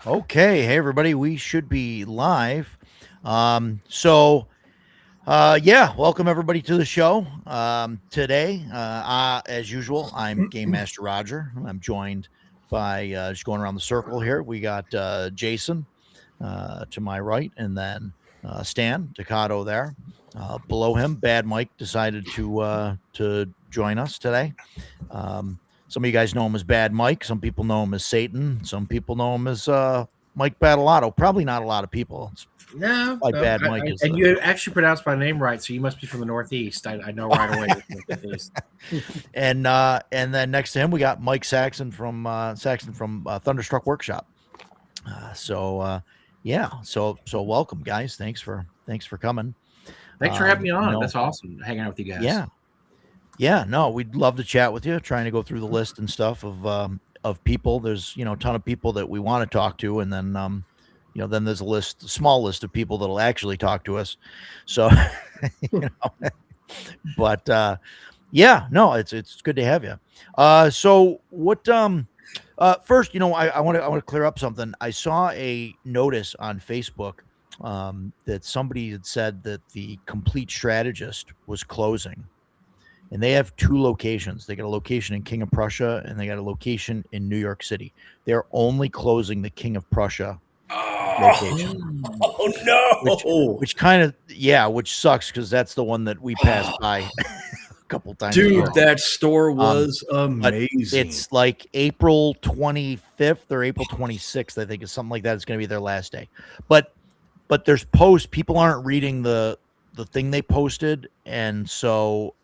Okay, hey everybody, we should be live. Yeah, welcome everybody to the show. Today, as usual, I'm Game Master Roger. I'm joined by just going around the circle here. We got Jason to my right, and then Stan Ducato there. Below him, Bad Mike decided to join us today. Some of you guys know him as Bad Mike. Some people know him as Satan. Some people know him as Mike Badolato. Probably not a lot of people. It's No, why no, Bad Mike is and the you actually pronounced my name right, so you must be from the Northeast. I know right away. You're from the Northeast. and then next to him we got Mike Saxon from Thunderstruck Workshop. So welcome guys. Thanks for coming. Thanks for having me I on. know. That's awesome, hanging out with you guys. Yeah, yeah. No, we'd love to chat with you. Trying to go through the list and stuff of people. There's a ton of people that we want to talk to, and then then there's a small list of people that'll actually talk to us. So, you know, but yeah, no, it's good to have you. So what? First, I want to clear up something. I saw a notice on Facebook that somebody had said that the Complete Strategist was closing, and they have two locations. They got a location in King of Prussia, and they got a location in New York City. They're only closing the King of Prussia location, Oh which no, which kind of which sucks because that's the one that we passed by a couple times dude, ago. that store Um, was but amazing. it's like April 25th or April 26th, I think, is something like that. It's going to be their last day. But there's posts. People aren't reading the thing they posted, and so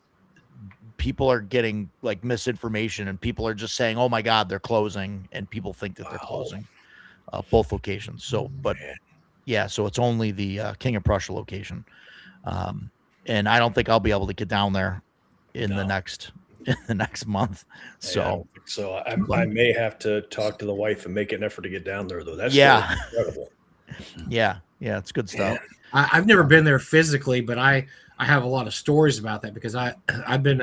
people are getting like misinformation, and people are just saying, "Oh my God, they're closing," and people think that they're Wow, closing both locations. So, but man. yeah, so it's only the King of Prussia location, um, and I don't think I'll be able to get down there in the No, next in the next month. hey, I So, don't think so. but I may have to talk to the wife and make an effort to get down there, though. That store is yeah, incredible, yeah, it's good man. stuff. I've never Um, been there physically, but I have a lot of stories about that because I've been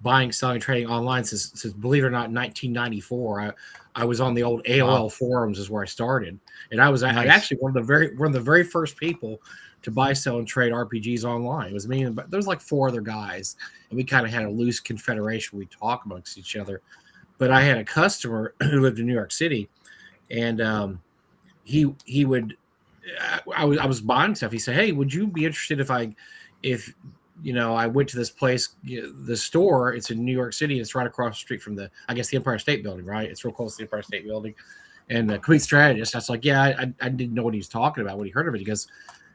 buying, selling, trading online since believe it or not, 1994. I was on the old wow, AOL forums is where I started, and I nice. actually one of the very first people to buy, sell, and trade RPGs online. It was me, and there was like four other guys, and we kind of had a loose confederation. We talk amongst each other. But I had a customer who lived in New York City, and he would I was buying stuff. He said, "Hey, would you be interested if I went to this place, the store? It's in New York City. It's right across the street from the Empire State Building, right? It's real close to the Empire State Building." And the complete strategist, I was like, "Yeah, I didn't know what he was talking about when he heard of it." He goes,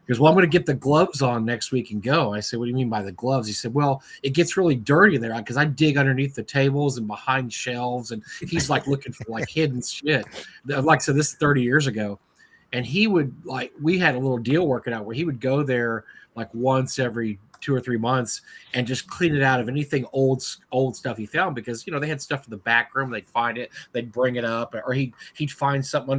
"Well, I'm going to get the gloves on next week and go." I said, "What do you mean by the gloves?" He said, "Well, it gets really dirty in there because I dig underneath the tables and behind shelves." And he's like looking for like hidden shit. Like, so this is 30 years ago. And he would we had a little deal working out where he would go there like once every 2 or 3 months and just clean it out of anything old stuff he found, because they had stuff in the back room. They'd find it, they'd bring it up, or he'd find something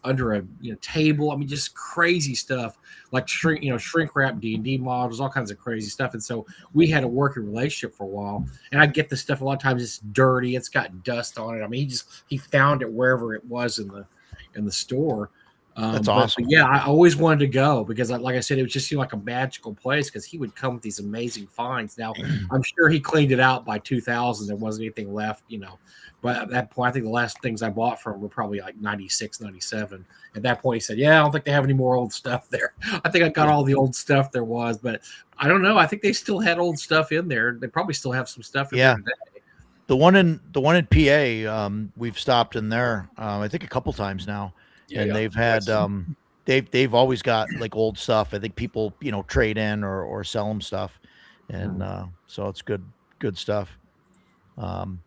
under a table. I mean, just crazy stuff, like shrink wrap D&D models, all kinds of crazy stuff. And so we had a working relationship for a while, and I get this stuff a lot of times. It's dirty, it's got dust on it. I mean, he found it wherever it was in the store. That's But awesome. yeah, I always wanted to go because, like I said, it was just seemed like a magical place because he would come with these amazing finds. Now, I'm sure he cleaned it out by 2000. There wasn't anything left. But at that point, I think the last things I bought from were probably like 96, 97. At that point, he said, "Yeah, I don't think they have any more old stuff there. I think I got all the old stuff there was." But I don't know. I think they still had old stuff in there. They probably still have some stuff in there Yeah, today. the one in PA, we've stopped in there, I think a couple times now, Yeah, and yeah. they've had That's they've always got like old stuff. I think people trade in or sell them stuff, and so it's good stuff. Um,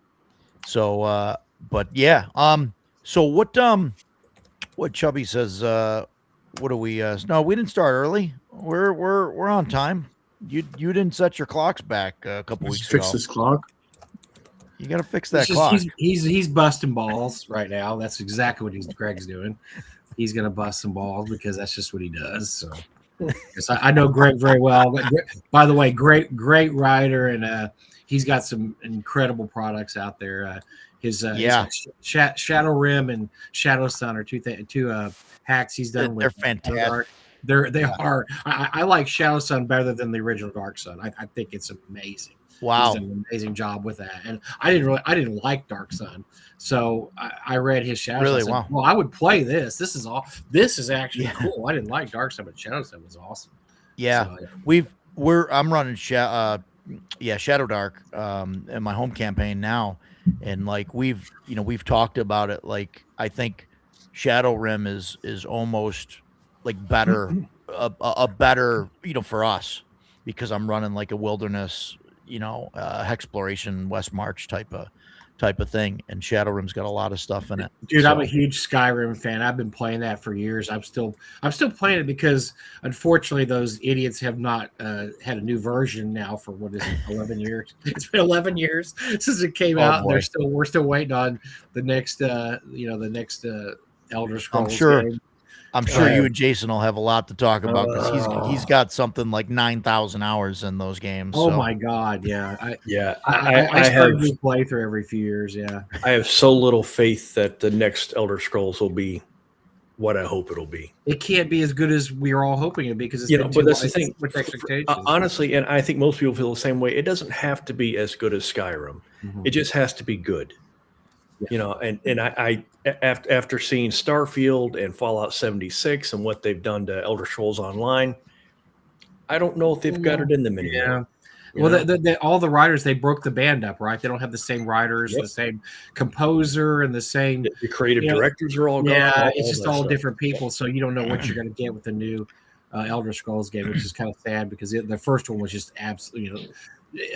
but yeah, so what Chubby says, what do we? No, we didn't start early. We're on time. You didn't set your clocks back a couple Let's weeks fix ago. this clock. You got to fix It's that just clock. he's busting balls right now. That's exactly what Greg's doing. He's gonna bust some balls because that's just what he does. So yes, I know Greg very well. By the way, great writer, and he's got some incredible products out there. His Yeah. Shadow Rim and Shadow Sun are two hacks he's done They're with Shadow fantastic. Dark. They are. I like Shadow Sun better than the original Dark Sun. I think it's amazing. He's Wow. done an amazing job with that. And I didn't like Dark Sun, so I read his Shadow Sun. I Really? said, Wow. well, I would play this. This is actually Yeah. cool. I didn't like Dark Sun, but Shadow Sun was awesome. Yeah. So I'm running Shadow Dark in my home campaign now, and like we've talked about it. Like I think Shadow Rim is almost like better a better for us because I'm running like a wilderness exploration West March type of thing, and Shadow Rim's got a lot of stuff in it. dude, I'm a So huge Skyrim fan. I've been playing that for years. I'm still playing it because unfortunately those idiots have not had a new version now for what is it, 11 years. It's been 11 years since it came oh out, and boy, we're still waiting on the next Elder I'm Scrolls sure game. I'm sure I you have, and Jason will have a lot to talk about because he's Oh, got something like 9,000 hours in those games. oh So my God, yeah. yeah, I I start a have new playthrough every few years. Yeah. I have so little faith that the next Elder Scrolls will be what I hope it'll be. It can't be as good as we were all hoping it because it's You been know, but too that's long. the thing. With expectations. Honestly, and I think most people feel the same way. It doesn't have to be as good as Skyrim. Mhm. It just has to be good. Yeah. You know, and after seeing Starfield and Fallout 76 and what they've done to Elder Scrolls Online, I don't know if they've got it in them Yeah. anymore. You Well, know? all the writers, they broke the band up, right? They don't have the same writers, Yep. the same composer, and the same. The creative You know, directors are all gone. yeah, it's All just that all stuff. different people, so you don't know what you're going to get with the new Elder Scrolls game, which is kind of sad because the first one was just absolutely.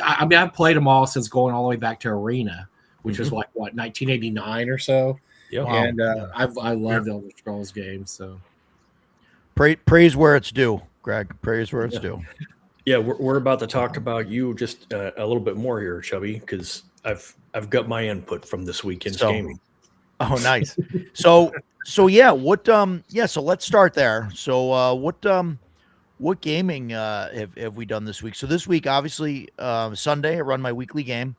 I mean, I've played them all since going all the way back to Arena, which was like what 1989 or so, Yep. wow, and I love the Elder Scrolls games. So praise where it's due, Greg. Praise where it's Yeah. due. Yeah, we're about to talk about you just a little bit more here, Chubby, because I've got my input from this weekend's So, gaming. oh, nice. So yeah, so let's start there. So what gaming have we done this week? So this week, obviously, Sunday I run my weekly game.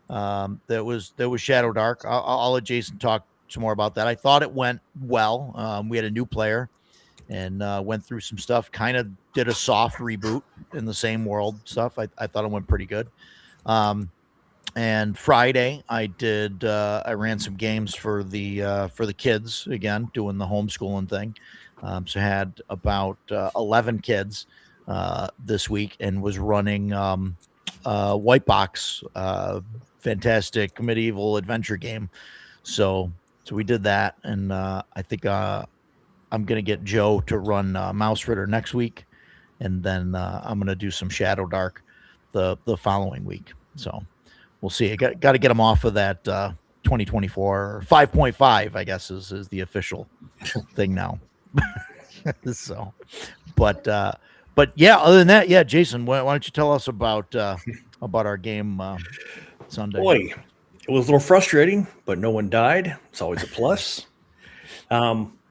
That was Shadow Dark. I'll let Jason talk some more about that. I thought it went well. We had a new player and went through some stuff. Kind of did a soft reboot in the same world stuff. I thought it went pretty good. Um, and Friday I ran some games for the kids again, doing the homeschooling thing. So I had about 11 kids this week and was running White Box, fantastic medieval adventure game. So we did that, and I think I'm gonna get Joe to run Mouse Ritter next week, and then I'm gonna do some Shadow Dark the following week. So we'll see. I got to get them off of that 2024 5.5, I guess is the official thing now. So, but yeah, other than that, yeah, Jason, why don't you tell us about our game Sunday? Boy, it was a little frustrating, but no one died. It's always a plus.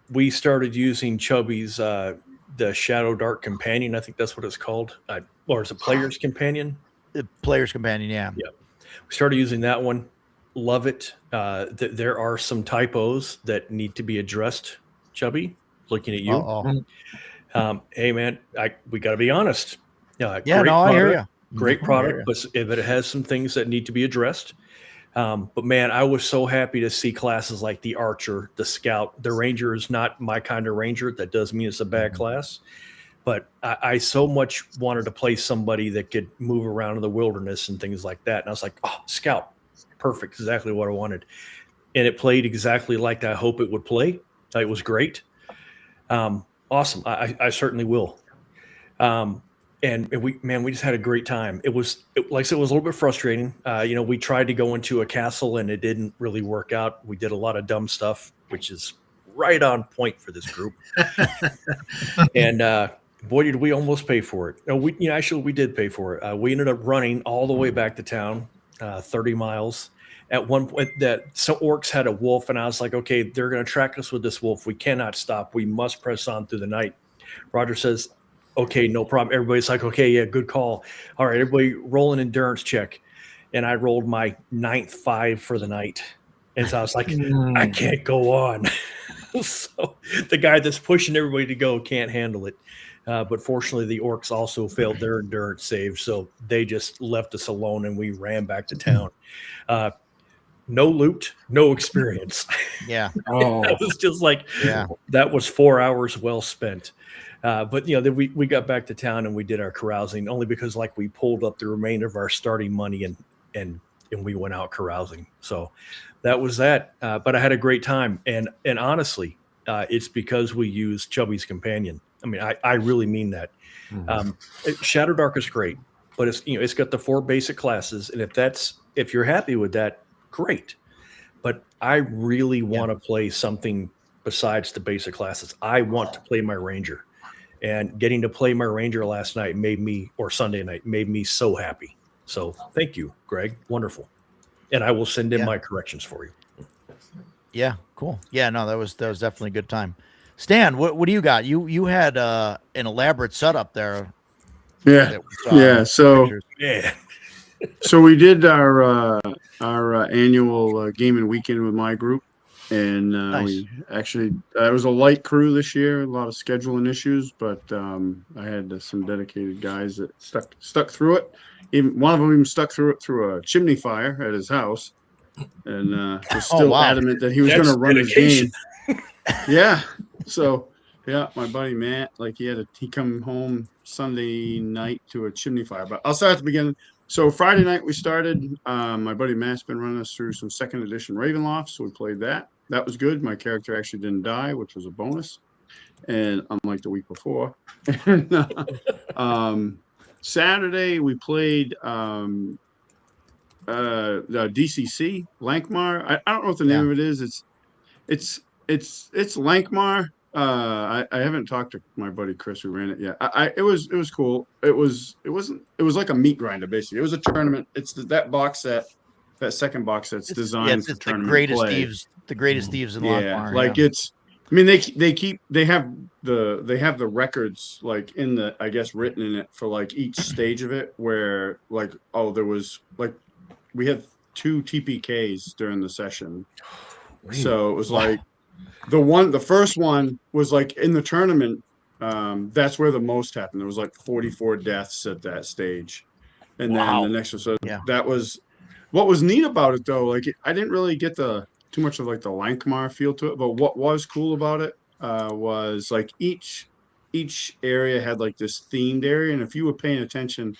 We started using Chubby's the Shadow Dark Companion. I think that's what it's called, or it's a Player's Companion. The Player's Companion, yeah. Yeah, we started using that one. Love it. There are some typos that need to be addressed. Chubby, looking at you. Uh-oh. Hey man, we got to be honest. Yeah, Great no, I hear product, you. great product, but it has some things that need to be addressed. But man, I was so happy to see classes like the Archer, the Scout. The Ranger is not my kind of Ranger. That does mean it's a bad class. But I so much wanted to play somebody that could move around in the wilderness and things like that. And I was like, oh, Scout, perfect, exactly what I wanted. And it played exactly like I hope it would play. It was great. Awesome. I certainly will. And we just had a great time. Like I said, it was a little bit frustrating. We tried to go into a castle and it didn't really work out. We did a lot of dumb stuff, which is right on point for this group. And boy, did we almost pay for it. No, we did pay for it. We ended up running all the way back to town, 30 miles. At one point, some orcs had a wolf, and I was like, okay, they're going to track us with this wolf. We cannot stop. We must press on through the night. Roger says, okay, no problem. Everybody's like, okay, yeah, good call. All right, everybody roll an endurance check. And I rolled my 9th 5 for the night. And so I was like, I Mm. can't go on. So the guy that's pushing everybody to go can't handle it. But fortunately, the orcs also failed their endurance save, so they just left us alone, and we ran back to town. Uh, no loot, no experience. Yeah. Oh, It was just like Yeah. that was 4 hours well spent. But then we got back to town and we did our carousing only because like we pulled up the remainder of our starting money and we went out carousing. So that was that. But I had a great time, and honestly, it's because we used Chubby's Companion. I mean, I really mean that. Shadow Dark is great, but it's got the 4 basic classes, and if you're happy with that, great. But I really want to play something besides the basic classes. I want to play my Ranger, and getting to play my Ranger last night or Sunday night made me so happy. So thank you, Greg. Wonderful. And I will send in Yeah. my corrections for you. Yeah. Cool. Yeah. No, that was definitely a good time. Stan, what do you got? You had an elaborate setup there Yeah, that we saw yeah. in So pictures. Yeah. so we did our annual gaming weekend with my group, and Nice. we actually it was a light crew this year, a lot of scheduling issues, but I had some dedicated guys that stuck through it. Even one of them even stuck through it through a chimney fire at his house, and was Oh, still wow. adamant that he was going That's to run his dedication. game. Yeah. So yeah, my buddy Matt, like he come home Sunday night to a chimney fire. But I'll start at the beginning. So Friday night we started. My buddy Matt's been running us through some second edition Ravenloft, so we played that. That was good. My character actually didn't die, which was a bonus, and unlike the week before. And, Saturday we played the DCC Lankmar. I don't know what the name Yeah. of it is. It's Lankmar. I haven't talked to my buddy Chris who ran it yet. It was cool. It was like a meat grinder basically. It was a tournament. It's that box set, that second box set's designed for It's the tournament greatest play. thieves in Yeah, Lockmar. like Yeah. it's. I mean, they have the records like in the I guess written in it for like each stage of it where like there was like we had 2 TPKs during the session, so it was like the first one was like in the tournament. That's where the most happened. There was like 44 deaths at that stage, and then the Wow. next one. So Yeah. that was what was neat about it though. Like I didn't really get too much of like the Lankmar feel to it, but what was cool about it was like each area had like this themed area, and if you were paying attention,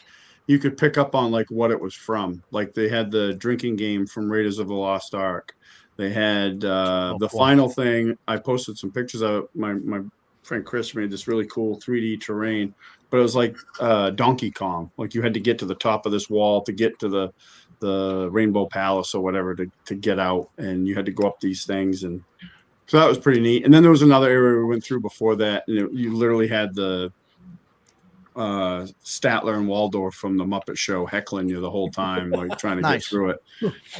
you could pick up on like what it was from. Like they had the drinking game from Raiders of the Lost Ark. They had Oh, the cool. final thing. I posted some pictures of my friend Chris made this really cool 3D terrain, but it was like Donkey Kong. Like you had to get to the top of this wall to get to the Rainbow Palace or whatever to get out, and you had to go up these things, and so that was pretty neat. And then there was another area we went through before that, and you literally had the Statler and Waldorf from the Muppet Show heckling you the whole time, like trying to get Nice. through it.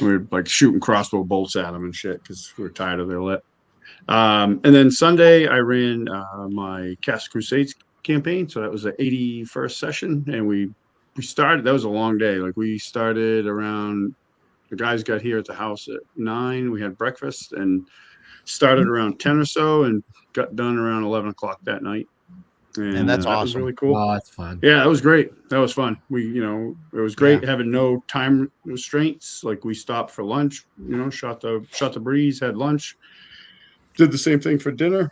We were like shooting crossbow bolts at them and shit because we were tired of their lip. And then Sunday I ran my Cast Crusades campaign, so that was the 81st session, and we started. That was a long day. Like we started around. The guys got here at the house at 9. We had breakfast and started around 10 or so, and got done around 11 o'clock that night. And that's that was awesome. really cool. oh, that's fun. Yeah, that was great. That was fun. It was great having no time restraints. Like we stopped for lunch, shot the breeze, had lunch, did the same thing for dinner.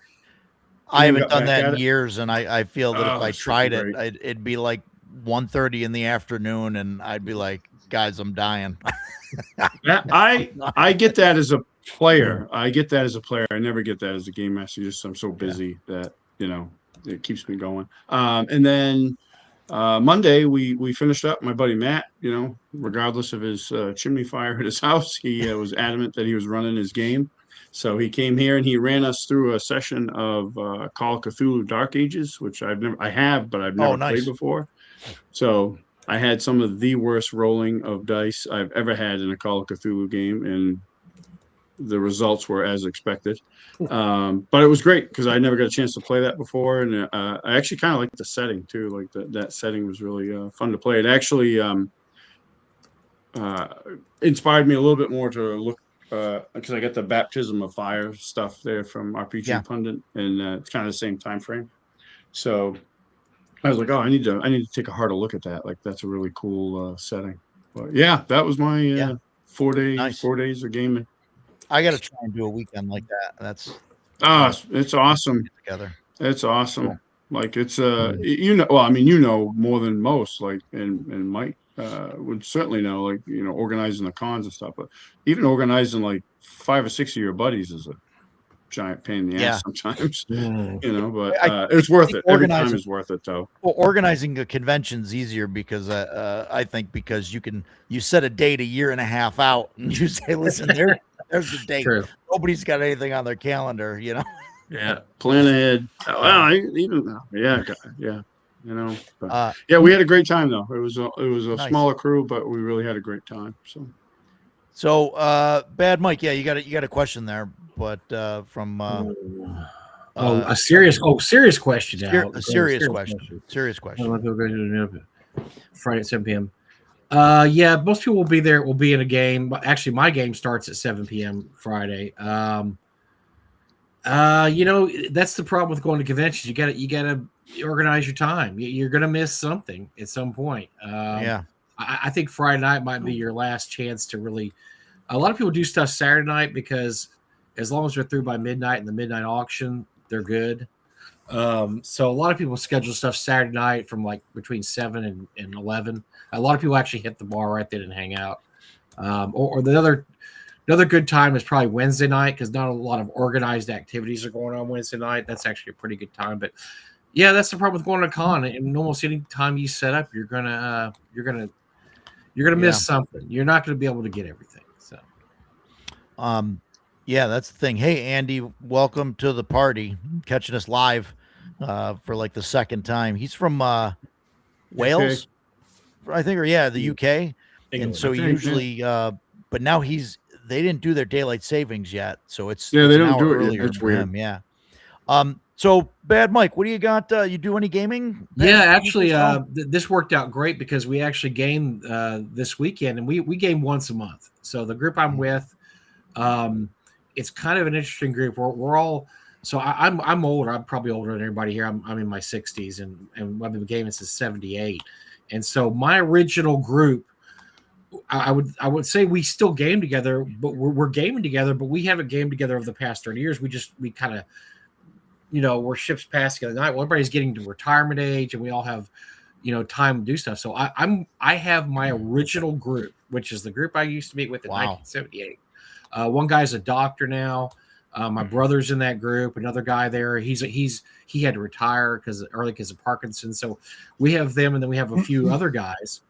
I then we haven't got done back that at in it. years, and I feel that if Oh, I it's tried freaking it, great. it'd be like 1:30 in the afternoon, and I'd be like, guys, I'm dying. I get that as a player. I get that as a player. I never get that as a game master. Just I'm so busy that it keeps me going. And then Monday we finished up. My buddy Matt, regardless of his chimney fire at his house, he was adamant that he was running his game. So he came here and he ran us through a session of Call of Cthulhu Dark Ages, which I have, but I've never played Nice. before. So I had some of the worst rolling of dice I've ever had in a Call of Cthulhu game, and the results were as expected. But it was great because I never got a chance to play that before, and I actually kind of like the setting too. Like that setting was really fun to play. It actually inspired me a little bit more to look because I got the Baptism of Fire stuff there from RPG Yeah. Pundit, and it's kind of the same time frame. So I was like, oh, I need to take a harder look at that. Like that's a really cool setting. But yeah, that was my Yeah. 4 days, Nice. 4 days of gaming. I got to try and do a weekend like that. That's It's awesome. together. It's awesome. Cool. Like it's well, I mean, more than most, like and Mike would certainly know, like, organizing the cons and stuff, but even organizing like 5 or 6 of your buddies is a giant pain in the Yeah. ass sometimes. Mm. But I it's worth think it. Every time organizing- is worth it though. Well, organizing a convention's easier because I think because you set a date a year and a half out and you say, listen, there's the date. True. Nobody's got anything on their calendar, Yeah, plan ahead. Well, yeah. But, yeah, we had a great time though. It was a Nice. smaller crew, but we really had a great time. So, Bad Mike, yeah, you got a question there, but from a serious question now. a serious question. Serious question. Friday at 7 p.m. Yeah, most people will be there. Will be in a game. Actually, my game starts at 7 p.m. Friday. That's the problem with going to conventions. You gotta organize your time. You're gonna miss something at some point. Yeah. I think Friday night might be your last chance to really. A lot of people do stuff Saturday night because as long as they're through by midnight in the midnight auction, they're good. So a lot of people schedule stuff Saturday night from like between 7 and 11. A lot of people actually hit the bar right then and hang out. Or the another good time is probably Wednesday night because not a lot of organized activities are going on Wednesday night. That's actually a pretty good time. But yeah, that's the problem with going to a con. And almost any time you set up, you're gonna miss something. You're not gonna be able to get everything. So yeah, that's the thing. Hey, Andy, welcome to the party. Catching us live for like the second time. He's from Wales, I think, or the UK. And so usually, but now they didn't do their daylight savings yet, so it's they an don't hour do it yet. earlier That's for weird. him. Yeah. So Bad Mike, what do you got? You do any gaming? Yeah, actually, this worked out great because we actually gamed this weekend, and we game once a month. So the group I'm with, it's kind of an interesting group. We're all so I'm older. I'm probably older than everybody here. I'm in my 60s, and I've been gaming since '78. And so my original group, I would say we still game together, but we're gaming together, but we haven't gamed together over the past 30 years. We kind of, we're ships passing the night. Well, everybody's getting to retirement age, and we all have, time to do stuff. So I have my original group, which is the group I used to meet with in 1978. One guy's a doctor now. My brother's in that group. Another guy there. He had to retire because of Parkinson's. So we have them, and then we have a few other guys,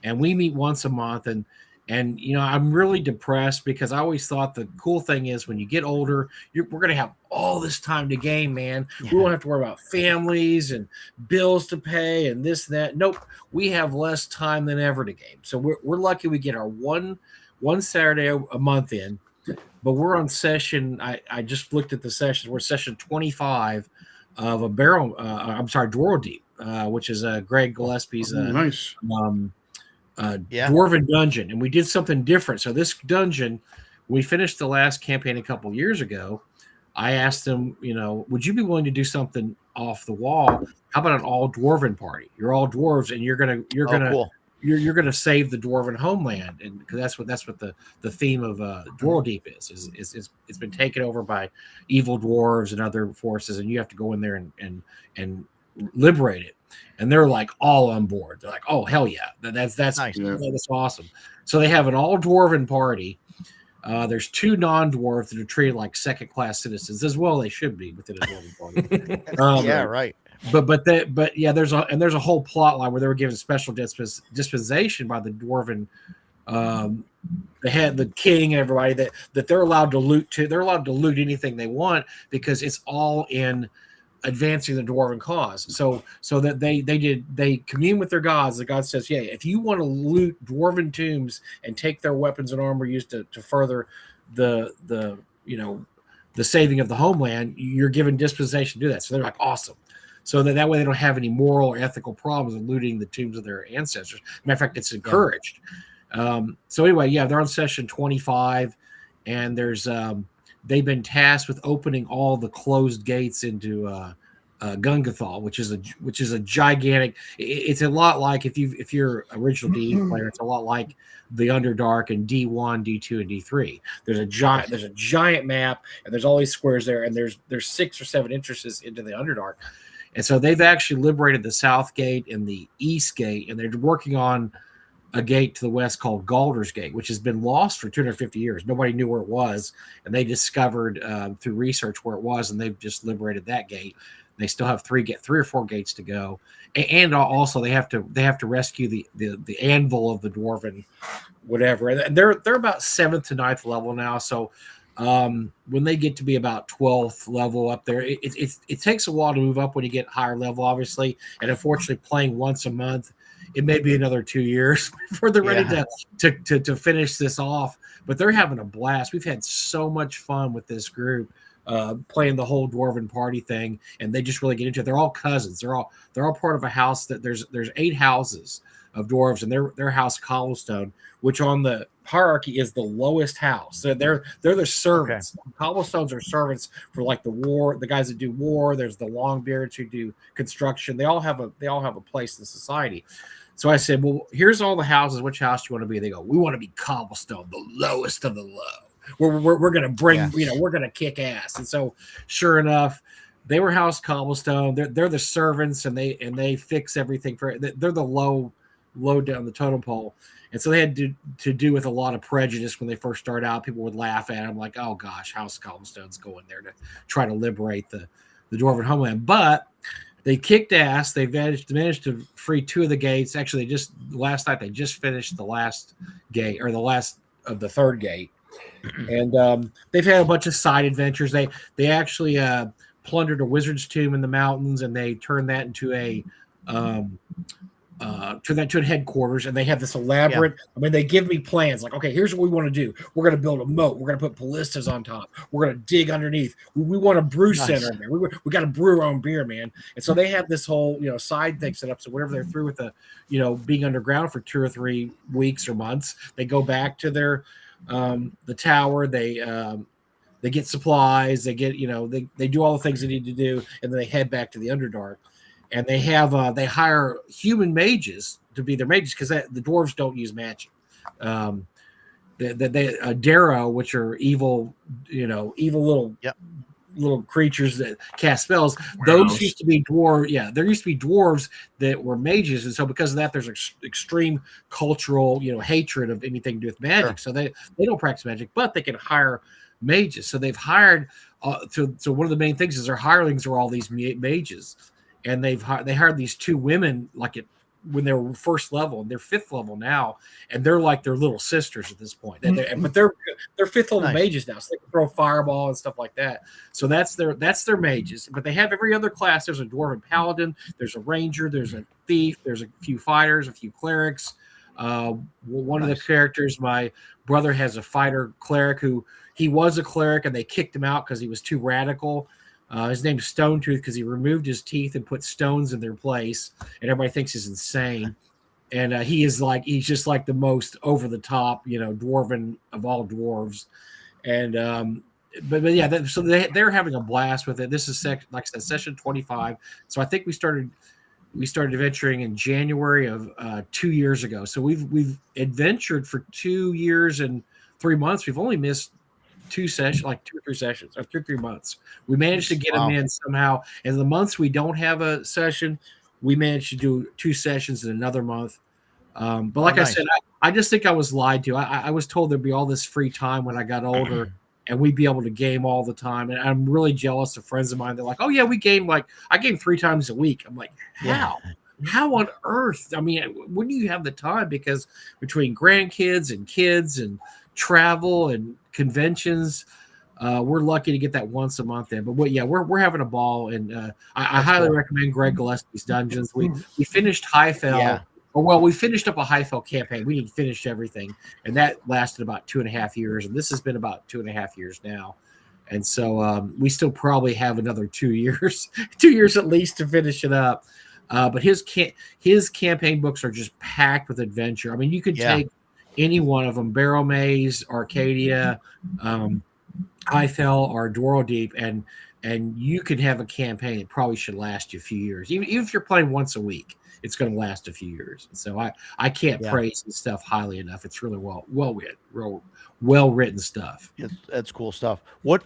and we meet once a month. And I'm really depressed because I always thought the cool thing is when you get older, we're going to have all this time to game, man. Yeah. We won't have to worry about families and bills to pay and this and that. Nope, we have less time than ever to game. So we're lucky we get our one Saturday a month in. But we're on session. I just looked at the sessions. We're session 25 of a Dwarven Deep, which is Greg Gillespie's nice. Dwarven dungeon, and we did something different. So this dungeon, we finished the last campaign a couple years ago. I asked them, would you be willing to do something off the wall? How about an all Dwarven party? You're all dwarves, and you're gonna cool. You're going to save the dwarven homeland, and because that's what the theme of Dwarven Deep is it's been taken over by evil dwarves and other forces, and you have to go in there and liberate it. And they're like all on board. They're like, oh hell yeah, that's Nice. That's awesome. So they have an all dwarven party. There's 2 non-dwarves that are treated like second-class citizens, as well they should be within a dwarven party. Yeah, right. But yeah, there's a whole plot line where they were given special dispensation by the dwarven, the king and everybody that they're allowed to loot too. They're allowed to loot anything they want because it's all in advancing the dwarven cause. So that they commune with their gods. The god says, yeah, if you want to loot dwarven tombs and take their weapons and armor used to further the saving of the homeland, you're given dispensation to do that. So they're like, awesome. So that way they don't have any moral or ethical problems with looting the tombs of their ancestors. Matter of fact, it's encouraged. So anyway, yeah, they're on session 25, and there's they've been tasked with opening all the closed gates into Gungathal, which is a gigantic. It's a lot like if you're original DE player, it's a lot like the Underdark and D1, D2, and D3. There's a giant map, and there's all these squares there, and there's 6 or 7 entrances into the Underdark, and so they've actually liberated the South Gate and the East Gate, and they're working on a gate to the west called Galder's Gate, which has been lost for 250 years. Nobody knew where it was, and they discovered through research where it was, and they've just liberated that gate. They still have 3 or 4 gates to go, and also they have to rescue the anvil of the dwarven whatever. And they're about 7th to 9th level now. So when they get to be about 12th level up there, it takes a while to move up when you get higher level, obviously. And unfortunately, playing once a month, it may be another 2 years before they're ready to finish this off. But they're having a blast. We've had so much fun with this group. Playing the whole dwarven party thing, and they just really get into it. They're all cousins. They're all part of a house that there's 8 houses of dwarves, and their house Cobblestone, which on the hierarchy is the lowest house. So they're the servants. Okay. Cobblestones are servants for like the guys that do war. There's the Longbeards who do construction. They all have a place in society. So I said, well, here's all the houses. Which house do you want to be? They go, we want to be Cobblestone, the lowest of the low. We're going to bring, we're going to kick ass. And so sure enough, they were house Cobblestone. They're the servants, and they fix everything they're the low down the totem pole. And so they had to do with a lot of prejudice when they first started out. People would laugh at them like, oh gosh, house Cobblestone's going there to try to liberate the dwarven homeland. But they kicked ass. They managed to free 2 of the gates. Actually, last night they just finished the last gate, or the last of the 3rd gate. And they've had a bunch of side adventures. They actually plundered a wizard's tomb in the mountains, and they turned that into a headquarters. And they have this elaborate. I mean, they give me plans like, okay, here's what we want to do. We're going to build a moat. We're going to put ballistas on top. We're going to dig underneath. We want a brew center in there. We got to brew our own beer, man. And so they have this whole side thing set up. So whenever they're through with the being underground for 2 or 3 weeks or months, they go back to their the tower. They get supplies. They get they do all the things they need to do, and then they head back to the Underdark. And they have they hire human mages to be their mages, because the dwarves don't use magic. Darrow, which are evil little creatures that cast spells. Those used to be dwarves. Yeah, there used to be dwarves that were mages, and so because of that, there's extreme cultural hatred of anything to do with magic. Sure. So they don't practice magic, but they can hire mages. So they've hired. So one of the main things is their hirelings are all these mages. And they hired these 2 women when they were 1st level, and they're 5th level now, and they're like their little sisters at this point. But they're 5th level mages now, so they can throw fireball and stuff like that. So that's their mages. But they have every other class. There's a dwarven paladin, there's a ranger, there's a thief, there's a few fighters, a few clerics. One of the characters, my brother has a fighter cleric who he was a cleric, and they kicked him out because he was too radical. His name's Stone Tooth because he removed his teeth and put stones in their place, and everybody thinks he's insane. And he's just like the most over the top, dwarven of all dwarves. And but yeah, so they're having a blast with it. This is like I said, session 25. So I think we started adventuring in January of 2 years ago. So we've adventured for 2 years and 3 months. We've only missed 2 sessions, like 2 or 3 sessions, or 2 or 3 months. We managed to get them in somehow. And the months we don't have a session, we managed to do 2 sessions in another month. But like I said, I just think I was lied to. I was told there'd be all this free time when I got older, and we'd be able to game all the time. And I'm really jealous of friends of mine. They're like, oh yeah, we game I game 3 times a week. I'm like, how? How on earth? I mean, when do you have the time? Because between grandkids and kids and travel and conventions, we're lucky to get that once a month in. But we're having a ball, and I highly recommend Greg Gillespie's Dungeons. We finished Highfell. Yeah. We finished up a Highfell campaign. We didn't finish everything, and that lasted about 2.5 years. And this has been about 2.5 years now. And so we still probably have another 2 years, 2 years at least to finish it up. But his campaign books are just packed with adventure. I mean, you could take any one of them, Barrel Maze, Arcadia, Highfell, or Dwaro Deep, and you can have a campaign that probably should last you a few years. Even if you're playing once a week, it's going to last a few years. And so I can't Yeah. praise this stuff highly enough. It's really well written stuff. That's cool stuff. What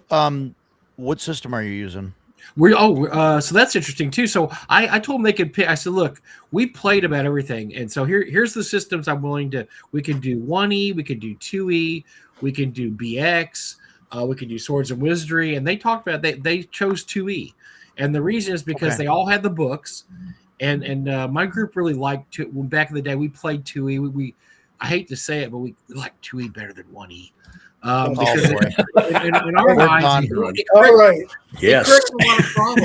system are you using? So that's interesting too. So I told them they could pick. I said, look, we played about everything, and so here's the systems I'm willing to. We can do 1E, we can do 2E, we can do BX, we can do Swords and Wizardry, and they talked about they chose 2E, and the reason is because Okay. they all had the books, and my group really liked to. When back in the day we played 2E, we I hate to say it, but we like 2E better than 1E. Because boy. in our We're minds, done. All right, it corrects a lot of problems.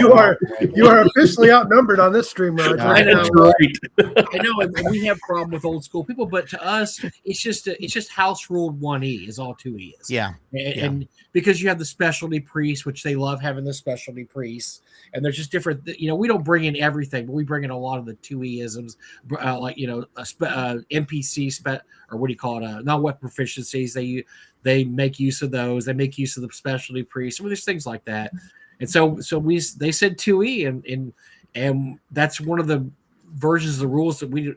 you are officially outnumbered on this stream, Roger. Yeah. I know, That's right. I know, and we have problem with old school people, but to us, it's just house ruled 1E is all 2E is. Yeah. And because you have the specialty priests, which they love having the specialty priests, and they're just different. We don't bring in everything, but we bring in a lot of the 2E isms, like NPC or what do you call it? Not weapon proficiencies. They make use of those. They make use of the specialty priests. I mean, there's things like that. And so they said 2E, and that's one of the versions of the rules that we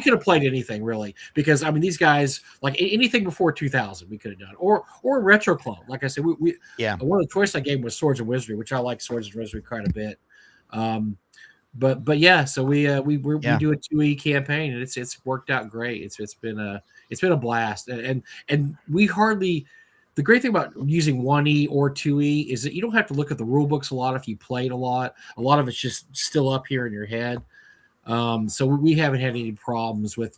could have played anything really, because I mean these guys, like anything before 2000 we could have done, or Retro Club. Like I said, one of the choice I gave was Swords and Wizardry, which I like Swords and Wizardry quite a bit. But yeah, so we do a 2E campaign, and it's worked out great. It's been a blast, and we hardly. The great thing about using 1E or 2E is that you don't have to look at the rule books a lot if you played a lot. A lot of it's just still up here in your head. So we haven't had any problems with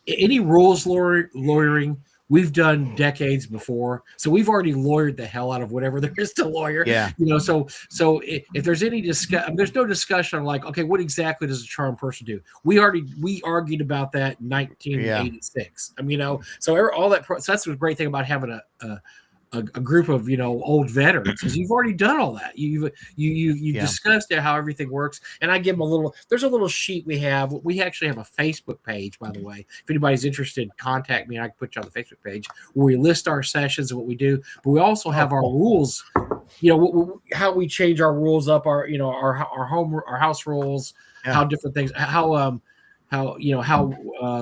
any rules lawyering. We've done decades before, so we've already lawyered the hell out of whatever there is to lawyer. Yeah. So if there's any there's no discussion on like, okay, what exactly does a charm person do? We argued about that in 1986. I mean, so all that. So that's the great thing about having a group of old veterans, because you've already done all that. You've discussed how everything works, and I give them there's a little sheet we have. We actually have a Facebook page, by the way. If anybody's interested, contact me and I can put you on the Facebook page where we list our sessions and what we do. But we also have our rules, how we change our rules up, our house rules, how different things, how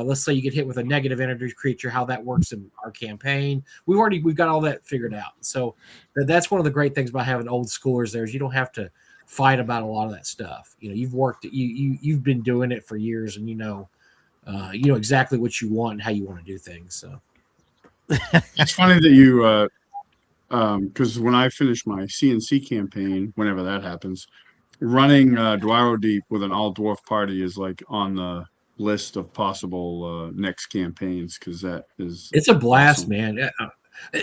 let's say you get hit with a negative energy creature, how that works in our campaign. We've got all that figured out. So that's one of the great things about having old schoolers there is you don't have to fight about a lot of that stuff. You've been doing it for years, and you know exactly what you want and how you want to do things. So it's funny that you because when I finish my CNC campaign, whenever that happens, running Dwaro Deep with an all dwarf party is like on the list of possible next campaigns, because it's a blast, awesome. man.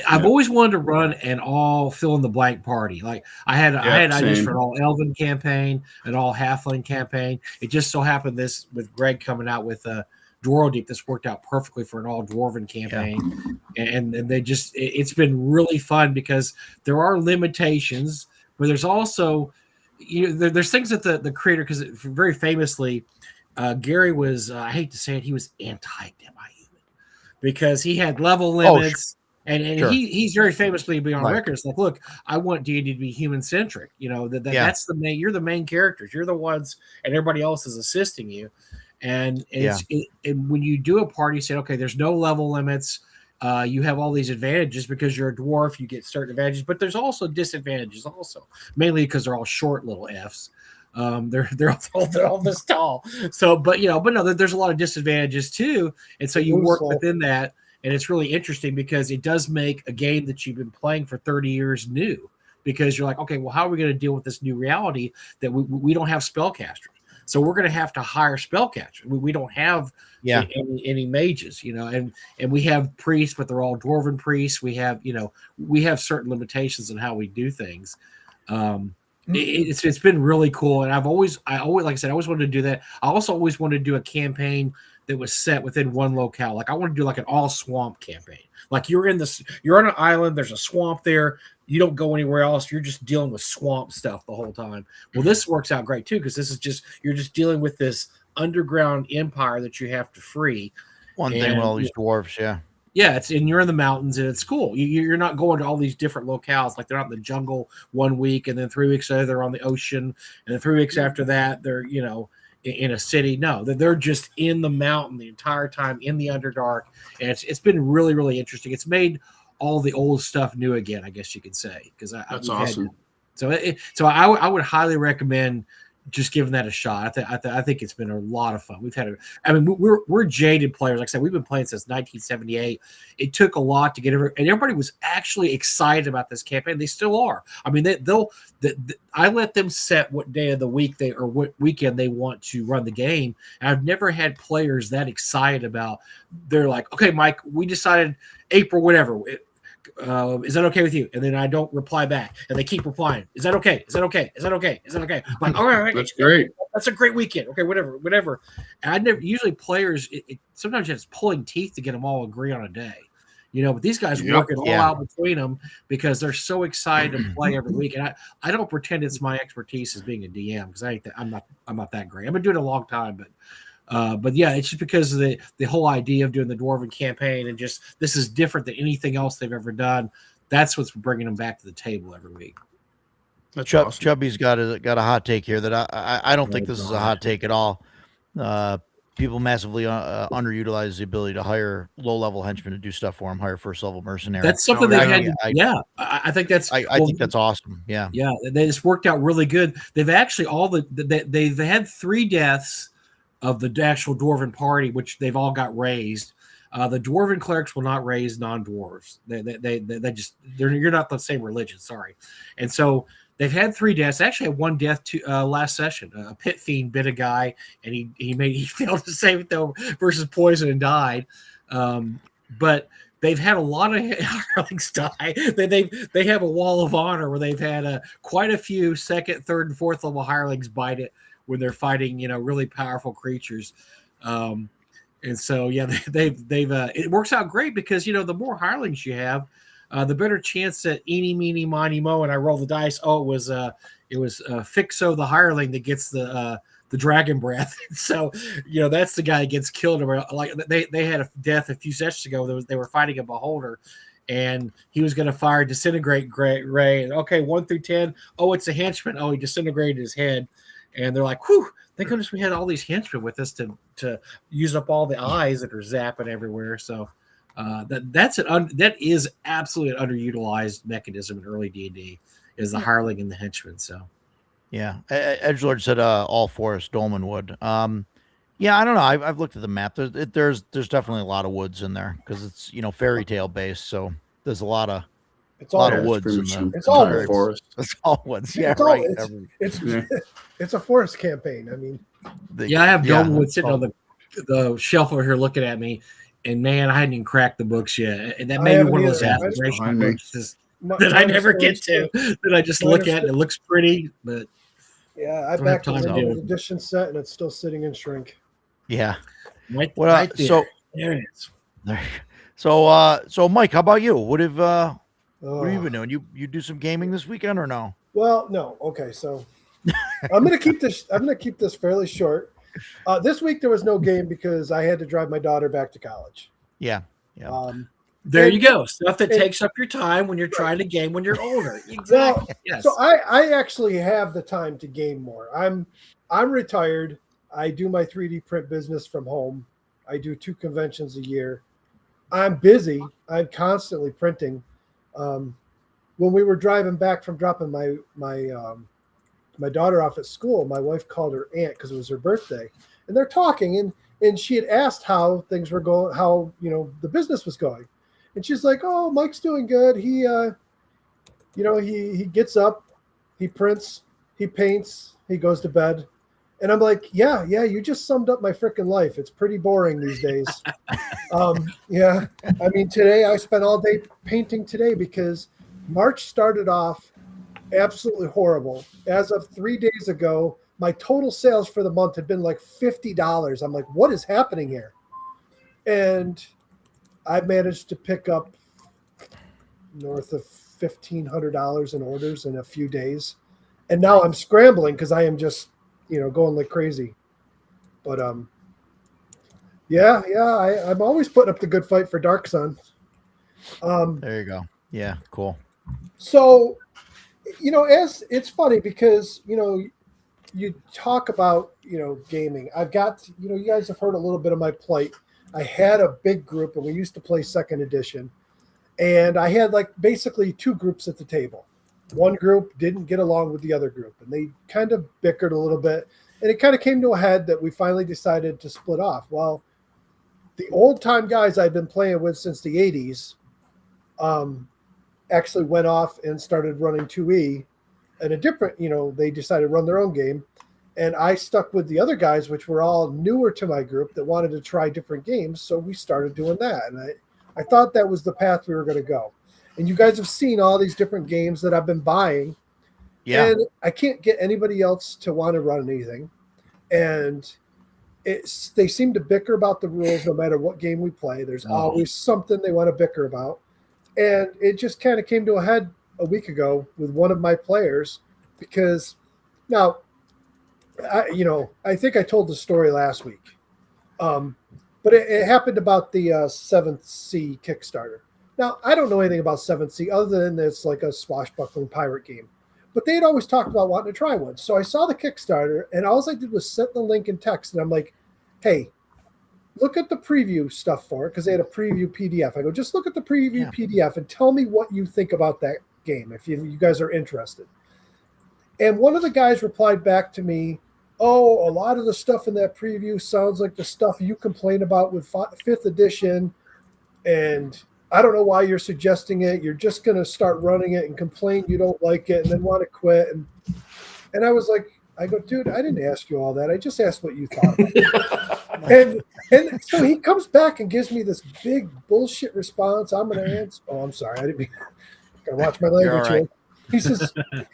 I've always wanted to run an all fill in the blank party. Like I had ideas for an all elven campaign, an all halfling campaign. It just so happened this with Greg coming out with Dwaro Deep, this worked out perfectly for an all dwarven campaign. And it's been really fun because there are limitations, but there's also there's things that the creator, because very famously Gary was I hate to say it, he was anti-demi-human because he had level limits. And he's very famously be on record. It's like, look, I want D&D to be human centric. That's the main. You're the main characters. You're the ones, and everybody else is assisting you. And when you do a party, you say, okay, there's no level limits. You have all these advantages because you're a dwarf. You get certain advantages, but there's also disadvantages. Also, mainly because they're all short little Fs. They're all this tall. So, but no, there's a lot of disadvantages too. And so you work within that. And it's really interesting because it does make a game that you've been playing for 30 years new, because you're like, okay, well, how are we going to deal with this new reality that we don't have spellcasters? So we're going to have to hire spellcasters. We don't have any mages, and we have priests, but they're all dwarven priests. We have certain limitations on how we do things. It's been really cool. And I always, like I said, I always wanted to do that. I also always wanted to do a campaign that was set within one locale. Like I want to do like an all swamp campaign. Like you're on an island, there's a swamp there. You don't go anywhere else. You're just dealing with swamp stuff the whole time. Well, this works out great too, because you're just dealing with this underground empire that you have to free. One thing with all these dwarfs, yeah. Yeah, and you're in the mountains and it's cool. You're not going to all these different locales. Like they're out in the jungle 1 week, and then 3 weeks later they're on the ocean, and then 3 weeks after that they're in a city. No, they're just in the mountain the entire time in the Underdark, and it's been really, really interesting. It's made all the old stuff new again, I guess you could say, because That's awesome. So I would highly recommend just giving that a shot. I think it's been a lot of fun. We're jaded players. Like I said, we've been playing since 1978. It took a lot to get and everybody was actually excited about this campaign. They still are. I mean, I let them set what day of the week or what weekend they want to run the game. And I've never had players that excited about. They're like, okay, Mike, we decided April, whatever. Is that okay with you? And then I don't reply back, and they keep replying. Is that okay? Is that okay? Is that okay? Is that okay? I'm like, all right, That's great. That's a great weekend. Okay, whatever. And I never usually players. Sometimes it's pulling teeth to get them all agree on a day, But these guys work it all out between them because they're so excited to play every week. And I don't pretend it's my expertise as being a DM because I'm not that great. I've been doing it a long time, but yeah, it's just because of the whole idea of doing the Dwarven campaign and just this is different than anything else they've ever done. That's what's bringing them back to the table every week. That's awesome. Chubby's got a hot take here that I don't think this is a hot take at all. People massively underutilize the ability to hire low-level henchmen to do stuff for them, hire first-level mercenaries. That's something they had. I think that's. I think that's awesome. Yeah, they just worked out really good. They've actually they've had 3 deaths of the actual Dwarven party, which they've all got raised. The Dwarven clerics will not raise non-dwarves. You're not the same religion. Sorry, and so they've had 3 deaths. They actually had 1 death last session. A pit fiend bit a guy, and he failed to save it though versus poison and died. But they've had a lot of hirelings die. They have a wall of honor where they've had quite a few 2nd, 3rd, and 4th level hirelings bite it when they're fighting, really powerful creatures. And so, yeah, they've it works out great because, the more hirelings you have, the better chance that eeny, meeny, miny, mo, and I roll the dice. Oh, it was Fixo the hireling that gets the dragon breath. So, that's the guy that gets killed. Like they had a death a few sessions ago. They were fighting a beholder, and he was going to fire disintegrate ray. And okay, 1 through 10. Oh, it's a henchman. Oh, he disintegrated his head. And they're like, whew, thank goodness we had all these henchmen with us to use up all the eyes that are zapping everywhere. So that is absolutely an underutilized mechanism in early D&D is the hireling and the henchman. So yeah, Edgelord said all forest Dolman wood. Yeah, I don't know. I've looked at the map. There's definitely a lot of woods in there because it's fairy tale based. So there's a lot of woods in it's all woods. Forest. It's all woods. Yeah, it's right. It's a forest campaign. I mean, I have Dolmenwood sitting on the shelf over here looking at me, and man, I hadn't even cracked the books yet, and that may be one of those aspirational books that I never get to. That I just look at and it looks pretty, but yeah, I backed the edition set and it's still sitting in shrink. Yeah. Right there. So there it is. So Mike, how about you? What have you been doing? You do some gaming this weekend or no? Well, no. Okay, so I'm gonna keep this fairly short. This week there was no game because I had to drive my daughter back to college. Yeah. There you go. Stuff that takes up your time when you're trying to game when you're older. Exactly. Well, yes. So I actually have the time to game more. I'm retired. I do my 3D print business from home. I do 2 conventions a year. I'm busy. I'm constantly printing. When we were driving back from dropping my daughter off at school, my wife called her aunt because it was her birthday, and they're talking, and she had asked how things were going, how the business was going, and she's like, "Oh, Mike's doing good. He he gets up, he prints, he paints, he goes to bed." And I'm like, yeah, you just summed up my freaking life. It's pretty boring these days. Yeah. I mean, today I spent all day painting today because March started off absolutely horrible. As of 3 days ago, my total sales for the month had been like $50. I'm like, what is happening here? And I managed to pick up north of $1,500 in orders in a few days. And now I'm scrambling because I am just, going like crazy. But Yeah, I'm always putting up the good fight for Dark Sun. There you go. Yeah, cool. So, as it's funny because you talk about gaming. I've got you guys have heard a little bit of my plight. I had a big group, and we used to play second edition, and I had like basically two groups at the table. One group didn't get along with the other group, and they kind of bickered a little bit, and it kind of came to a head that we finally decided to split off. Well, the old time guys I've been playing with since the '80s actually went off and started running 2E, and a different, they decided to run their own game. And I stuck with the other guys, which were all newer to my group that wanted to try different games. So we started doing that. And I thought that was the path we were going to go. And you guys have seen all these different games that I've been buying. Yeah. And I can't get anybody else to want to run anything. And they seem to bicker about the rules no matter what game we play. There's always something they want to bicker about. And it just kind of came to a head a week ago with one of my players because now, I think I told the story last week. But it happened about the 7th Sea Kickstarter. Now, I don't know anything about 7th Sea other than it's like a swashbuckling pirate game. But they had always talked about wanting to try one. So I saw the Kickstarter, and all I did was send the link in text. And I'm like, hey, look at the preview stuff for it, because they had a preview PDF. I go, just look at the preview PDF and tell me what you think about that game, if you guys are interested. And one of the guys replied back to me, oh, a lot of the stuff in that preview sounds like the stuff you complain about with 5th edition, and I don't know why you're suggesting it. You're just going to start running it and complain you don't like it and then want to quit. And I was like, I go, dude, I didn't ask you all that. I just asked what you thought about it. and so he comes back and gives me this big bullshit response. I'm going to answer. Oh, I'm sorry. I didn't mean got to watch my language here.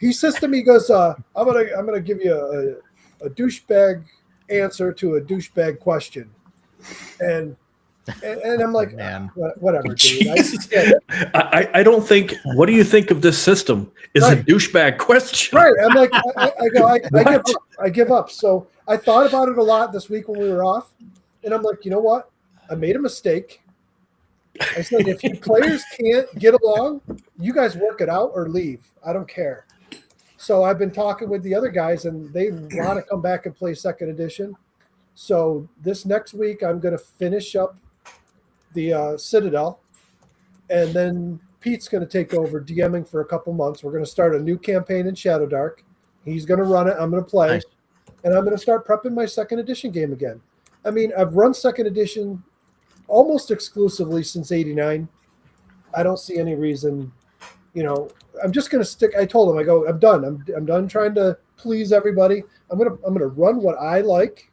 He says to me, he goes, I'm gonna give you a douchebag answer to a douchebag question. And I'm like, Man. Whatever, dude. I don't think. What do you think of this system? Is a douchebag question. Right. I'm like, I give up. So I thought about it a lot this week when we were off, and I'm like, you know what? I made a mistake. I said, if you players can't get along, you guys work it out or leave. I don't care. So I've been talking with the other guys, and they want to come back and play 2nd edition. So this next week, I'm going to finish up the Citadel, and then Pete's going to take over DMing for a couple months. We're going to start a new campaign in Shadow Dark. He's going to run it. I'm going to play, Nice. and I'm going to start prepping my 2nd edition game again. I mean, I've run 2nd edition almost exclusively since '89. I don't see any reason, I'm just going to stick. I told him, I go, I'm done. I'm done trying to please everybody. I'm going to run what I like.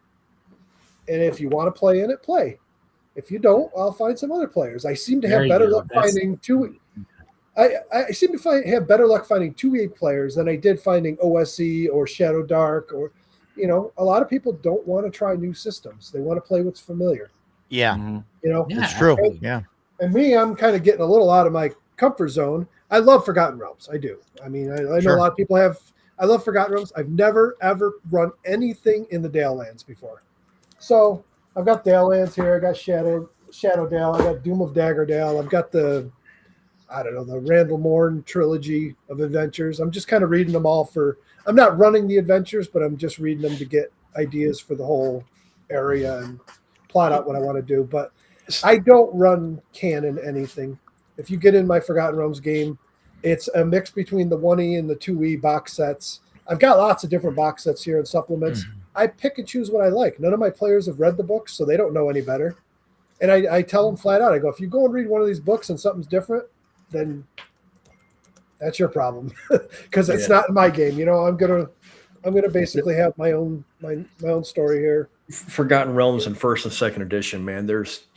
And if you want to play in it, play. If you don't, I'll find some other players. I seem to have better luck finding I seem to have better luck finding 2E players than I did finding OSE or Shadow Dark, or, a lot of people don't want to try new systems. They want to play what's familiar. Yeah. It's true. And, and me, I'm kind of getting a little out of my comfort zone. I love Forgotten Realms. I do. I mean, I know a lot of people have. I love Forgotten Realms. I've never, ever run anything in the Dale Lands before. So I've got Dale Lands here. I got Shadow Dale. I got Doom of Dagger Dale. I've got the Randall Morn trilogy of adventures. I'm just kind of reading them all I'm not running the adventures, but I'm just reading them to get ideas for the whole area and plot out what I want to do. But I don't run canon anything. If you get in my Forgotten Realms game, it's a mix between the 1E and the 2E box sets. I've got lots of different box sets here and supplements. I pick and choose what I like. None of my players have read the books, so they don't know any better. And I tell them flat out, I go, if you go and read one of these books and something's different, then that's your problem, because it's not in my game. I'm gonna basically have my own story here. Forgotten Realms in 1st and 2nd edition, man. There's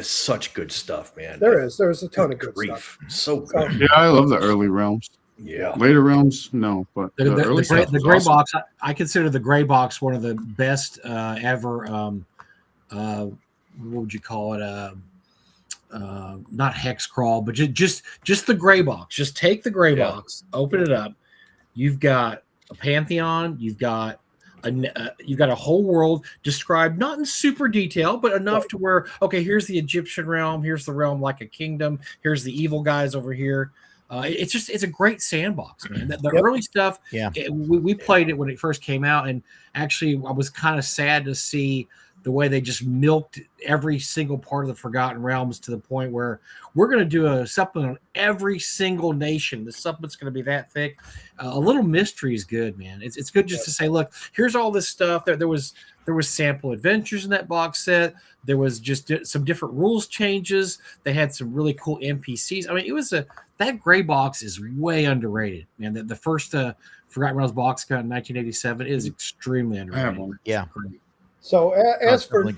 such good stuff, man. There's a ton of good stuff. So good. Yeah, I love the early realms. Yeah. Later realms, no, but The gray awesome. box. I consider the gray box one of the best ever. What would you call it? Not hex crawl, but just the gray box. Just take the gray box, open it up. You've got a Pantheon. You've got You got a whole world described, not in super detail, but enough to where, okay, here's the Egyptian realm, here's the realm like a kingdom, here's the evil guys over here. It's a great sandbox, man. The early stuff, we played it when it first came out, and actually I was kind of sad to see the way they just milked every single part of the Forgotten Realms to the point where we're going to do a supplement on every single nation. The supplement's going to be that thick. A little mystery is good, man. It's good just to say, look, here's all this stuff. There was sample adventures in that box set. There was just some different rules changes. They had some really cool NPCs. I mean, that gray box is way underrated, man. The first Forgotten Realms box got in 1987 is extremely underrated. Yeah. So as for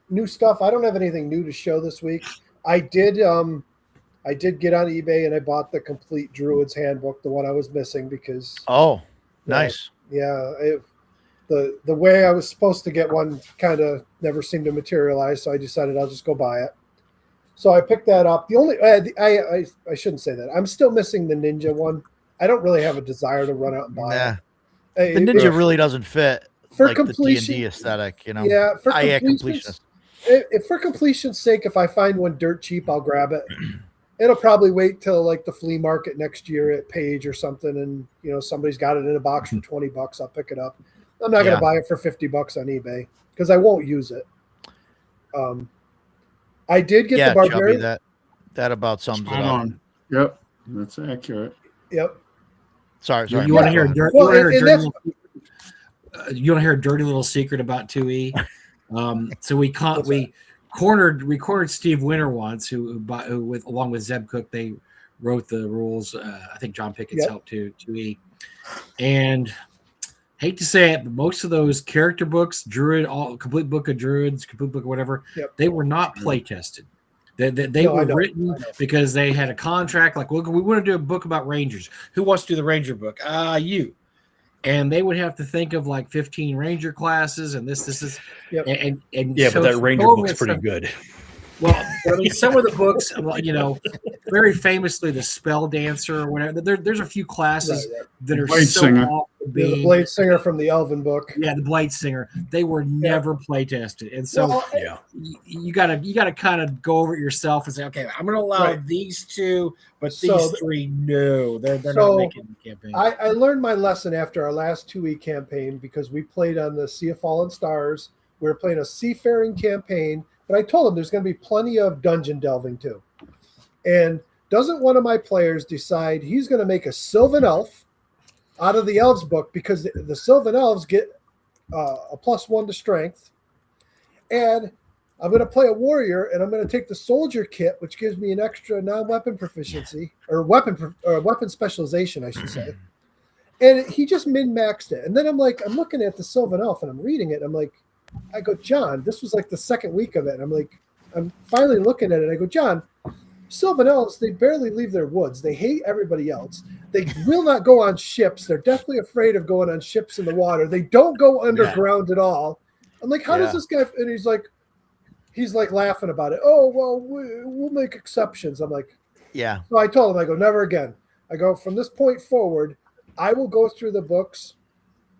new stuff, I don't have anything new to show this week. I did get on eBay and I bought the complete Druid's Handbook, the one I was missing because nice. The way I was supposed to get one kind of never seemed to materialize, so I decided I'll just go buy it. So I picked that up. The only I shouldn't say that. I'm still missing the Ninja one. I don't really have a desire to run out and buy it. The Ninja really doesn't fit. For like completion, the D&D aesthetic, you know. Yeah, for completionist. For completion's sake, if I find one dirt cheap, I'll grab it. It'll probably wait till like the flea market next year at Page or something, and somebody's got it in a box for $20. I'll pick it up. I'm not going to buy it for $50 on eBay because I won't use it. I did get the Barbarian. Chubby, that about sums it up. Yep, that's accurate. Yep. Sorry. You want to hear a dirty? You want to hear a dirty little secret about 2E? So we cornered Steve Winter once, who with along with Zeb Cook, they wrote the rules. I think John Pickett's helped too. 2E, and hate to say it, but most of those character books, complete book of Druids, complete book of whatever, they were not play tested. They were written because they had a contract. Like, look, we want to do a book about Rangers. Who wants to do the Ranger book? You. And they would have to think of like 15 Ranger classes, and this is, and but that Ranger book's pretty good. Well, I mean, some of the books, very famously, the Spell Dancer or whatever. There's a few classes that are Blade so Singer. off the beam. The Blade Singer from the Elven book. Yeah, the Blade Singer. They were never play tested, and so you gotta kind of go over it yourself and say, okay, I'm going to allow these two, but these three, no, they're not making the campaign. I learned my lesson after our last 2E campaign because we played on the Sea of Fallen Stars. We were playing a seafaring campaign. But I told him there's going to be plenty of dungeon delving too. And doesn't one of my players decide he's going to make a Sylvan Elf out of the Elves book because the Sylvan Elves get a +1 to strength. And I'm going to play a warrior and I'm going to take the soldier kit, which gives me an extra non-weapon proficiency or weapon specialization, I should say. And he just min-maxed it. And then I'm looking at the Sylvan Elf and I'm reading it. And I'm like, I go, John, this was like the second week of it. And I'm finally looking at it. I go, John, Sylvan Elves, they barely leave their woods. They hate everybody else. They will not go on ships. They're definitely afraid of going on ships in the water. They don't go underground at all. I'm like, how does this guy? And he's like laughing about it. Oh, well, we'll make exceptions. I'm like, yeah. So I told him, I go, never again. I go, from this point forward, I will go through the books.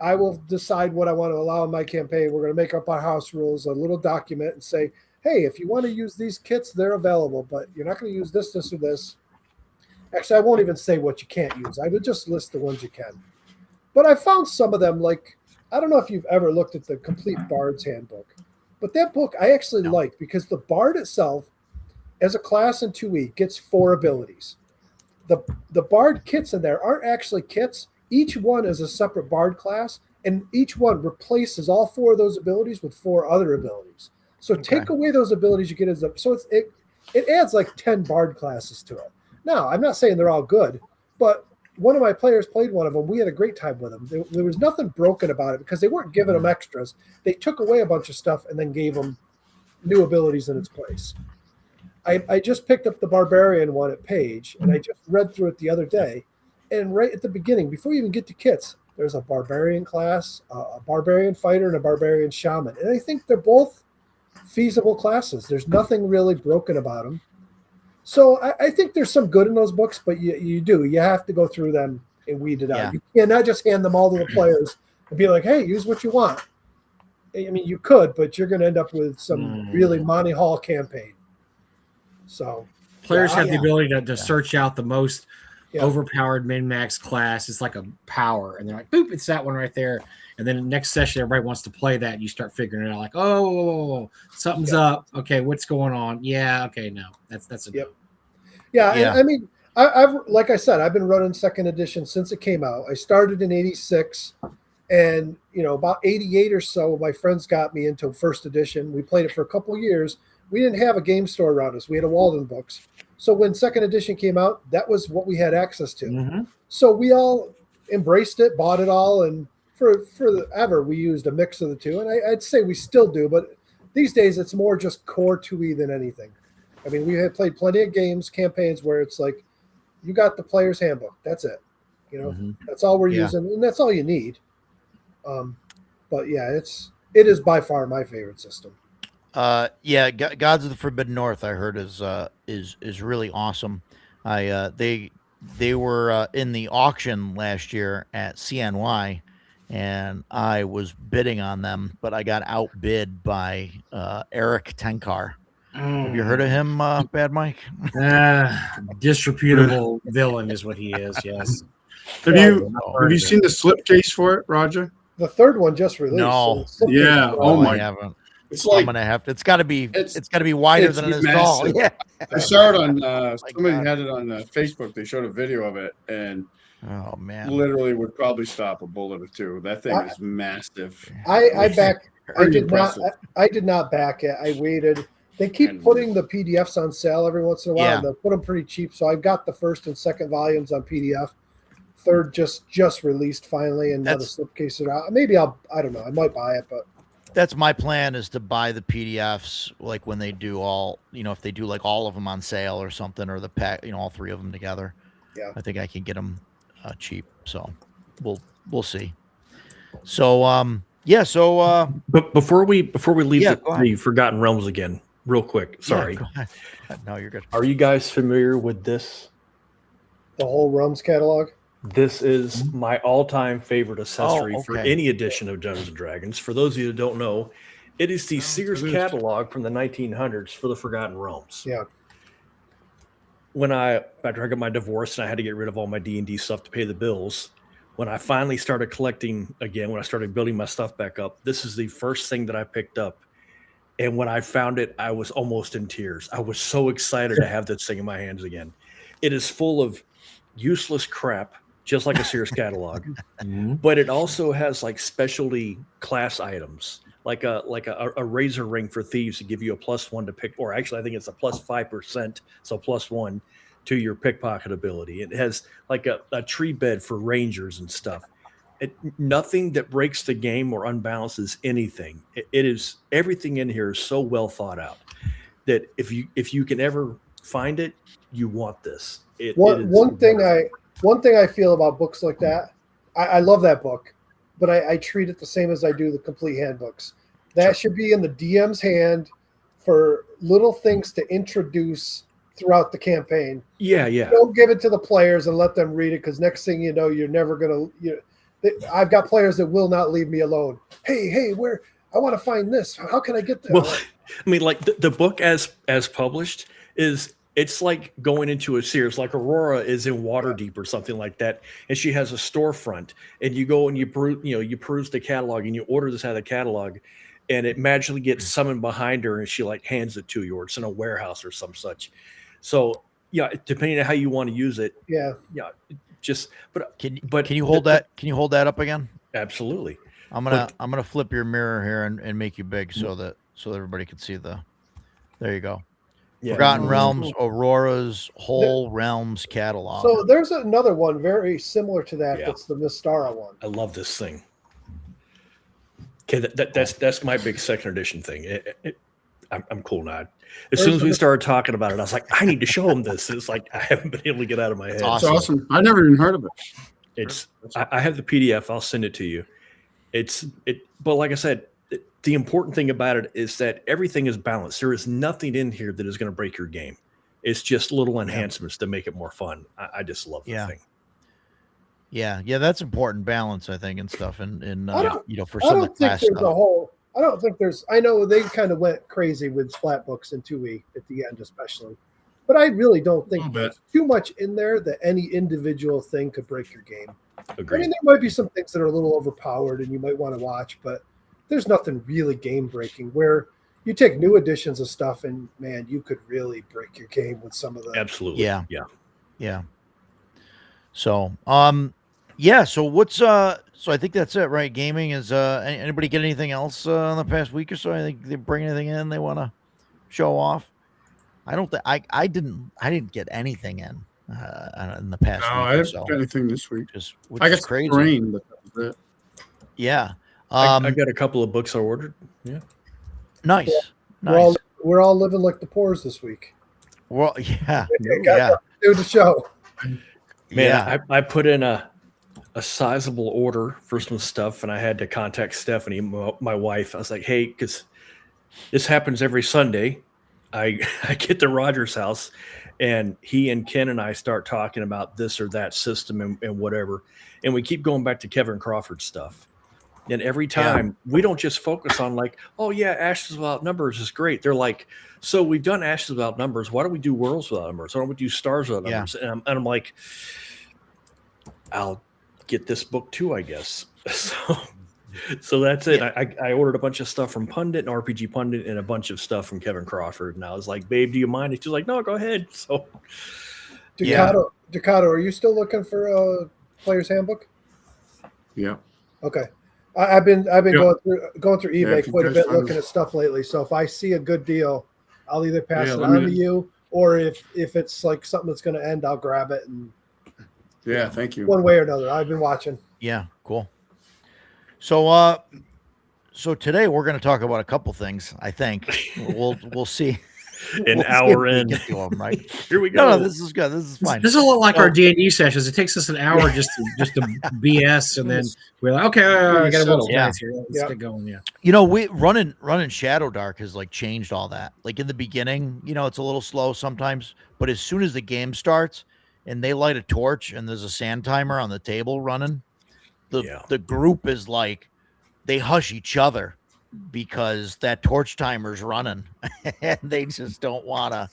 I will decide what I want to allow in my campaign. We're going to make up our house rules, a little document, and say, hey, if you want to use these kits, they're available, but you're not going to use this, this, or this. Actually, I won't even say what you can't use. I would just list the ones you can. But I found some of them, like, I don't know if you've ever looked at the Complete Bard's Handbook, but that book I actually like because the Bard itself, as a class in 2E, gets 4 abilities. The Bard kits in there aren't actually kits. Each one is a separate Bard class, and each one replaces all 4 of those abilities with 4 other abilities. So take away those abilities you get it adds like 10 Bard classes to it. Now, I'm not saying they're all good, but one of my players played one of them. We had a great time with them. There was nothing broken about it because they weren't giving them extras. They took away a bunch of stuff and then gave them new abilities in its place. I just picked up the Barbarian one at Page, and I just read through it the other day. And right at the beginning, before you even get to kits, there's a Barbarian class, a Barbarian fighter, and a Barbarian shaman. And I think they're both feasible classes. There's nothing really broken about them. So I think there's some good in those books, but you have to go through them and weed it out. You cannot just hand them all to the players and be like, hey, use what you want. I mean, you could, but you're going to end up with some really Monty Hall campaign. So Players Yeah, have the yeah. ability to search out the most Yeah. overpowered min-max class. It's like a power, and they're like, boop, it's that one right there. And then the next session, everybody wants to play that. And you start figuring it out, like, oh, something's up. Okay, what's going on? Yeah, okay, no, that's a Yep. no. Yeah, Yeah. and I mean, I've like I said, I've been running second edition since it came out. I started in '86, and about '88 or so, my friends got me into first edition. We played it for a couple of years. We didn't have a game store around us. We had a Walden Books. So when second edition came out, that was what we had access to. Mm-hmm. So we all embraced it, bought it all, and forever we used a mix of the two. And I'd say we still do, but these days it's more just core 2E than anything. I mean, we have played plenty of games, campaigns where it's like, you got the player's handbook. That's it. Mhm. That's all we're Yeah. using, and that's all you need. But yeah, it is by far my favorite system. Yeah, Gods of the Forbidden North, I heard is really awesome. They were in the auction last year at CNY, and I was bidding on them, but I got outbid by Eric Tenkar. Have you heard of him, Bad Mike? Disreputable villain is what he is. Yes. Have Yeah, you have you seen the slipcase for it, Roger? The third one just released. No. so it's Yeah, slipcase. oh I my- haven't. It's I'm like gonna have to. It's got to be. it's- It's got to be wider it's than it is tall. massive. Yeah. I saw it on somebody God. had it on Facebook. They showed a video of it and Oh man. literally would probably stop a bullet or two. That thing I- is massive. I back. I Pretty did not. impressive. I did not back it. I waited. They keep And- putting the PDFs on sale every once in a while. Yeah. And they'll put them pretty cheap. So I've got the first and second volumes on PDF. Third just released finally, and now the That's- slipcase are out. Maybe I don't know. I might buy it, but That's my plan, is to buy the PDFs like when they do all, if they do like all of them on sale or something, or the pack, all three of them together. Yeah. I think I can get them cheap. So we'll see. So yeah. So But before we leave Yeah, go ahead. the Forgotten Realms again, real quick. Sorry. yeah, go ahead. No, you're good. Are you guys familiar with this? the whole Rums catalog. This is my all-time favorite accessory for okay. any edition of Dungeons and Dragons. For those of you who don't know, it is the Sears it is. catalog from the 1900s for the Forgotten Realms. Yeah. After I got my divorce and I had to get rid of all my D&D stuff to pay the bills, when I finally started collecting again, when I started building my stuff back up, this is the first thing that I picked up. And when I found it, I was almost in tears. I was so excited to have this thing in my hands again. It is full of useless crap, just like a Sears catalog, but it also has like specialty class items, like a razor ring for thieves to give you a +1 to pick, or actually I think it's a +5%, so +1 to your pickpocket ability. It has like a tree bed for rangers and stuff. Nothing that breaks the game or unbalances anything. It is, everything in here is so well thought out that if you can ever find it, you want this. One thing I feel about books like that, I love that book, but I treat it the same as I do the complete handbooks. That should be in the DM's hand for little things to introduce throughout the campaign. Yeah. Don't give it to the players and let them read it, because next thing you know, you're never gonna. I've got players that will not leave me alone. Hey, where I want to find this. How can I get there? Well, I mean, like the book as published it's like going into a Sears, like Aurora is in Waterdeep or something like that, and she has a storefront, and you go and you peruse the catalog, and you order this out of the catalog, and it magically gets summoned behind her, and she like hands it to you, or it's in a warehouse or some such. So yeah, depending on how you want to use it, Yeah. Can you hold that? Can you hold that up again? Absolutely. I'm gonna flip your mirror here and make you big so that everybody can see the. There you go. Yeah. Forgotten Realms, Aurora's whole Realms catalog. So there's another one very similar to that. Yeah. That's the Mystara one. I love this thing. Okay, that's my big second edition thing. I'm cool now. As soon as we started talking about it, I was like, I need to show them this. It's like I haven't been able to get out of my head. It's awesome. I never even heard of it. I have the PDF. I'll send it to you. But like I said, the important thing about it is that everything is balanced. There is nothing in here that is going to break your game. It's just little enhancements to make it more fun. I just love the thing. Yeah, that's important balance, I think, and stuff, and I don't. for I some of the don't think class there's stuff. a whole. I don't think there's. I know they kind of went crazy with splat books in 2E at the end, especially. But I really don't think little bit. there's too much in there that any individual thing could break your game. I Agreed. mean, there might be some things that are a little overpowered and you might want to watch, but there's nothing really game breaking. Where you take new editions of stuff and man, you could really break your game with some of the. Absolutely. Yeah. Yeah. Yeah. So, yeah. So what's So I think that's it, right? Gaming is. Anybody get anything else in the past week or so? I think they bring anything in they want to show off. I don't think I didn't get anything in the past No, week I or haven't so. got anything this week. Which I is got crazy. rain, but that was it. Yeah. I got a couple of books I ordered. Yeah. Nice. Yeah. Nice. We're all living like the poors this week. Well, yeah. Got Yeah. nothing to do the show. Man, Yeah. I put in a sizable order for some stuff, and I had to contact Stephanie, my wife. I was like, hey, because this happens every Sunday. I get to Roger's house, and he and Ken and I start talking about this or that system and whatever. And we keep going back to Kevin Crawford stuff. And every time we don't just focus on like, oh yeah, Ashes Without Numbers is great. They're like, so we've done Ashes Without Numbers. Why don't we do Worlds Without Numbers? Why don't we do Stars Without Yeah. Numbers? And I'm like, I'll get this book too, I guess. So that's it. Yeah. I ordered a bunch of stuff from Pundit and RPG Pundit and a bunch of stuff from Kevin Crawford. And I was like, babe, do you mind? And she's like, no, go ahead. So Ducato, are you still looking for a player's handbook? Yeah. Okay. I've been Yeah. going through Yeah, eBay if you quite a guys bit find looking it. at stuff lately. So if I see a good deal, I'll either pass Yeah, it let on me- to you, or if it's like something that's going to end, I'll grab it and Yeah, thank you. one way or another. I've been watching. Yeah, cool. So today we're going to talk about a couple things. I think we'll see. an We'll see hour if we in. get to 'em, right? Here we go. No, this is good. This is fine. This is a lot like So- our D&D sessions. It takes us an hour just to BS, and then we're like, okay, I got to roll some Yeah. dice here. Let's Yeah. get going. Yeah. We running Shadow Dark has like changed all that. Like in the beginning, it's a little slow sometimes, but as soon as the game starts and they light a torch and there's a sand timer on the table running, the group is like they hush each other because that torch timer's running and they just don't want to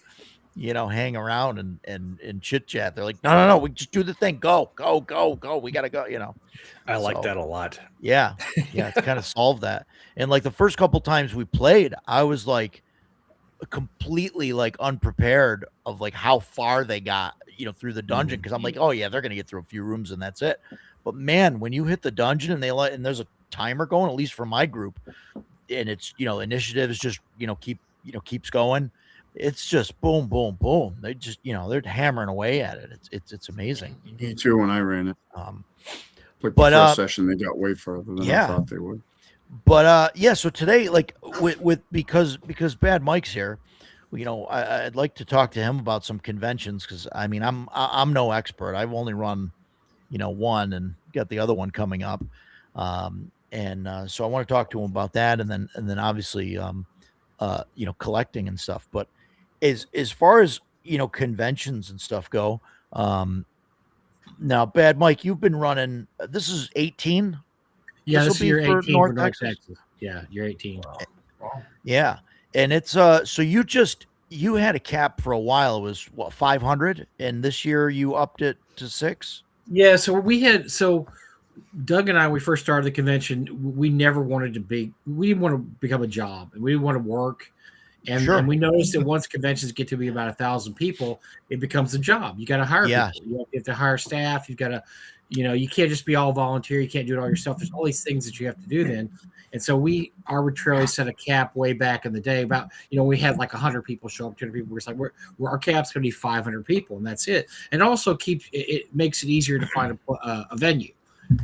hang around and chit chat. They're like, no, we just do the thing. Go. We gotta go. I like So- that a lot. Yeah, it's kind of solved that. And like the first couple times we played, I was like completely like unprepared of like how far they got, through the dungeon. Cause I'm like, oh yeah, they're gonna get through a few rooms and that's it. But man, when you hit the dungeon and there's a timer going, at least for my group, and it's initiative is just keeps going. It's just boom, boom, boom. They just they're hammering away at it. It's amazing. Me too when I ran it. Like but, the first session, they got way further than yeah. I thought they would. But so today, like with because Bad Mike's here, I'd like to talk to him about some conventions because I mean I'm no expert. I've only run one and got the other one coming up, and so I want to talk to him about that, and then obviously collecting and stuff. But as far as conventions and stuff go, now Bad Mike, you've been running. This is 18. Yeah, This'll this is be year for 18 North for North Texas? Texas. Yeah, you're 18. Yeah, and it's so you had a cap for a while. It was what 500, and this year you upped it to 6. Yeah, so Doug and I, when we first started the convention, we never wanted to we didn't want to become a job, and we didn't want to work. And, Sure. and we noticed that once conventions get to be about 1,000 people, it becomes a job. You got to hire Yeah. people. You have to hire staff. You've got to, you can't just be all volunteer. You can't do it all yourself. There's all these things that you have to do then. And so we arbitrarily set a cap way back in the day about, we had like 100 people show up, 200 people. We're like, our cap's going to be 500 people, and that's it. And also it makes it easier to find a venue.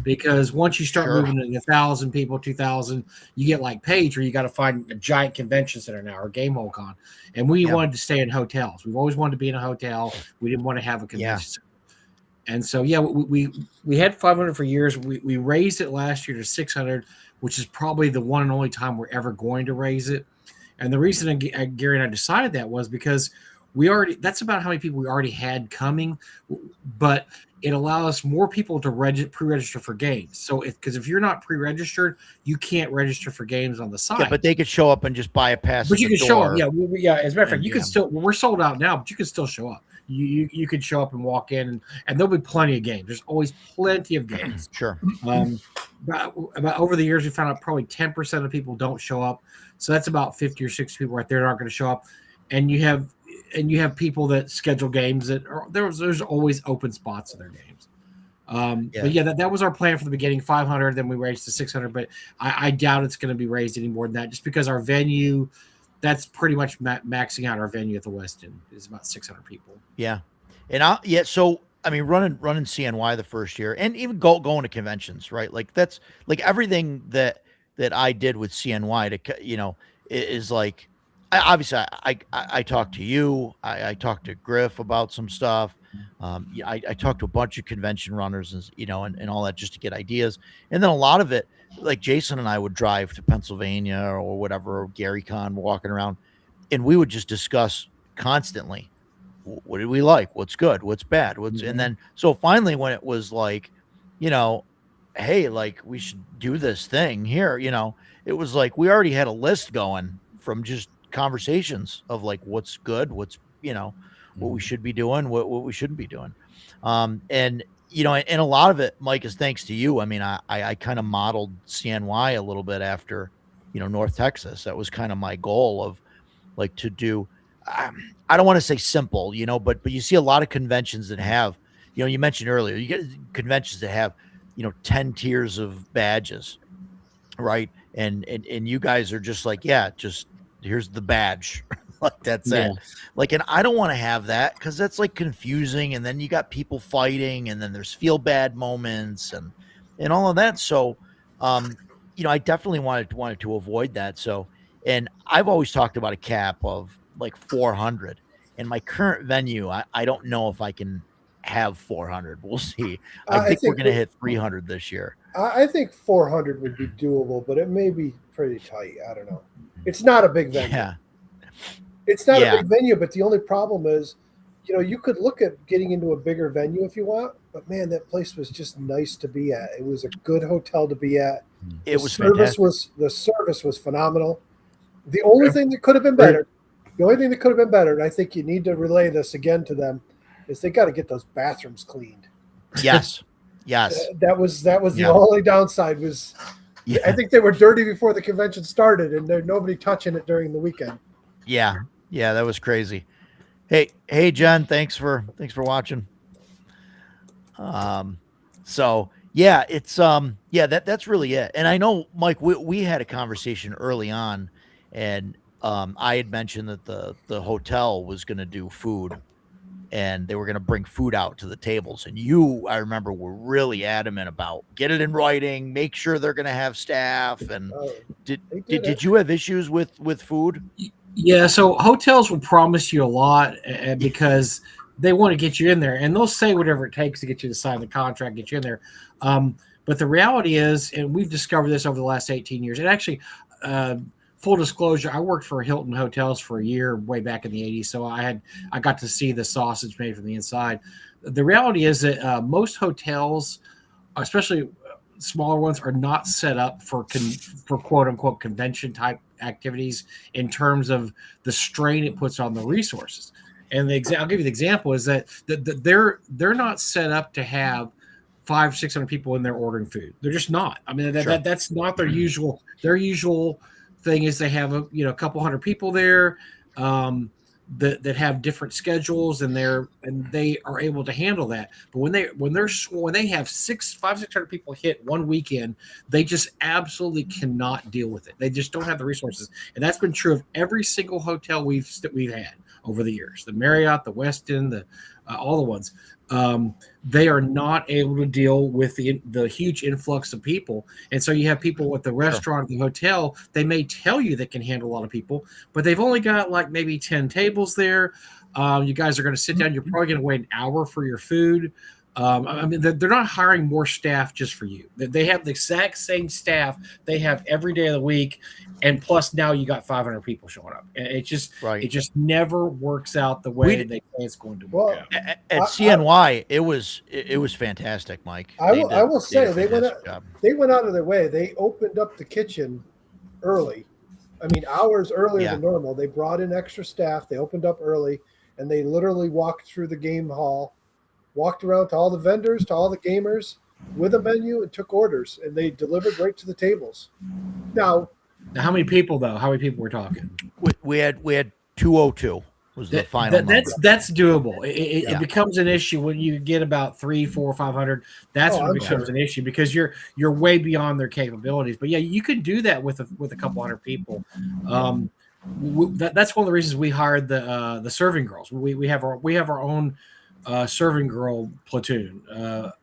Because once you start Sure. moving to 1,000 people, 2,000, you get like Page, where you got to find a giant convention center now or Game Hole Con. And we wanted to stay in hotels. We've always wanted to be in a hotel. We didn't want to have a convention center. And so, we had 500 for years. We raised it last year to 600, which is probably the one and only time we're ever going to raise it. And the reason Gary and I decided that was because that's about how many people we already had coming. But it allows more people to pre-register for games. So because if you're not pre-registered, you can't register for games on the site. Yeah, but they could show up and just buy a pass. But you can show up. Yeah, yeah. As a matter of fact, you yeah. can still. We're sold out now, but you can still show up. You could show up and walk in, and there'll be plenty of games. There's always plenty of games. Sure. About over the years, we found out probably 10% of people don't show up. So that's about 50 or 60 people right there that aren't going to show up. And you have people that schedule games that are there's always open spots in their games. But yeah, that was our plan from the beginning, 500, then we raised to 600, but I doubt it's going to be raised any more than that, just because our venue, that's pretty much maxing out our venue at the West End is about 600 people. Yeah. And so I mean, running CNY the first year, and even going to conventions, right? Like that's like everything that I did with CNY to, is like, obviously I talked to you, I talked to Griff about some stuff. I talked to a bunch of convention runners and all that just to get ideas. And then a lot of it, like Jason and I would drive to Pennsylvania or whatever, or Gary Con, walking around, and we would just discuss constantly, what did we like? What's good? What's bad? And then, so finally when it was like, hey, like we should do this thing here, it was like, we already had a list going from just conversations of like, what's good, what's, what we should be doing, what we shouldn't be doing. And a lot of it, Mike, is thanks to you. I mean, I kind of modeled CNY a little bit after, North Texas. That was kind of my goal of like to do, I don't want to say simple, but you see a lot of conventions that have, you mentioned earlier, you get conventions that have, 10 tiers of badges, right? And you guys are just like, yeah, just here's the badge. Like that's it. Like, and I don't want to have that because that's like confusing. And then you got people fighting, and then there's feel bad moments and all of that. So, I definitely wanted to avoid that. So, and I've always talked about a cap of like 400. In my current venue, I don't know if I can have 400. We'll see. I think we're going to hit 300 this year. I think 400 would be doable, but it may be pretty tight. I don't know. It's not a big venue. Yeah. It's not a big venue, but the only problem is, you could look at getting into a bigger venue if you want, but man, that place was just nice to be at. It was a good hotel to be at. The service was phenomenal. The only thing that could have been better, and I think you need to relay this again to them, is they got to get those bathrooms cleaned. Yes. That was the only downside was, I think they were dirty before the convention started, and there's nobody touching it during the weekend. Yeah, that was crazy. Hey, Jen, thanks for watching. So yeah, it's that's really it. And I know, Mike, we had a conversation early on, and I had mentioned that the hotel was going to do food, and they were going to bring food out to the tables. And you, I remember, were really adamant about get it in writing, make sure they're going to have staff. And did you have issues with food? Yeah, so hotels will promise you a lot because they want to get you in there, and they'll say whatever it takes to get you to sign the contract, get you in there. But the reality is, and we've discovered this over the last 18 years, and actually, full disclosure, I worked for Hilton Hotels for a year way back in the 80s, so I got to see the sausage made from the inside. The reality is that most hotels, especially smaller ones, are not set up for quote unquote convention type activities in terms of the strain it puts on the resources. And I'll give you the example is that they're not set up to have 500-600 people in there ordering food. They're just not. I mean, that's not their usual. Their usual thing is they have a couple hundred people there that have different schedules, and they are able to handle that. But when they have 500-600 people hit one weekend, they just absolutely cannot deal with it. They just don't have the resources, and that's been true of every single hotel we've had over the years. The Marriott, the Westin, all the ones. They are not able to deal with the huge influx of people. And so you have people at the restaurant, the hotel, they may tell you they can handle a lot of people, but they've only got like maybe 10 tables there. You guys are going to sit down. You're probably going to wait an hour for your food. I mean, they're not hiring more staff just for you. They have the exact same staff they have every day of the week, and plus now you got 500 people showing up. And it Right. just never works out the way they say it's going to work Well, out. At CNY, it was fantastic, Mike. I will They say did a they fantastic job. went out of their way. They opened up the kitchen early. I mean, hours earlier than normal. They brought in extra staff. They opened up early, and they literally walked through the game hall, walked around to all the vendors, to all the gamers with a menu, and took orders. And they delivered right to the tables. Now, How many people though? How many people we're talking? We had 202 was the final number. That's doable. It becomes an issue when you get about 300, 400, 500. That's when it becomes an issue because you're way beyond their capabilities. But yeah, you could do that with a couple hundred people. That's one of the reasons we hired the serving girls. We have our own serving girl platoon,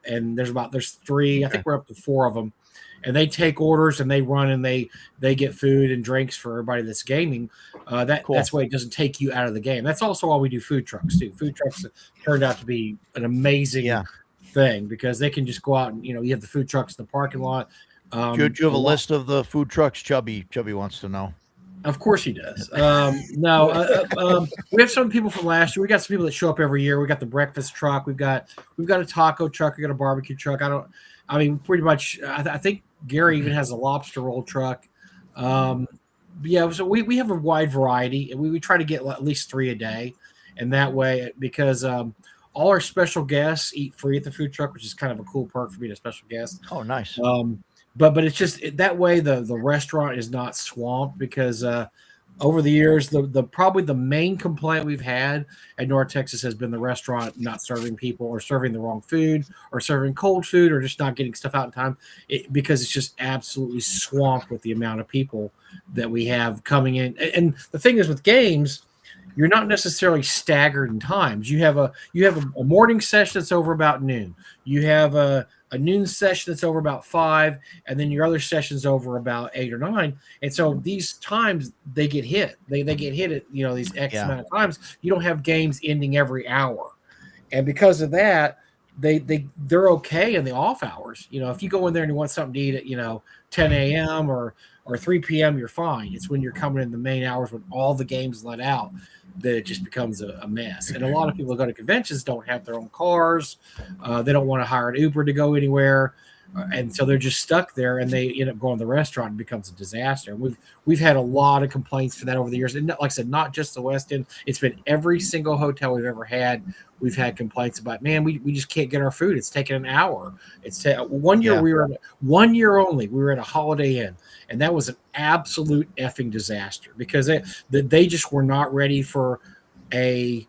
and there's 3. I think we're up to 4 of them. And they take orders and they run and they get food and drinks for everybody that's gaming. That's why it doesn't take you out of the game. That's also why we do food trucks too. Food trucks turned out to be an amazing thing because they can just go out and you have the food trucks in the parking lot. Do you have a list of the food trucks? Chubby wants to know. Of course he does. We have some people from last year. We got some people that show up every year. We got the breakfast truck. We've got a taco truck. We got a barbecue truck. Pretty much. I think Gary even has a lobster roll truck. So we have a wide variety, and we try to get at least 3 a day, and that way because all our special guests eat free at the food truck, which is kind of a cool perk for being a special guest. Oh, nice. But it's just that way the restaurant is not swamped because over the years probably the main complaint we've had at North Texas has been the restaurant not serving people or serving the wrong food or serving cold food or just not getting stuff out in time because it's just absolutely swamped with the amount of people that we have coming in. And the thing is with games, you're not necessarily staggered in times. You have a morning session that's over about noon. You have a noon session that's over about 5, and then your other session's over about 8 or 9. And so these times they get hit. They get hit at these X amount of times. You don't have games ending every hour, and because of that, they're okay in the off hours. If you go in there and you want something to eat at 10 a.m. or 3 p.m., you're fine. It's when you're coming in the main hours when all the games let out that it just becomes a mess. And a lot of people who go to conventions don't have their own cars. They don't want to hire an Uber to go anywhere. And so they're just stuck there and they end up going to the restaurant and it becomes a disaster. And we've had a lot of complaints for that over the years. And like I said, not just the West End. It's been every single hotel we've ever had. We've had complaints about, man, we just can't get our food. It's taking an hour. It's 1 year we were 1 year only. We were at a Holiday Inn, and that was an absolute effing disaster because they just were not ready for an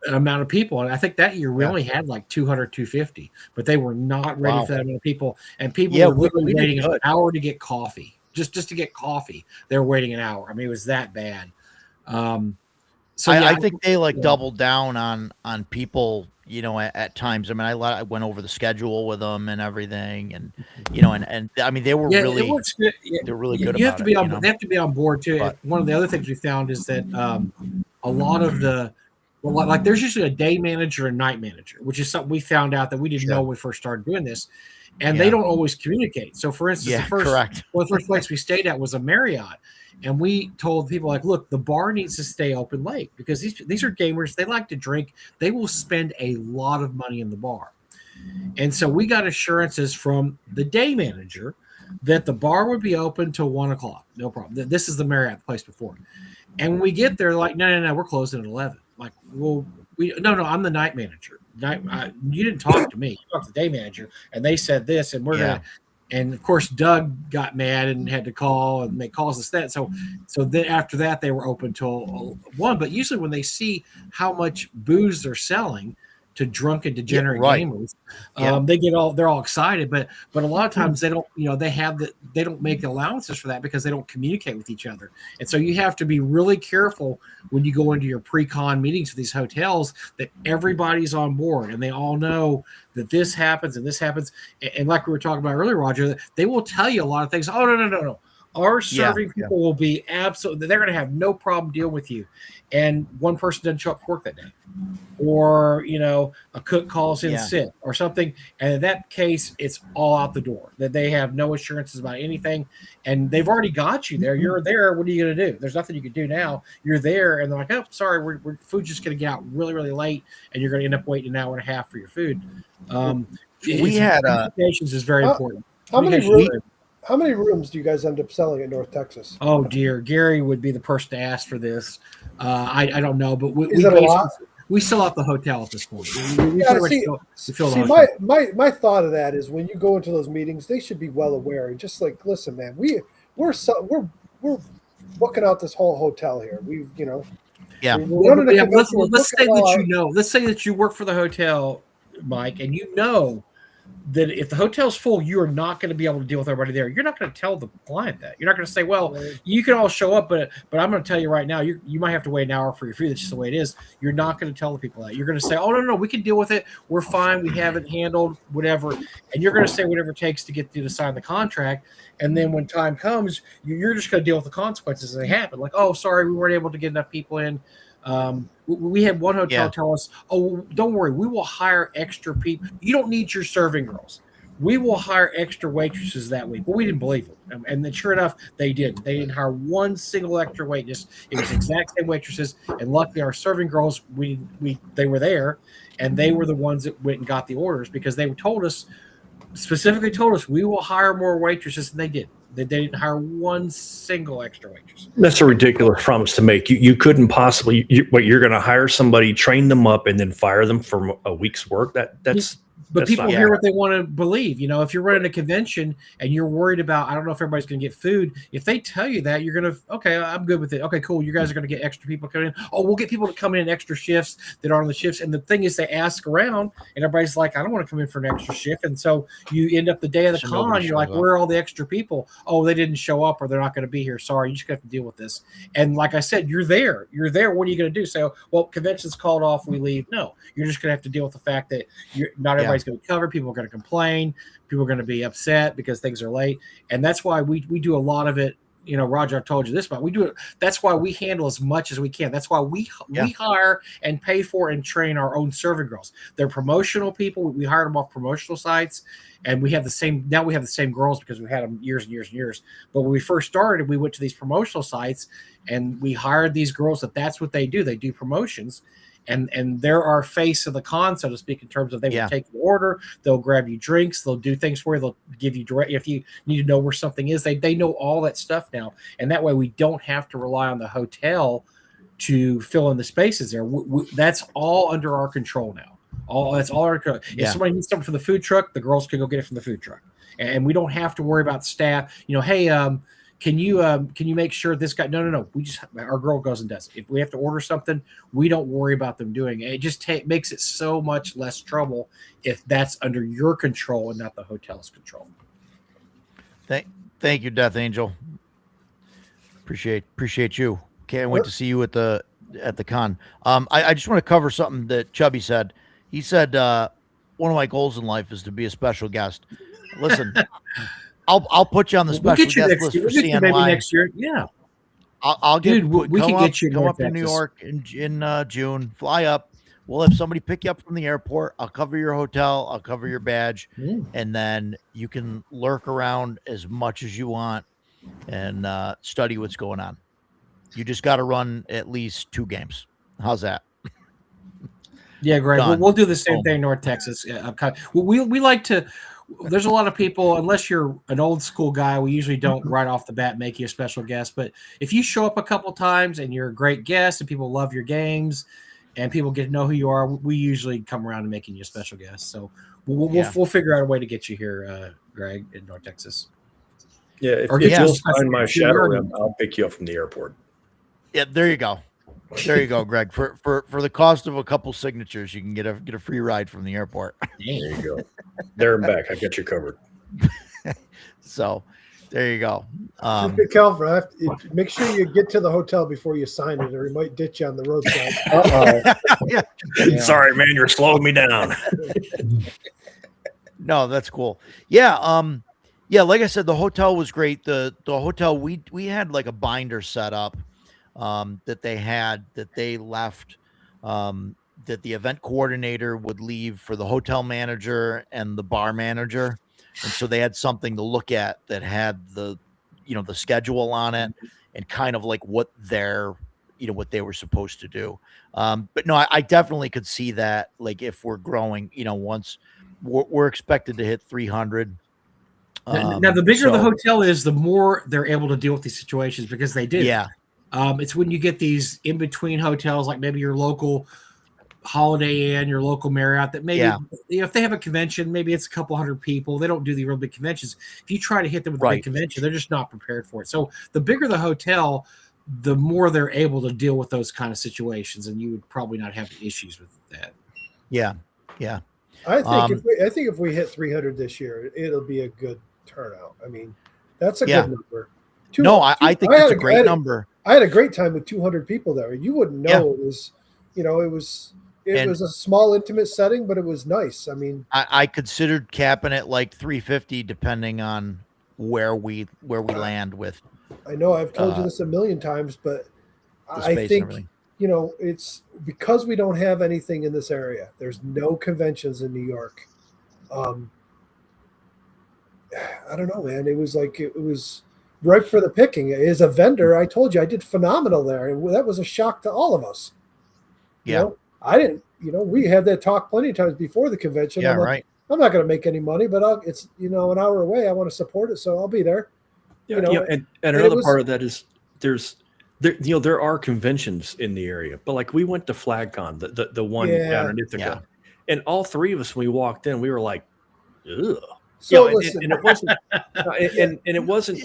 amount of people. And I think that year we only had like 200, 250, but they were not ready for that amount of people. And people were literally waiting an hour to get coffee, just to get coffee. They were waiting an hour. I mean, it was that bad. I think they doubled down on people, at times. I mean, I went over the schedule with them and everything, and and I mean, they were really, they're really good. They have to be on board too. But one of the other things we found is that a lot of there's usually a day manager and night manager, which is something we found out that we didn't know when we first started doing this, and they don't always communicate. So, for instance, the first place we stayed at was a Marriott. And we told people look, the bar needs to stay open late because these are gamers. They like to drink. They will spend a lot of money in the bar. And so we got assurances from the day manager that the bar would be open till 1 o'clock. No problem. This is the Marriott place before. And when we get there, no, we're closing at 11. Like, well, no, I'm the night manager. You didn't talk to me. You talked to the day manager. And they said this, and we're going to. And of course, Doug got mad and had to call and make calls instead. So then after that, they were open till 1. But usually, when they see how much booze they're selling to drunken degenerate gamers, they're all excited. But a lot of times they don't. They don't make allowances for that because they don't communicate with each other. And so you have to be really careful when you go into your pre-con meetings with these hotels that everybody's on board and they all know that this happens and this happens. And like we were talking about earlier, Roger, they will tell you a lot of things. Oh, no. Our Yeah, serving people will be absolutely, they're going to have no problem dealing with you. And one person doesn't show up to work that day. Or, a cook calls in Yeah. sick or something. And in that case, it's all out the door. That they have no assurances about anything. And they've already got you there. You're there. What are you going to do? There's nothing you can do now. You're there. And they're like, oh, sorry, we're food's just going to get out really, really late. And you're going to end up waiting an hour and a half for your food. We had communications is very important. How many Communication- rooms? How many rooms do you guys end up selling in North Texas? Oh dear, Gary would be the person to ask for this. I don't know, but Is it a lot? we sell out the hotel at this point. We Yeah, pretty see- much fill the See, hotel. my thought of that is when you go into those meetings, they should be well aware and just like, listen, man, we're booking out this whole hotel here. Yeah. we're running a Yeah, let's convention, we're let's say booking it all that out. you know. Let's say that you work for the hotel, Mike, and you know that if the hotel's full, you are not going to be able to deal with everybody there. You're not going to tell the client that. You're not going to say, "Well, you can all show up, but I'm going to tell you right now, you might have to wait an hour for your food. That's just the way it is." You're not going to tell the people that. You're going to say, "Oh no, we can deal with it. We're fine. We have it handled, whatever." And you're going to say whatever it takes to get you to sign the contract. And then when time comes, you're just going to deal with the consequences as they happen. Like, "Oh, sorry, we weren't able to get enough people in." We had one hotel tell us, "Oh, don't worry, we will hire extra people. You don't need your serving girls. We will hire extra waitresses that week." But we didn't believe them, and then sure enough, they did. They didn't hire one single extra waitress. It was exact same waitresses, and luckily, our serving girls, they were there, and they were the ones that went and got the orders because they specifically told us we will hire more waitresses, and they did. They didn't hire one single extra waitress. That's a ridiculous promise to make. You couldn't possibly. You're going to hire somebody, train them up, and then fire them for a week's work. That's. But That's people not- hear what they want to believe. If you're running a convention and you're worried about, I don't know if everybody's going to get food. If they tell you that, you're going to, okay, I'm good with it. Okay, cool. You guys are going to get extra people coming in. Oh, we'll get people to come in extra shifts that aren't on the shifts. And the thing is, they ask around, and everybody's like, I don't want to come in for an extra shift. And so you end up the day of the So con, nobody you're like, shows up. where are all the extra people? Oh, they didn't show up, or they're not going to be here. Sorry, you just have to deal with this. And like I said, you're there. You're there. What are you going to do? Say, well, convention's called off. We leave. No, you're just going to have to deal with the fact that not everybody's going to be covered. People are going to complain. People are going to be upset because things are late. And that's why we do a lot of it. Roger, I've told you this, but we do it. That's why we handle as much as we can. That's why we hire and pay for and train our own serving girls. They're promotional people. We hired them off promotional sites, and we have the same girls because we had them years and years and years. But when we first started, we went to these promotional sites and we hired these girls that's what they do. They do promotions. And they're our face of the con, so to speak, in terms of they will take your order, they'll grab you drinks, they'll do things for you, they'll give you direct if you need to know where something is. They know all that stuff now, and that way we don't have to rely on the hotel to fill in the spaces there. That's all under our control now. That's all our control. If somebody needs something from the food truck, the girls can go get it from the food truck, and we don't have to worry about staff. Hey, can you make sure this guy? No. Our girl goes and does it. If we have to order something, we don't worry about them doing it. It just makes it so much less trouble if that's under your control and not the hotel's control. Thank you, Death Angel. Appreciate you. Can't wait to see you at the con. I just want to cover something that Chubby said. He said one of my goals in life is to be a special guest. Listen. I'll put you on the special guest list for CNY. Maybe next year. Yeah. I'll get. Dude, we can get you come up to New York in June. Fly up. We'll have somebody pick you up from the airport. I'll cover your hotel. I'll cover your badge, and then you can lurk around as much as you want and study what's going on. You just got to run at least 2 games. How's that? Yeah, great. We'll do the same thing in North Texas. We like to. There's a lot of people, unless you're an old school guy, we usually don't right off the bat make you a special guest. But if you show up a couple times and you're a great guest and people love your games and people get to know who you are, we usually come around and making you a special guest. So we'll figure out a way to get you here, Greg, in North Texas. Yeah, if you'll sign my shadow rim, I'll pick you up from the airport. Yeah, there you go. There you go, Greg. For the cost of a couple signatures, you can get a free ride from the airport. There you go. There and back. I got you covered. So there you go. Calvin, make sure you get to the hotel before you sign it, or he might ditch you on the roadside. Yeah. Sorry, man, you're slowing me down. No, that's cool. Yeah. Yeah, like I said, the hotel was great. The hotel we had like a binder set up that they had that they left that the event coordinator would leave for the hotel manager and the bar manager. And so they had something to look at that had the schedule on it and kind of like what what they were supposed to do. But no, I definitely could see that like if we're growing, once we're expected to hit 300. Now, the bigger the So hotel is, the more they're able to deal with these situations because they do. yeah, It's when you get these in between hotels, like maybe your local Holiday Inn, your local Marriott, that maybe Yeah. If they have a convention, maybe it's a couple hundred people. They don't do the real big conventions. If you try to hit them with a Right. big convention, they're just not prepared for it. So the bigger the hotel, the more they're able to deal with those kind of situations, and you would probably not have issues with that. yeah, yeah. I think Um, if we hit 300 this year, it'll be a good turnout. I mean, that's a Yeah. good number. No, I think had it's a great number. I had a great time with 200 people there. You wouldn't know Yeah. it was, it And- was a small, intimate setting, but it was nice. I mean, I considered capping it like 350, depending on where we land with I know I've told you Uh, this a million times, but the I space and think everything. it's because we don't have anything in this area. There's no conventions in New York. I don't know, man. It was like it was ripe for the picking. As a vendor, I told you I did phenomenal there, and that was a shock to all of us. Yeah, I didn't. We had that talk plenty of times before the convention. yeah, I'm like, right. I'm not going to make any money, but it's an hour away. I want to support it, so I'll be there. Yeah, and it another was- part of that is there are conventions in the area, but like we went to FlagCon, the one Yeah. down in Ithaca, Yeah. and all three of us when we walked in, we were like, ugh. So And listen, it wasn't, and it wasn't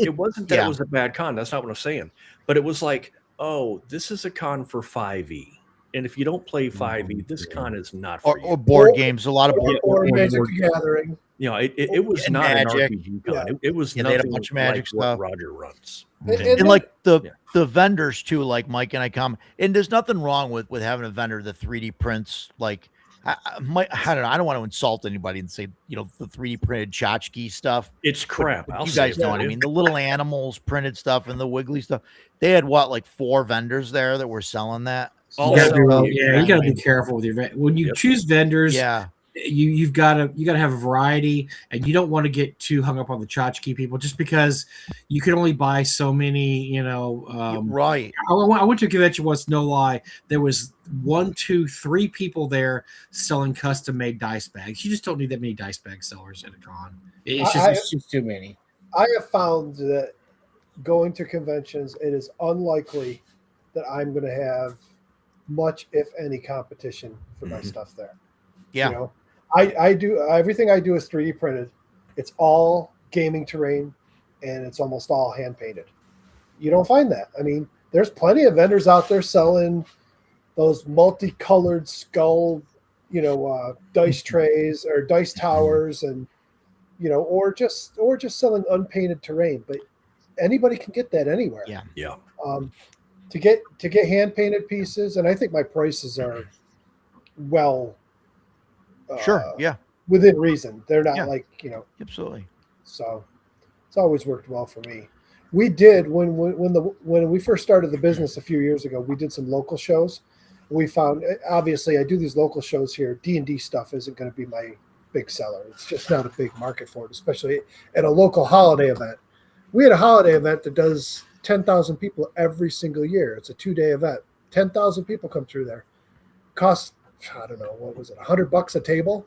that Yeah. it was a bad con. That's not what I'm saying. But it was like, oh, this is a con for 5e, and if you don't play 5e, this con is not for Or you. board Or- games. A lot of board, or board Magic board- the Gathering. It was And not Magic. an RPG con. Yeah. It was Yeah, they had a nothing bunch of Magic like what stuff. Roger runs. and like the Yeah. the vendors too, like Mike and I come, and there's nothing wrong with having a vendor that 3D prints. Like I don't know. I don't want to insult anybody and say the 3D printed tchotchke stuff. It's crap. But I'll you say guys it, know what I dude. mean. The little animals printed stuff and the wiggly stuff. They had like 4 vendors there that were selling that. All You gotta selling be, the yeah, you got to be exact- careful with your when you Yep. choose vendors. Yeah, You've got to have a variety, and you don't want to get too hung up on the tchotchke people just because you can only buy so many. right. I went to a convention once, no lie. There was 1, 2, 3 people there selling custom made dice bags. You just don't need that many dice bag sellers at a con. It's just too many. I have found that going to conventions, it is unlikely that I'm going to have much, if any, competition for my stuff there. Yeah, I do everything I do is 3D printed. It's all gaming terrain, and it's almost all hand painted. You don't find that. I mean, there's plenty of vendors out there selling those multicolored skull, dice trays or dice towers, and or just selling unpainted terrain. But anybody can get that anywhere. Yeah. Yeah. To get hand painted pieces, and I think my prices are well. Sure. Yeah, Within reason. They're not Yeah. like, absolutely. so it's always worked well for me. We did when we first started the business a few years ago, we did some local shows. We found, obviously I do these local shows here. D&D stuff isn't going to be my big seller. It's just not a big market for it, especially at a local holiday event. We had a holiday event that does 10,000 people every single year. It's a 2-day event. 10,000 people come through there. Costs, I don't know, what was it, $100 a table?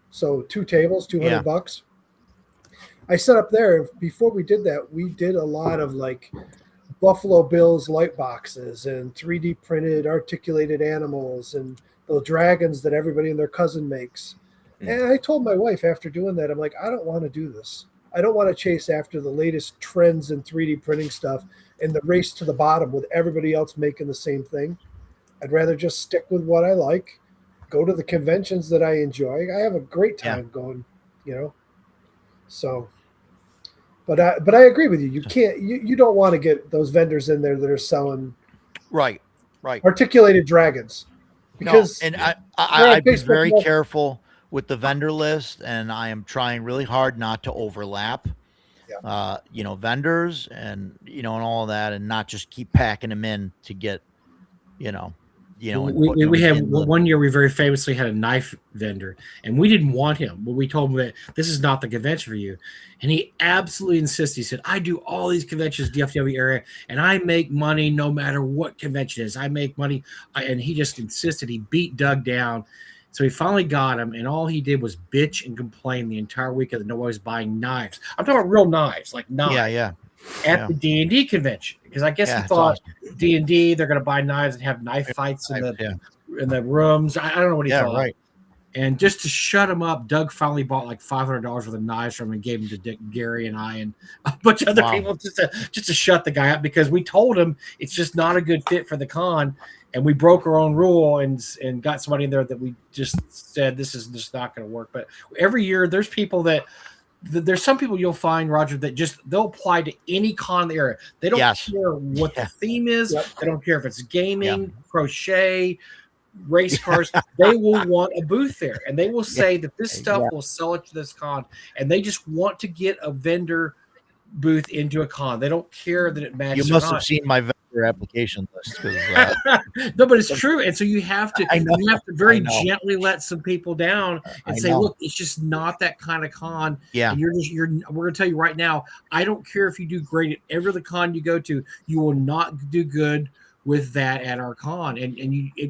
So 2 tables, $200. I set up there. Before we did that, we did a lot of like Buffalo Bills light boxes and 3D printed articulated animals and the dragons that everybody and their cousin makes. And I told my wife after doing that, I'm like, I don't want to do this. I don't want to chase after the latest trends in 3D printing stuff and the race to the bottom with everybody else making the same thing. I'd rather just stick with what I like, go to the conventions that I enjoy. I have a great time going, So, but I agree with you. You can't. You don't want to get those vendors in there that are selling Right. articulated dragons, because and they're on I'd be Facebook very Market. careful with the vendor list, and I am trying really hard not to overlap. vendors and and all of that, and not just keep packing them in to get you know and putting We them had in the, one year we very famously had a knife vendor, and we didn't want him, but we told him that this is not the convention for you, and he absolutely insisted. He said, I do all these conventions DFW area, and I make money no matter what convention is. I make money. And he just insisted. He beat Doug down. So he finally got him, and all he did was bitch and complain the entire weekend that nobody was buying knives. I'm talking about real knives, like knives. yeah At the D&D convention, because I guess he it's thought awesome. D&D, they're going to buy knives and have knife fights in the rooms. I don't know what he thought. Right. And just to shut him up, Doug finally bought like $500 worth of knives from him and gave them to Dick, Gary, and I, and a bunch of other people just to shut the guy up, because we told him it's just not a good fit for the con, and we broke our own rule and got somebody in there that we just said this is just not going to work. But every year there's people that. There's some people you'll find, Roger, that they'll apply to any con in the area. They don't care what the theme is. Yep. They don't care if it's gaming, crochet, race cars. They will want a booth there, and they will say that this stuff will sell it to this con, and they just want to get a vendor booth into a con. They don't care that it matches. You must have seen my vendor application list. No, but it's true, and so you have to very gently let some people down and say, look, it's just not that kind of con. Yeah, and we're gonna tell you right now, I don't care if you do great at every other con you go to, you will not do good with that at our con,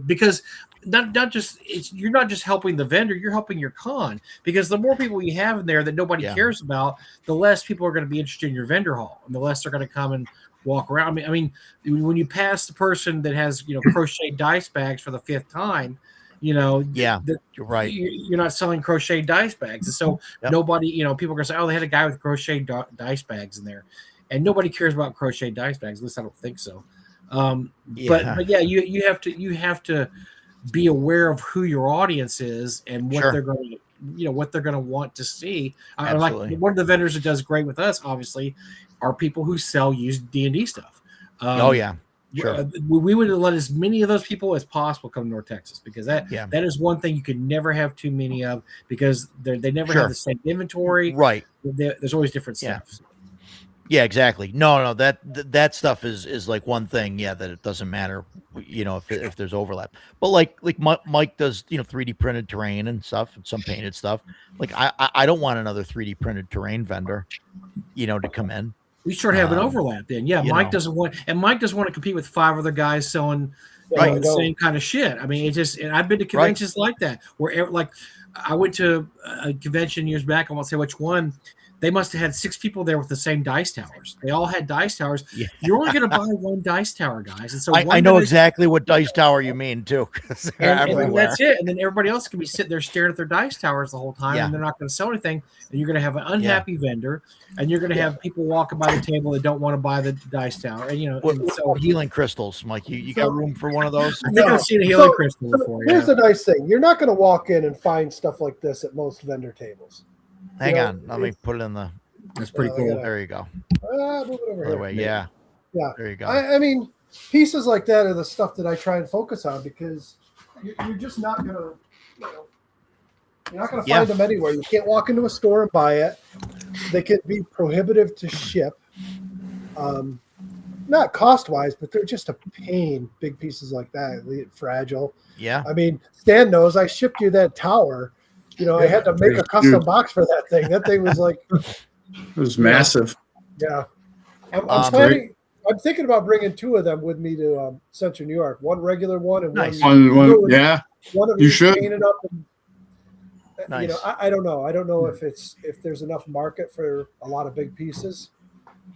because not just you're not just helping the vendor, you're helping your con, because the more people you have in there that nobody cares about, the less people are going to be interested in your vendor hall, and the less they're going to come and walk around. I mean, when you pass the person that has crochet dice bags for the 5th time, you're right. You're not selling crochet dice bags, and so nobody, people are going to say, oh, they had a guy with crochet dice bags in there, and nobody cares about crochet dice bags. At least I don't think so. But you have to be aware of who your audience is and what they're going to, what they're going to want to see. Like one of the vendors that does great with us, obviously, are people who sell used D&D stuff. We would let as many of those people as possible come to North Texas, because that is one thing you can never have too many of, because they never have the same inventory. Right. There's always different stuff. Yeah, exactly. No, that stuff is like one thing. Yeah, that it doesn't matter, if there's overlap. But like Mike does, 3D printed terrain and stuff, and some painted stuff. Like I don't want another 3D printed terrain vendor, to come in. We start having overlap then. Yeah, Mike doesn't want to compete with 5 other guys selling the same kind of shit. I mean, and I've been to conventions like that, where like I went to a convention years back. I won't say which one. They must have had 6 people there with the same dice towers. They all had dice towers. Yeah. You're only going to buy one dice tower, guys. And so I know exactly what dice tower you mean too, because and that's it. And then everybody else can be sitting there staring at their dice towers the whole time, and they're not going to sell anything. And you're going to have an unhappy vendor, and you're going to have people walking by the table that don't want to buy the dice tower. And so healing crystals, Mike. You got room for one of those? I think I've seen a healing crystal before. Here's the nice thing: you're not going to walk in and find stuff like this at most vendor tables. Hang on, let me put it in the. That's pretty cool. There you go. Move it over here. Way, yeah. There you go. I mean, pieces like that are the stuff that I try and focus on, because you're just not gonna, you're not gonna find them anywhere. You can't walk into a store and buy it. They can be prohibitive to ship. Not cost wise, but they're just a pain. Big pieces like that, fragile. Yeah. I mean, Stan knows I shipped you that tower. I had to make a custom box for that thing. That thing was like, it was massive. Yeah. I'm thinking about bringing 2 of them with me to Central New York. One regular one and one. Yeah. One of you should painted up. And, nice. I don't know. I don't know if there's enough market for a lot of big pieces,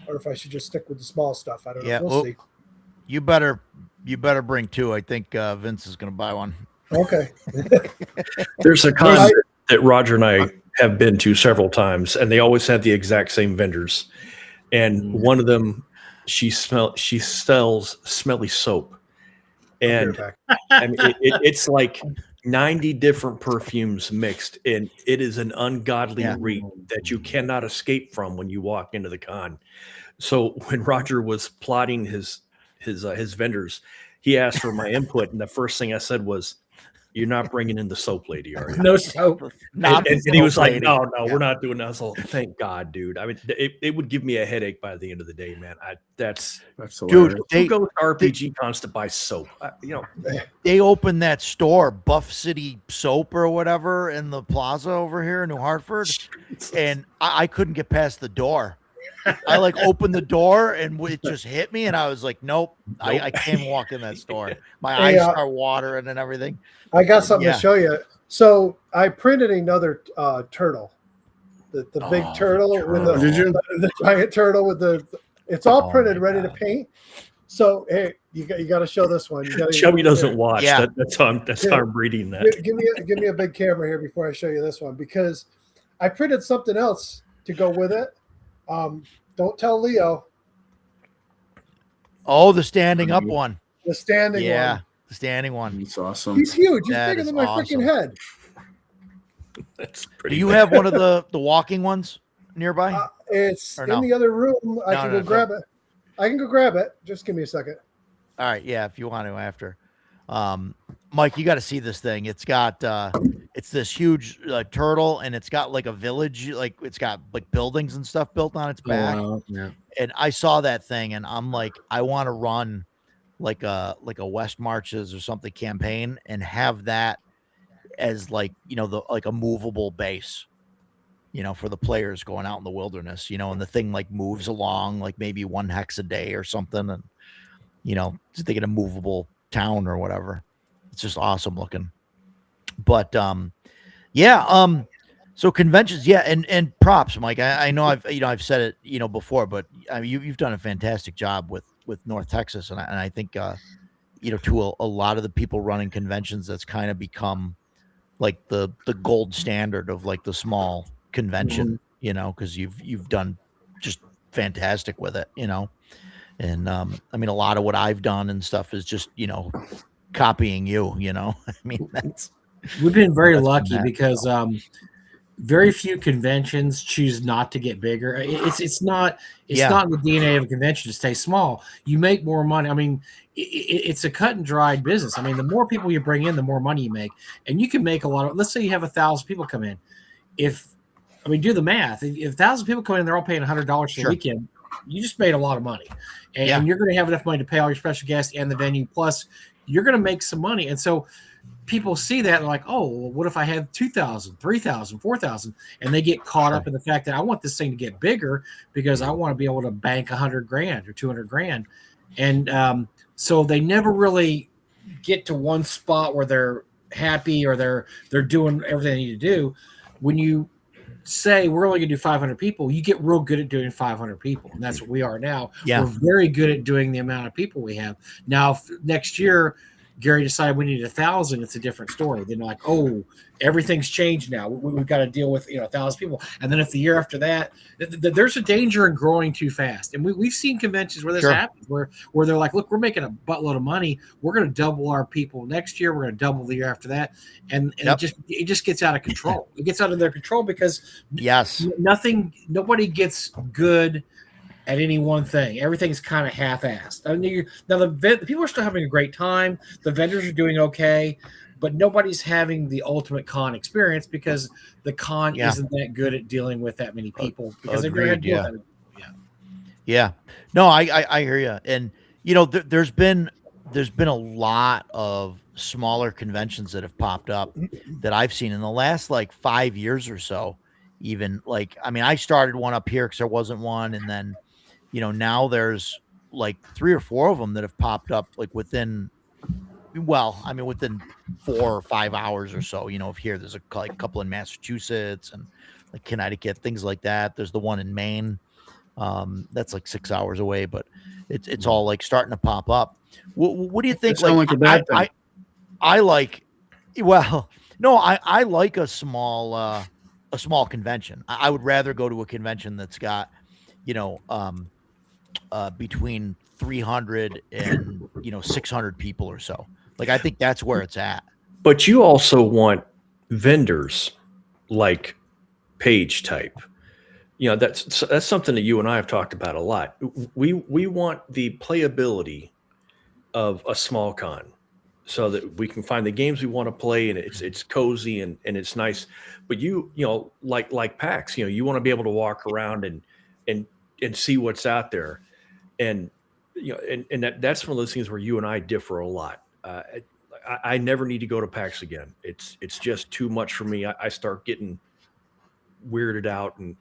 or if I should just stick with the small stuff. I don't know. We'll see. You better bring 2. I think Vince is going to buy one. Okay. There's a con that Roger and I have been to several times, and they always have the exact same vendors. And one of them, she sells smelly soap, and I mean, it's like 90 different perfumes mixed, and it is an ungodly reek that you cannot escape from when you walk into the con. So when Roger was plotting his vendors, he asked for my input, and the first thing I said was, You're not bringing in the soap lady, are you? No soap. Not And the he was soap like, lady. no, Yeah. we're not doing that. I was like, thank God, dude. I mean, it would give me a headache by the end of the day, man. That's Dude, hilarious. Who goes to RPG cons to buy soap? They opened that store, Buff City Soap or whatever, in the plaza over here in New Hartford, and I couldn't get past the door. I like opened the door and it just hit me, and I was like, nope, Nope. I can't walk in that store. My Hey, eyes start watering and everything. I got something Yeah. to show you. So I printed another turtle, the big Oh, the turtle with turtle. Did you? the giant turtle with the. It's all Oh, printed, my ready to God. paint. So hey, you got to show this one. You gotta, Chubby doesn't watch. Yeah. That's how I'm reading that. Give me a big camera here before I show you this one, because I printed something else to go with it. Don't tell Leo. Oh, the standing up one. The standing Yeah, one. the standing one. It's awesome. He's huge. He's That bigger is than my awesome. freaking head. That's Do pretty. you bad. have one of the walking ones nearby? It's Or in no? the other room. I No, can no, go grab it. I can go grab it. Just give me a second. All right, yeah, if you want to after. Mike, you got to see this thing. It's got it's this huge turtle, and it's got like a village, like it's got like buildings and stuff built on its back. Yeah. And I saw that thing, and I'm like, I want to run like a West Marches or something campaign, and have that as like the like a movable base, for the players going out in the wilderness, and the thing like moves along like maybe 1 hex a day or something, and just they get a movable town or whatever. It's just awesome looking. But yeah, so conventions, yeah, and props, Mike. I know I've said it before, but I mean, you've done a fantastic job with North Texas, and I think to a lot of the people running conventions, that's kind of become like the gold standard of like the small convention, because you've done just fantastic with it, and I mean, a lot of what I've done and stuff is just copying you. I mean, We've been very that's lucky that, because very few conventions choose not to get bigger. It's not Yeah. not in the DNA of a convention to stay small. You make more money. I mean, it's a cut and dried business. I mean, the more people you bring in, the more money you make, and you can make a lot of. Let's say you have 1,000 people come in. Do the math. If 1,000 people come in, they're all paying $100 for Sure. the weekend. You just made a lot of money, and Yeah. you're going to have enough money to pay all your special guests and the venue. Plus, you're going to make some money, and so people see that and like, oh, well, what if I had 2,000, 3,000, 4,000? And they get caught up in the fact that I want this thing to get bigger because I want to be able to bank $100,000 or $200,000. And so they never really get to one spot where they're happy or they're doing everything they need to do. When you say we're only going to do 500 people, you get real good at doing 500 people. And that's what we are now. Yeah. We're very good at doing the amount of people we have. Now, if next year, Gary decided we need 1,000, it's a different story. Then like, oh, everything's changed now. We've got to deal with 1,000 people. And then if the year after that, there's a danger in growing too fast. And we've seen conventions where this Sure. happens, where they're like, look, we're making a buttload of money. We're going to double our people next year. We're going to double the year after that. And Yep. it just gets out of control. It gets out of their control because Yes. nobody gets good at any one thing. Everything's kind of half-assed. I mean, now the people are still having a great time. The vendors are doing okay, but nobody's having the ultimate con experience because the con Yeah. isn't that good at dealing with that many people because they've never had to Agreed, deal with that. Yeah. No, I hear you. And there's been a lot of smaller conventions that have popped up that I've seen in the last like 5 years or so. Even like, I mean, I started one up here because there wasn't one, and then now there's like 3 or 4 of them that have popped up like within 4 or 5 hours or so. Of here, there's a couple in Massachusetts and like Connecticut, things like that. There's the one in Maine. That's like 6 hours away, but it's all like starting to pop up. What do you think? It sound like a bad thing. I like, well, no, I like a small convention. I would rather go to a convention that's got, between 300 and 600 people or so. Like, I think that's where it's at. But you also want vendors like Page type. That's something that you and I have talked about a lot. We want the playability of a small con. so that we can find the games we want to play, and it's cozy and it's nice. But you know, like PAX, you know, you want to be able to walk around and and see what's out there, and you know, and that's one of those things where you and I differ a lot. I never need to go to PAX again. It's just too much for me. I start getting weirded out, and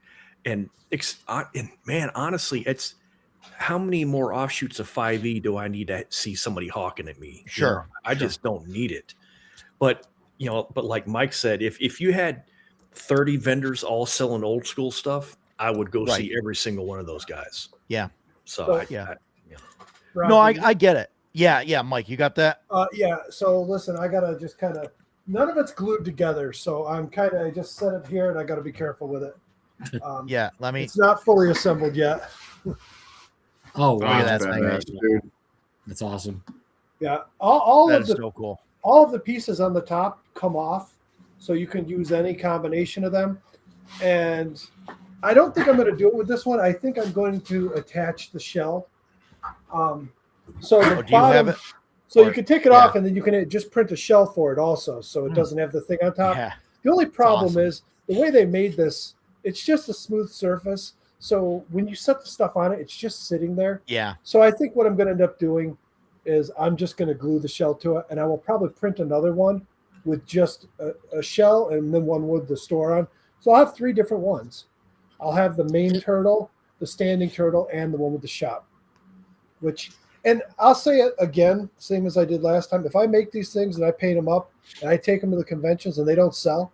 man, honestly, it's how many more offshoots of 5e do I need to see somebody hawking at me? You know, Sure. I just don't need it. But you know, but like Mike said, if you had 30 vendors all selling old school stuff, I would go Right. see every single one of those guys. Yeah. So So- Yeah. yeah. No, Roger, I get it. Yeah, Mike, you got that? yeah. So listen, I gotta just kind of none of it's glued together. So I just set it here, and I gotta be careful with it. Yeah, let me. It's not fully assembled yet. Oh Look wow, at that That's thing. badass, dude. that's awesome. Yeah, all That of is the so cool. all of the pieces on the top come off, so you can use any combination of them. And I don't think I'm going to do it with this one. I think I'm going to attach the shell. So the Oh, do you have bottom, it? so Or- you can take it yeah. off, and then you can just print a shell for it also, so it doesn't have the thing on top. Yeah. The only problem awesome. is the way they made this. It's just a smooth surface, so when you set the stuff on it, it's just sitting there. Yeah. So I think what I'm going to end up doing is I'm just going to glue the shell to it, and I will probably print another one with just a shell and then one with the store on. So I'll have 3 different ones. I'll have the main turtle, the standing turtle, and the one with the shop. And I'll say it again, same as I did last time. If I make these things and I paint them up and I take them to the conventions and they don't sell,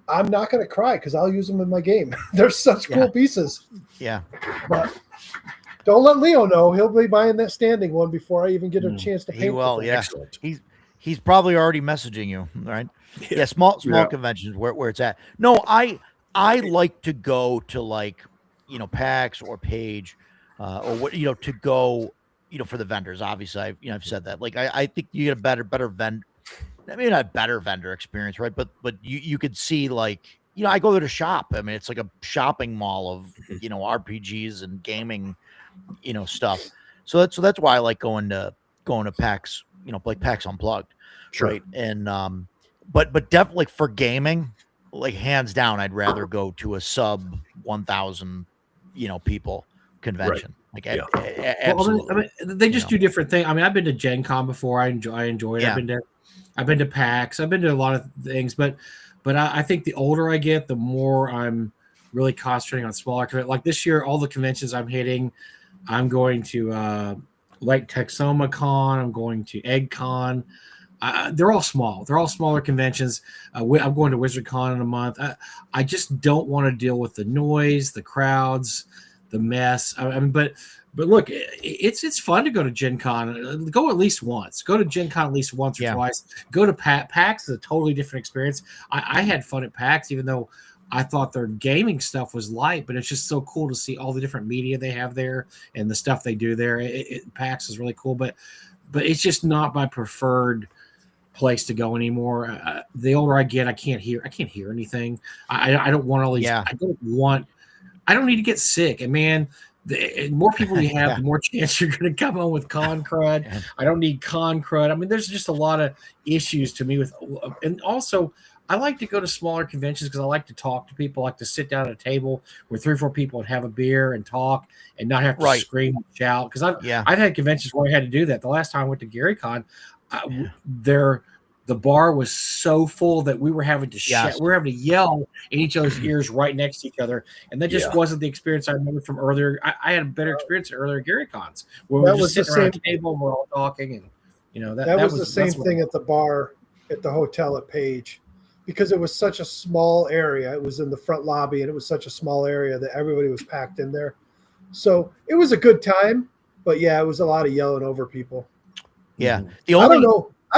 I'm not going to cry because I'll use them in my game. They're such cool Yeah. pieces. Yeah. But don't let Leo know. He'll be buying that standing one before I even get a chance to paint. He will, the thing. yeah. Excellent. He's probably already messaging you, right? Yeah. Yeah, small Yeah. conventions where it's at. No, I like to go to, like, you know, PAX or Page, or what, you know, to go, you know, for the vendors. Obviously, I've said that. Like, I think you get a better vendor. I mean, not better vendor experience, right? But you could see, like, you know, I go there to shop. I mean, it's like a shopping mall of, you know, RPGs and gaming, you know, stuff. So that's why I like going to PAX, you know, like PAX Unplugged, Sure. right? And but definitely for gaming, like, hands down, I'd rather go to a sub 1,000, you know, people convention. Like, Yeah. absolutely. Well, I mean, they just You do different things. I mean, I've been to Gen Con before. I enjoyed it. Yeah. I've been to PAX. I've been to a lot of things, but I think the older I get, the more I'm really concentrating on smaller. Like this year, all the conventions I'm hitting, I'm going to like Texoma Con. I'm going to Egg Con. They're all small. They're all smaller conventions. I'm going to Wizard Con in a month. I just don't want to deal with the noise, the crowds, the mess. I mean, but look, it's fun to go to Gen Con. Go at least once. Go to Gen Con at least once or Yeah. twice. Go to PAX is a totally different experience. I had fun at PAX, even though I thought their gaming stuff was light, but it's just so cool to see all the different media they have there and the stuff they do there. PAX is really cool, but it's just not my preferred place to go anymore. The older I get, I can't hear anything. I don't want all these. Yeah. I don't need to get sick. And man, the more people you have, Yeah. the more chance you're going to come on with con crud. Yeah. I don't need con crud. I mean, there's just a lot of issues to me with, and also I like to go to smaller conventions because I like to talk to people. I like to sit down at a table with 3 or 4 people and have a beer and talk and not have to Right. scream and shout. Because Yeah. I've had conventions where I had to do that. The last time I went to GaryCon, the bar was so full that we were having to Yes. we were having to yell in each other's ears right next to each other, and that just Yeah. wasn't the experience I remember from earlier. I had a better experience at earlier GaryCons where That we were was just the sitting around same- a table and we're all talking, and you know That was the same that's what- thing at the bar at the hotel at Page, because it was such a small area. It was in the front lobby, and it was such a small area that everybody was packed in there. So it was a good time, but yeah, it was a lot of yelling over people. Yeah. Mhm. The I only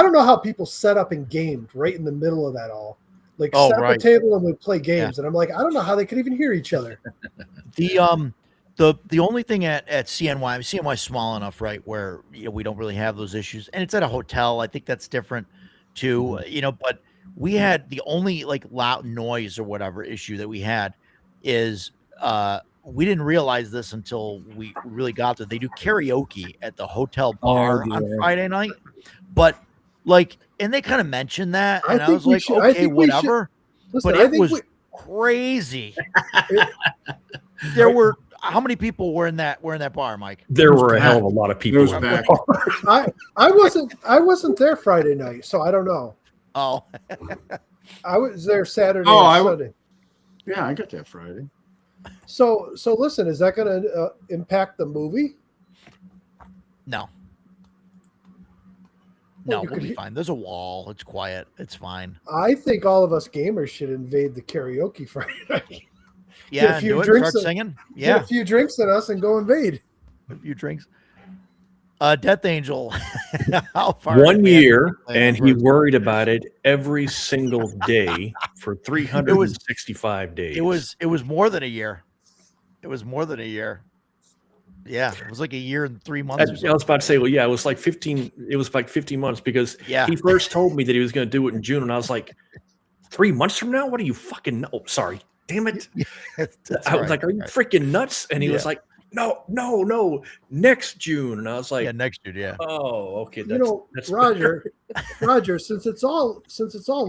don't know how people set up and gamed right in the middle of that all. Like Oh, set up right. a table and would play games, and I'm like, I don't know how they could even hear each other. the only thing at CNY, CNY is small enough, right, where, you know, we don't really have those issues, and it's at a hotel. I think that's different too, you know. But we had the only, like, loud noise or whatever issue that we had is we didn't realize this until we really got there. They do karaoke at the hotel bar on dear. Friday night, but Like, and they kind of mentioned that, I and I think was we like, should. I okay, think we should. whatever. Listen, But I it think was crazy. There were how many people were in that bar, Mike? There was were a hell packed. of a lot of It people. was in packed. I wasn't there Friday night, so I don't know. Oh, I was there Saturday Oh, and Sunday. Yeah, I got that Friday. So listen, is that going to impact the movie? no. Well, No, you we'll could be fine. There's a wall. It's quiet. It's fine. I think all of us gamers should invade the karaoke Friday night. Yeah, a few do it. drinks Start and- singing. Get Yeah, a few drinks in us and go invade. a few drinks. Death Angel. How far? 1 advanced year, did you play and that he first? worried about it every single day for 365 days. It was more than a year. It was more than a year. Yeah, it was like a year and 3 months or I something. was about to say, well, yeah, it was like 15. It was like 15 months because Yeah. he first told me that he was going to do it in June, and I was like, 3 months from now? What are you fucking? Oh, sorry, damn it! That's I was right, like, are you right. freaking nuts? And he was like, no, next June. And I was like, Yeah, next year. Yeah. oh, okay, that's Roger, since it's all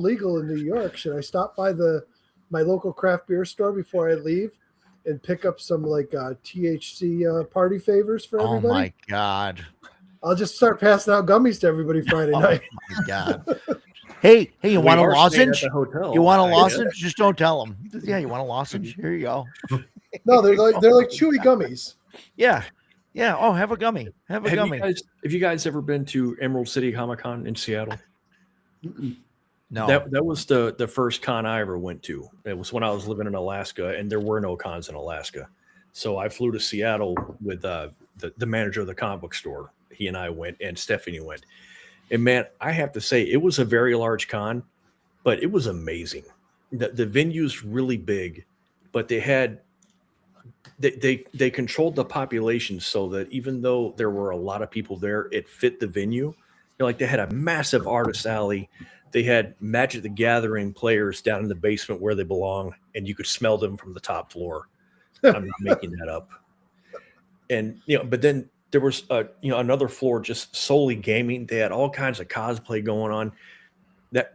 legal in New York, should I stop by my local craft beer store before I leave and pick up some like THC party favors for Oh everybody? my God. I'll just start passing out gummies to everybody Friday Oh night. my God. Hey, you We want a are staying at lozenge? the hotel, You want a I guess. lozenge? Just don't tell them. Yeah, you want a lozenge? Here you go. No, they're like chewy gummies. Yeah. Yeah. Oh, have a gummy. Have a gummy. Have you guys ever been to Emerald City Comic Con in Seattle? No. That was the first con I ever went to. It was when I was living in Alaska, and there were no cons in Alaska. So I flew to Seattle with the manager of the comic book store. He and I went, and Stephanie went. And man, I have to say, it was a very large con, but it was amazing. The venue's really big, but they had they controlled the population so that even though there were a lot of people there, it fit the venue. You know, like they had a massive artist alley. They had Magic the Gathering players down in the basement where they belong, and you could smell them from the top floor. I'm not making that up. And but then there was another floor just solely gaming. They had all kinds of cosplay going on. That's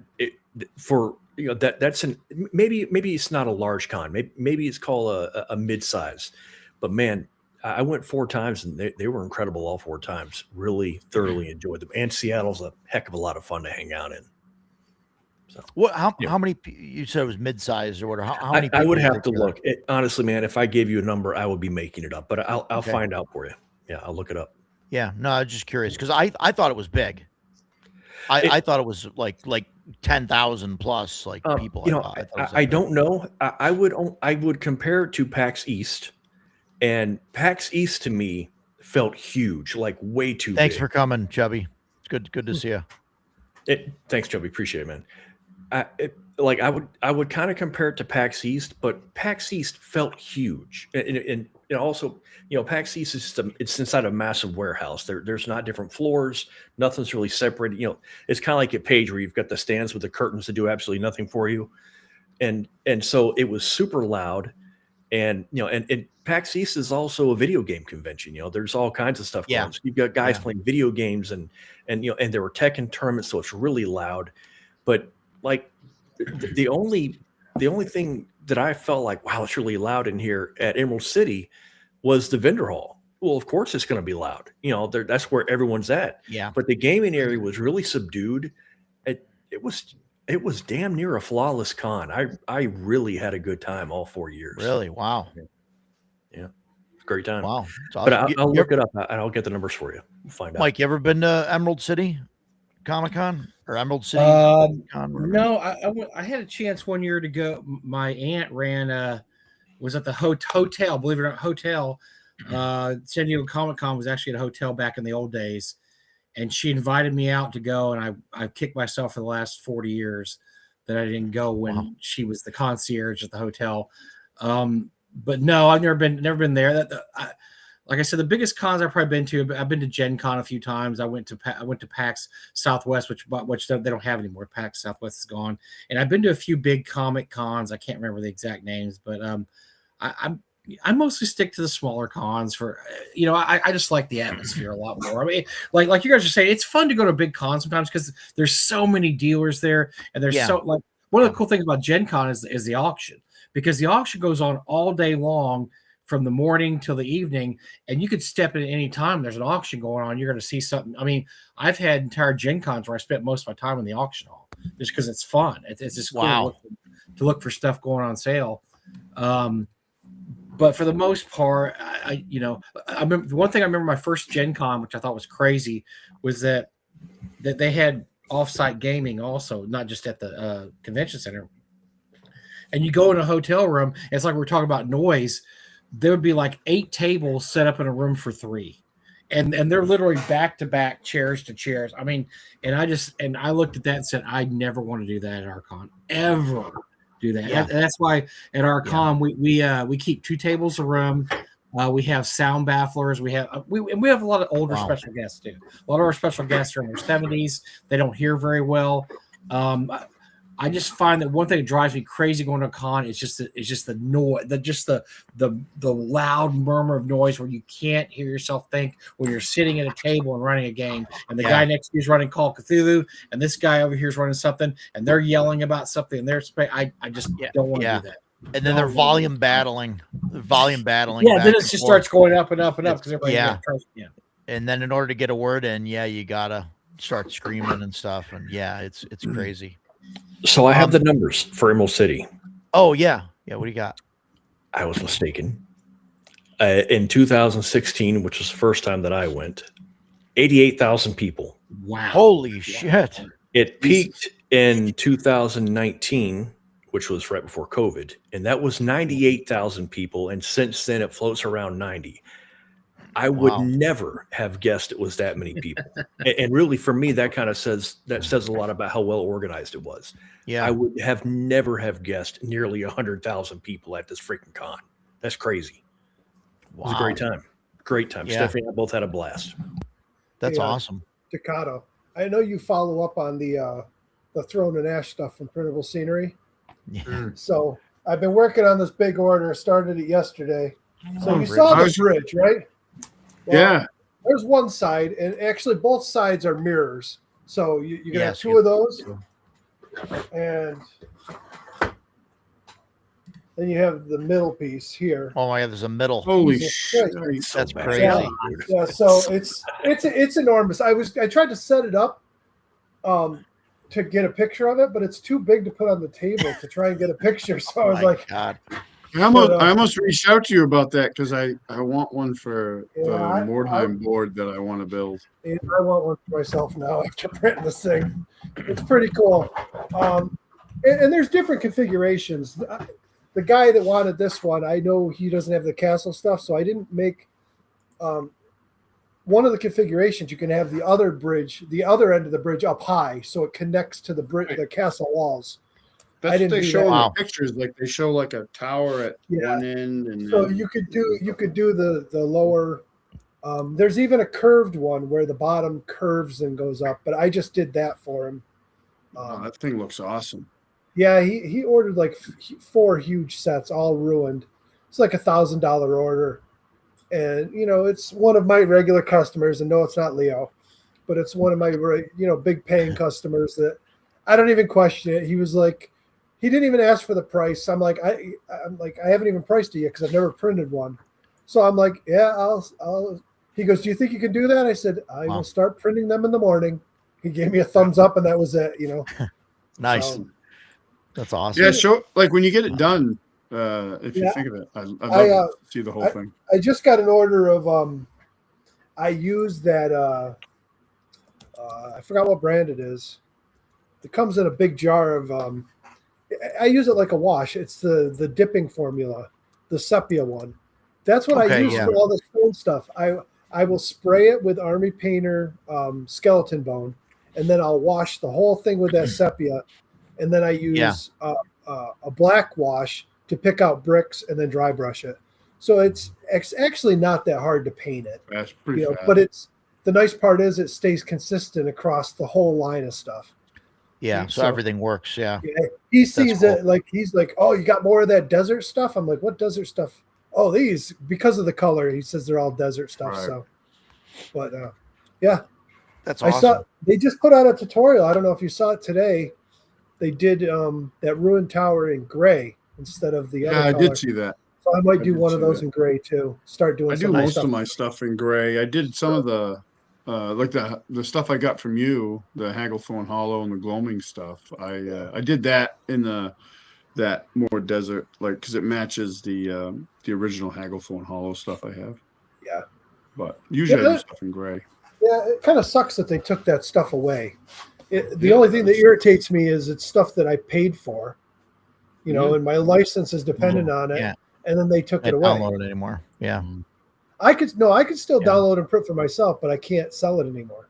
maybe it's not a large con. Maybe it's called a mid-size. But man, I went 4 times and they were incredible all 4 times. Really thoroughly enjoyed them. And Seattle's a heck of a lot of fun to hang out in. So What? How many? You said it was mid-sized or whatever. How many? I would people have to look. Honestly, man, if I gave you a number, I would be making it up. But I'll Okay. find out for you. Yeah, I'll look it up. Yeah. No, I was just curious because I thought it was big. I thought it was like 10,000 plus people. I don't know. I would compare it to PAX East, and PAX East to me felt huge, like way too. Thanks big. for coming, Chubby. It's good to see you. Thanks, Chubby. Appreciate it, man. I would kind of compare it to PAX East, but PAX East felt huge, and also PAX East is it's inside a massive warehouse. There's not different floors. Nothing's really separated. It's kind of like at Page where you've got the stands with the curtains that do absolutely nothing for you, and so it was super loud, and PAX East is also a video game convention. There's all kinds of stuff going on. So you've got guys playing video games, and there were Tekken tournaments, so it's really loud, but like the only thing that I felt like, wow, it's really loud in here at Emerald City was the vendor hall. Well, of course it's going to be loud. That's where everyone's at. Yeah. But the gaming area was really subdued. It was damn near a flawless con. I really had a good time all 4 years. Really? Wow. Yeah. Great time. Wow. But I'll look it up and I'll get the numbers for you. We'll find out. Mike, you ever been to Emerald City Comic Con or Emerald City? Con? No, I had a chance one year to go. My aunt was at the hotel, believe it or not, hotel. San Diego Comic Con was actually at a hotel back in the old days. And she invited me out to go. And I kicked myself for the last 40 years that I didn't go when she was the concierge at the hotel. But no, I've never been there. Like I said, the biggest cons I've probably been to, I've been to Gen Con a few times. I went to PAX Southwest, which they don't have anymore. PAX Southwest is gone. And I've been to a few big comic cons. I can't remember the exact names, but I mostly stick to the smaller cons for, I just like the atmosphere a lot more. I mean, like you guys are saying, it's fun to go to a big con sometimes because there's so many dealers there, and there's Yeah. so like one of the cool things about Gen Con is the auction, because the auction goes on all day long from the morning till the evening, and you could step in at any time. There's an auction going on. You're going to see something. I mean, I've had entire Gen Cons where I spent most of my time in the auction hall just because it's fun. It's just cool Wow. to look for stuff going on sale. But for the most part, I remember the one thing I remember my first Gen Con, which I thought was crazy, was that they had offsite gaming also, not just at the convention center. And you go in a hotel room, it's like we're talking about noise. There would be like 8 tables set up in a room for 3. And they're literally back to back, chairs to chairs. I mean, and I looked at that and said, I never want to do that at our con, ever do that. Yeah. And that's why at our con we keep 2 tables a room. We have sound bafflers. We have a lot of older special guests too. A lot of our special guests are in their 70s. They don't hear very well. I just find that one thing that drives me crazy going to a con is just the noise, the loud murmur of noise where you can't hear yourself think when you're sitting at a table and running a game, and the guy next to you is running Call of Cthulhu, and this guy over here is running something, and they're yelling about something, and I just don't want to do that. And then they're volume battling. Yeah, then it just starts going up and up and up because everybody And then in order to get a word in, you gotta start screaming and stuff, and it's crazy. So I have the numbers for Emerald City. Oh yeah. What do you got? I was mistaken. In 2016, which was the first time that I went, 88,000 people. Wow. Holy shit. It peaked in 2019, which was right before COVID, and that was 98,000 people. And since then, it floats around 90. I would never have guessed it was that many people. And really, for me, that says a lot about how well organized it was. Yeah, I would have never have guessed nearly 100,000 people at this freaking con. That's crazy. Wow. It was a great time. Great time. Yeah. Stephanie and I both had a blast. That's awesome. Ducato, I know you follow up on the Throne and Ash stuff from Printable Scenery. Yeah. So I've been working on this big order. Started it yesterday. So you saw the bridge, right? Well, yeah. There's one side, and actually both sides are mirrors. So you can have 2 of those. And then you have the middle piece here. Oh my God, there's a middle. Holy shit. That's crazy. Yeah, so it's enormous. I tried to set it up to get a picture of it, but it's too big to put on the table to try and get a picture. So I was like, God. I almost reached out to you about that because I want one for the Mordheim board that I want to build. And I want one for myself now after printing this thing. It's pretty cool. And there's different configurations. The guy that wanted this one, I know he doesn't have the castle stuff, so I didn't make one of the configurations. You can have the other end of the bridge up high, so it connects to the castle walls. That's what they show in the pictures. Like they show like a tower at one end, and so you could do the lower. There's even a curved one where the bottom curves and goes up, but I just did that for him. That thing looks awesome. Yeah, he ordered like 4 huge sets, all ruined. It's like $1,000 order, and it's one of my regular customers. And no, it's not Leo, but it's one of my big paying customers that I don't even question it. He was like. He didn't even ask for the price. I'm like, I haven't even priced it yet because I've never printed one. So I'm like, yeah, I'll. He goes, do you think you can do that? I said, I will start printing them in the morning. He gave me a thumbs up, and that was it. Nice. That's awesome. Yeah, show like when you get it done. If you think of it, I'd love to see the whole thing. I just got an order of. I use that. I forgot what brand it is. It comes in a big jar of. I use it like a wash. It's the dipping formula, the sepia one. That's what I use for all the stone stuff. I will spray it with Army Painter skeleton bone, and then I'll wash the whole thing with that sepia, and then I use a black wash to pick out bricks and then dry brush it. So it's actually not that hard to paint it. That's pretty fast. But the nice part is it stays consistent across the whole line of stuff. Yeah, so everything works. Yeah. He sees it like he's like, oh, you got more of that desert stuff. I'm like, what desert stuff? oh, these because of the color. He says they're all desert stuff. Right. So, but yeah, That's I awesome. saw they just put out a tutorial. I don't know if you saw it today. They did that ruined tower in gray instead of the Yeah, other I color. did see that. So I might I do did one of see those that. in gray too. Start doing I do some most stuff. of my stuff in gray. I did some of the like the stuff I got from you, the Hagglethorn Hollow and the gloaming stuff. I did that in that more desert, like because it matches the original Hagglethorn Hollow stuff I have. Yeah. But usually I do Yeah, stuff in gray. yeah, it kind of sucks that they took that stuff away. The Yeah, only it thing that does. irritates me is it's stuff that I paid for, Yeah. and my license is dependent on it, Yeah. and then they took I it away. download it anymore. Yeah. I could still Yeah. download and print for myself, but I can't sell it anymore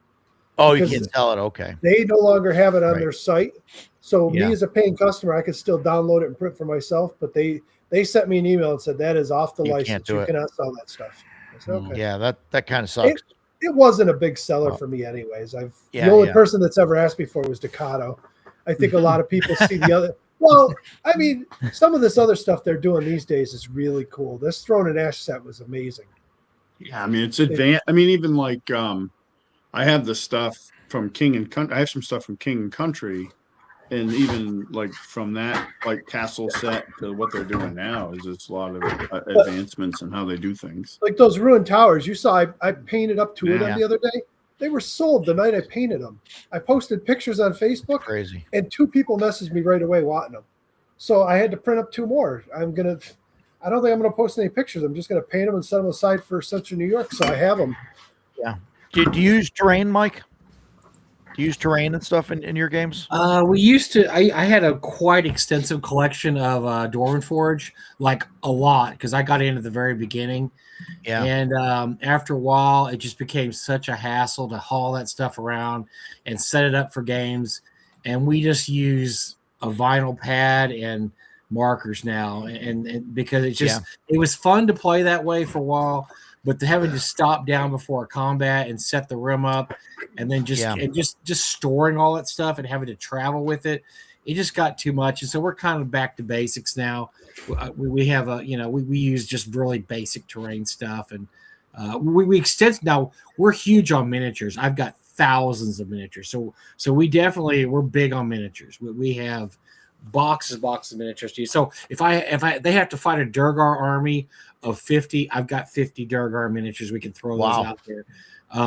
Oh, you because can't sell it. Okay. they no longer have it on Right. their site. So me Yeah. as a paying customer, I could still download it and print for myself, but they sent me an email and said that is off the You can't license. do You it. cannot sell that stuff. I said, okay. Yeah, that kind of sucks. It wasn't a big seller Oh. for me, anyways. The Yeah, only yeah. person that's ever asked me for it was Ducato. I think a lot of people see the other. Well, I mean, some of this other stuff they're doing these days is really cool. This Throne and Ash set was amazing. Yeah, I mean it's advanced. I mean, even like I have the stuff from King and Country. I have some stuff from King and Country, and even like from that like castle set to what they're doing now is just a lot of advancements in how they do things. Like those ruined towers, you saw I painted up two of them Yeah. the other day. They were sold the night I painted them. I posted pictures on Facebook, Crazy. and 2 people messaged me right away wanting them. So I had to print up 2 more. I don't think I'm gonna post any pictures. I'm just gonna paint them and set them aside for Central New York. So I have them. Yeah. Do you use terrain, Mike? Do you use terrain and stuff in your games? We used to. I had a quite extensive collection of Dwarven Forge, like a lot, because I got in at the very beginning. Yeah. And after a while, it just became such a hassle to haul that stuff around and set it up for games. And we just use a vinyl pad and markers now, and because it was fun to play that way for a while. But having to stop down before a combat and set the room up, and then just storing all that stuff and having to travel with it, it just got too much. And so we're kind of back to basics now. We have we use just really basic terrain stuff, and we extend now. We're huge on miniatures. I've got thousands of miniatures, so we're big on miniatures. We have boxes of miniatures to use. So if they have to fight a Durgar army of 50, I've got 50 Durgar miniatures. We can throw those out there.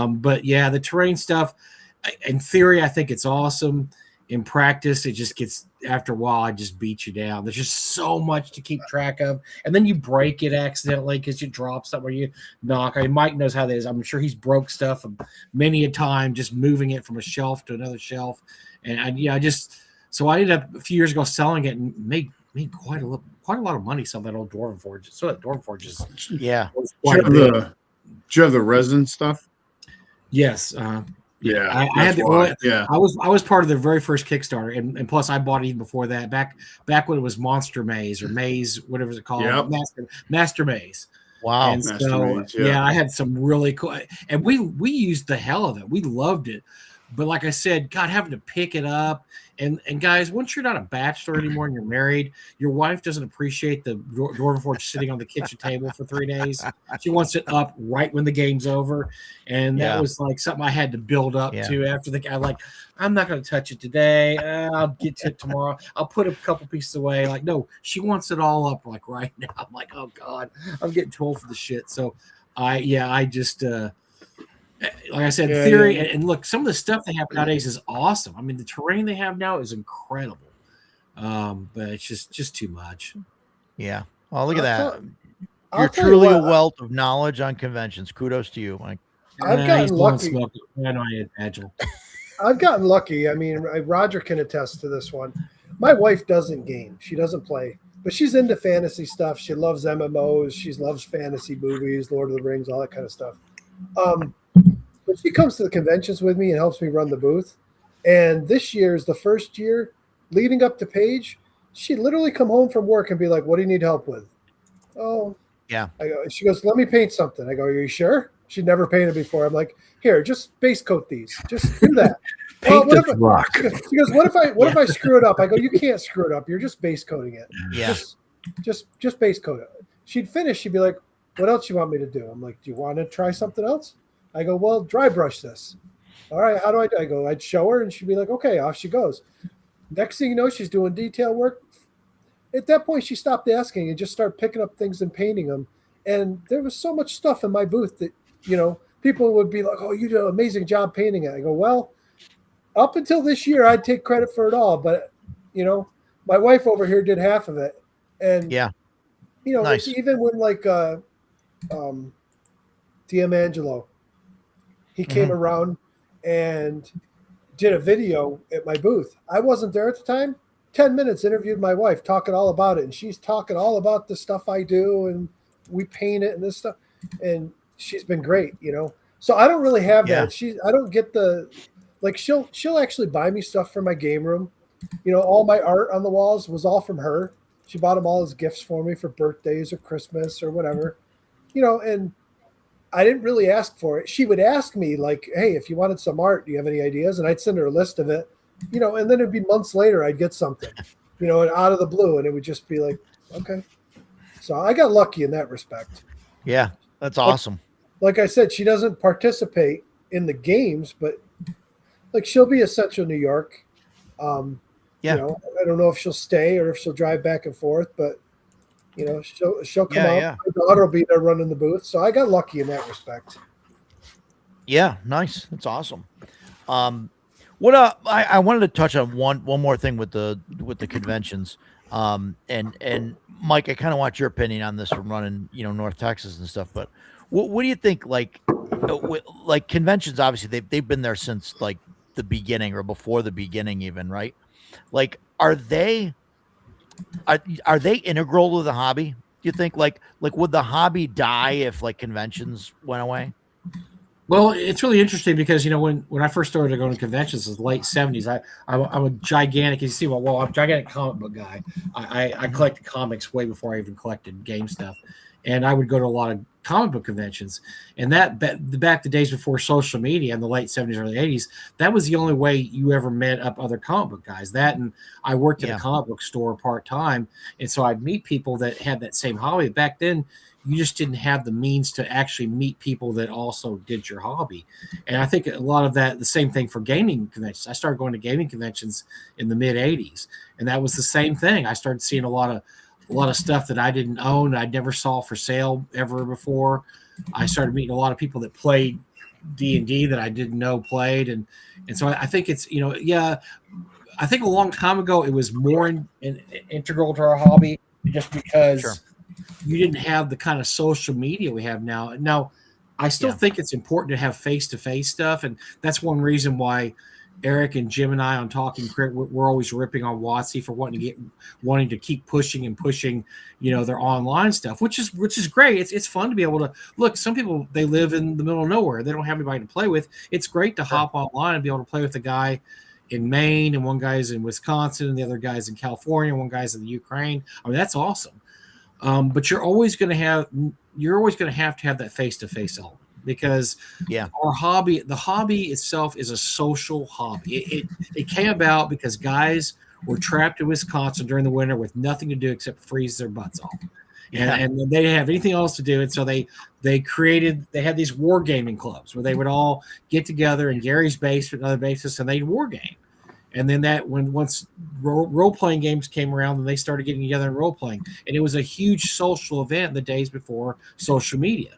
But yeah, the terrain stuff, in theory, I think it's awesome. In practice, it just gets, after a while, I just beat you down. There's just so much to keep track of. And then you break it accidentally because you drop somewhere, you knock. I mean, Mike knows how that is. I'm sure he's broke stuff many a time, just moving it from a shelf to another shelf. And so I ended up a few years ago selling it and made quite a lot of money selling that old Dwarven Forge. So that Dwarven Forge is Do you have the resin stuff? Yes. Yeah, I had the yeah. I was part of the very first Kickstarter, and plus I bought it even before that. Back when it was Monster Maze or Maze, whatever it's called, Yep. Master Maze. Wow. And Master so Maze, yeah. I had some really cool, and we used the hell of it. We loved it. But like I said, God, having to pick it up, and guys, once you're not a bachelor anymore and you're married, your wife doesn't appreciate the Dwarven Forge sitting on the kitchen table for 3 days. She wants it up right when the game's over, and that was like something I had to build up to after the game. Like, I'm not going to touch it today. I'll get to it tomorrow. I'll put a couple pieces away. Like, no, she wants it all up like right now. I'm like, oh God, I'm getting too old for the shit. So I just. Like I said, theory. And look, some of the stuff they have nowadays is awesome. I mean, the terrain they have now is incredible. But it's just too much. Yeah. Oh, look at that. I'll You're tell you truly what, a wealth of knowledge on conventions. Kudos to you, Mike. I've gotten lucky. I know I had agile. I've gotten lucky. I mean, Roger can attest to this one. My wife doesn't game. She doesn't play, but she's into fantasy stuff. She loves MMOs. She loves fantasy movies, Lord of the Rings, all that kind of stuff. But she comes to the conventions with me and helps me run the booth. And this year is the first year leading up to Page. She'd literally come home from work and be like, "What do you need help with?" Oh, yeah. She goes, "Let me paint something." I go, "Are you sure?" She'd never painted before. I'm like, "Here, just base coat these. Just do that." Paint this rock. She goes, "What if I screw it up?" I go, "You can't screw it up. You're just base coating it. Yeah. Just base coat it." she'd finish. She'd be like, "What else you want me to do?" I'm like, "Do you want to try something else?" I go, "Well, dry brush this." All right, how do I do? I go, I'd show her, and she'd be like, "Okay," off she goes. Next thing you know, she's doing detail work. At that point, she stopped asking and just started picking up things and painting them. And there was so much stuff in my booth that, people would be like, "Oh, you did an amazing job painting it." I go, "Well, up until this year, I'd take credit for it all. But, my wife over here did half of it." And, Yeah. it's Nice. even when like D'Angelo, he came Mhm. around and did a video at my booth. I wasn't there at the time. 10 minutes interviewed my wife talking all about it. And she's talking all about the stuff I do and we paint it and this stuff. And she's been great. So I don't really have Yeah. that. I don't get she'll actually buy me stuff for my game room. All my art on the walls was all from her. She bought them all as gifts for me for birthdays or Christmas or whatever. And I didn't really ask for it. She would ask me like, "Hey, if you wanted some art, do you have any ideas?" And I'd send her a list of it, and then it'd be months later I'd get something, and out of the blue, and it would just be like, okay. So I got lucky in that respect. Yeah. That's awesome. Like I said, she doesn't participate in the games, but like she'll be in Central New York. Yeah. I don't know if she'll stay or if she'll drive back and forth, but she'll come Yeah, out. yeah. My daughter will be there running the booth. So I got lucky in that respect. Yeah. Nice. That's awesome. What I wanted to touch on one more thing with the conventions. And Mike, I kind of want your opinion on this from running, North Texas and stuff. But what do you think? Like conventions, obviously they've been there since like the beginning or before the beginning, even, right? Like, are they integral to the hobby? Do you think like would the hobby die if like conventions went away? Well, it's really interesting because when I first started going to conventions in the late '70s, I'm a gigantic. You see, well, I'm a gigantic comic book guy. I collected comics way before I even collected game stuff, and I would go to a lot of comic book conventions. And back the days before social media in the late '70s, early '80s, that was the only way you ever met up other comic book guys. That and I worked at Yeah. a comic book store part time, and so I'd meet people that had that same hobby. Back then, you just didn't have the means to actually meet people that also did your hobby. And I think a lot of that, the same thing for gaming conventions. I started going to gaming conventions in the mid '80s, and that was the same thing. I started seeing a lot of stuff that I didn't own, I'd never saw for sale ever before. I started meeting a lot of people that played D&D that I didn't know played, and so I think it's yeah. I think a long time ago it was more integral to our hobby just because Sure. you didn't have the kind of social media we have now. Now, I still Yeah. think it's important to have face-to-face stuff, and that's one reason why Eric and Jim and I on Talking Crit, we're always ripping on WotC for wanting to keep pushing and pushing, their online stuff, which is great. It's fun to be able to look. Some people, they live in the middle of nowhere, they don't have anybody to play with. It's great to hop online and be able to play with a guy in Maine, and one guy's in Wisconsin, and the other guy's in California, and one guy's in the Ukraine. I mean, that's awesome. But you're always going to have to have that face-to-face element because Yeah. the hobby itself is a social hobby. It came about because guys were trapped in Wisconsin during the winter with nothing to do except freeze their butts off. Yeah. And they didn't have anything else to do. And so they had these wargaming clubs where they would all get together in Gary's basement and other bases, and they'd wargame. And then once role-playing games came around, then they started getting together and role-playing. And it was a huge social event in the days before social media.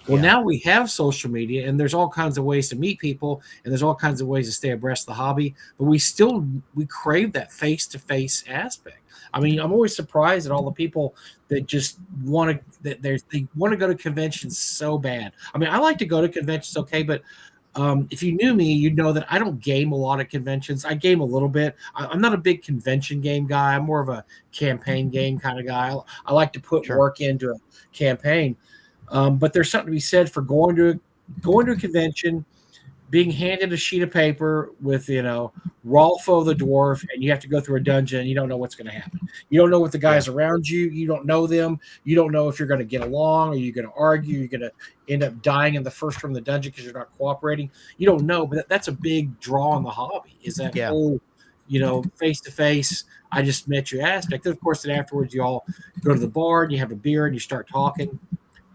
Well, now we have social media, and there's all kinds of ways to meet people, and there's all kinds of ways to stay abreast of the hobby. But we crave that face-to-face aspect. I mean, I'm always surprised at all the people that just want to they want to go to conventions so bad. I mean, I like to go to conventions, okay, but if you knew me, you'd know that I don't game a lot of conventions. I game a little bit. I'm not a big convention game guy. I'm more of a campaign game kind of guy. I like to put work into a campaign. But there's something to be said for going to a convention, being handed a sheet of paper with, Rolfo the dwarf, and you have to go through a dungeon, and you don't know what's going to happen. You don't know what the guys around you. You don't know them. You don't know if you're going to get along, or you're going to argue. You're going to end up dying in the first room of the dungeon because you're not cooperating. You don't know, but that's a big draw in the hobby. Is that whole, face to face, I just met you aspect. Of course, then afterwards you all go to the bar and you have a beer and you start talking.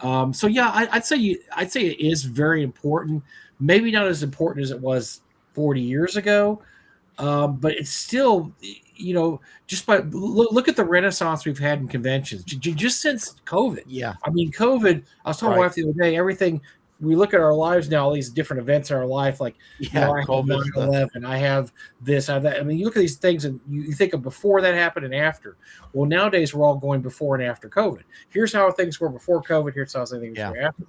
So yeah, I'd say it is very important. Maybe not as important as it was 40 years ago, but it's still, just by look at the renaissance we've had in conventions just since COVID. Yeah. I mean, COVID. I was telling my wife the other day, everything. We look at our lives now, all these different events in our life, like I have COVID's 9/11, I have this, I have that. I mean, you look at these things and you think of before that happened and after. Well, nowadays we're all going before and after COVID. Here's how things were before COVID. Here's how things were after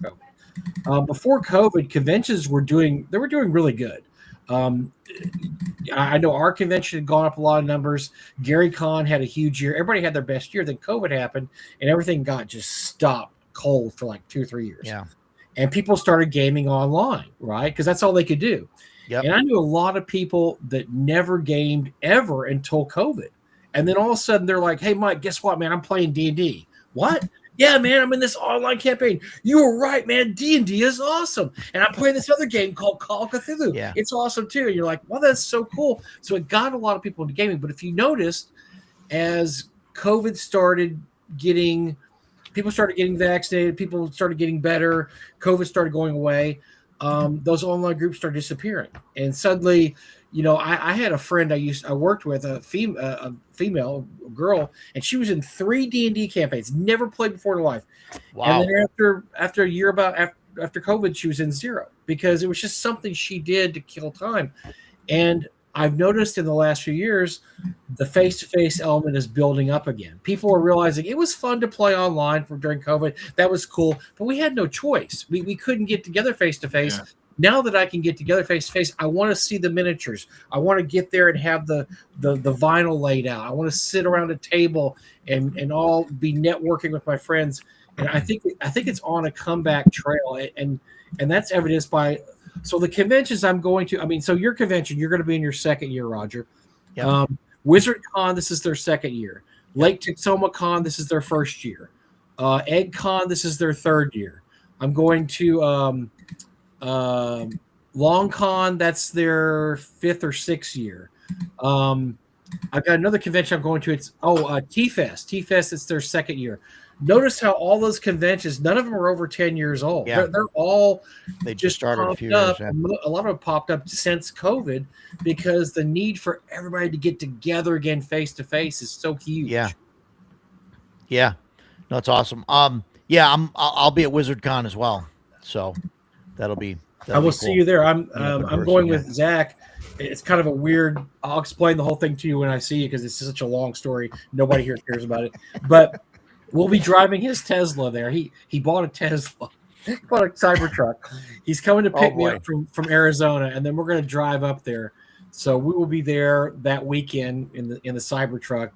COVID. Before COVID, conventions were doing really good. I know our convention had gone up a lot of numbers. Gary Con had a huge year. Everybody had their best year. Then COVID happened, and everything got just stopped cold for like 2 or 3 years. Yeah. And people started gaming online, right? Because that's all they could do. Yep. And I knew a lot of people that never gamed ever until COVID. And then all of a sudden they're like, hey, Mike, guess what, man? I'm playing D&D. What? Yeah, man, I'm in this online campaign. You were right, man. D&D is awesome. And I'm playing this other game called Call of Cthulhu. Yeah. It's awesome, too. And you're like, well, that's so cool. So it got a lot of people into gaming. But if you noticed, as COVID started getting – people started getting vaccinated. People started getting better. COVID started going away. Those online groups started disappearing. And suddenly, I had a friend I worked with, a female girl, and she was in 3 D&D campaigns, never played before in her life. Wow. And then after a year after COVID, she was in 0 because it was just something she did to kill time. And I've noticed in the last few years, the face-to-face element is building up again. People are realizing it was fun to play online during COVID. That was cool, but we had no choice. We couldn't get together face-to-face. Yeah. Now that I can get together face-to-face, I want to see the miniatures. I want to get there and have the vinyl laid out. I want to sit around a table and all be networking with my friends. And I think it's on a comeback trail, and that's evidenced by. So the conventions I'm going to, so your convention, you're going to be in your second year, Roger. Yep. Wizard Con, this is their second year. Lake Texoma Con, this is their first year. Egg Con, this is their third year. I'm going to Long Con, that's their 5th or 6th year. I've got another convention I'm going to. It's T-Fest. T-Fest, it's their second year. Notice how all those conventions, none of them are over 10 years old. Yeah. They're all they just started a few up. years. Yeah. A lot of them popped up since COVID because the need for everybody to get together again face to face is so huge. Yeah. Yeah. No, it's awesome. I'll be at WizardCon as well. So that'll be I will see you there. I'm going with yeah. Zach. It's kind of a weird. I'll explain the whole thing to you when I see you because it's such a long story. Nobody here cares about it. But we'll be driving his Tesla there. He bought a Tesla. He bought a Cybertruck. He's coming to pick me up from Arizona, and then we're going to drive up there. So we will be there that weekend in the Cybertruck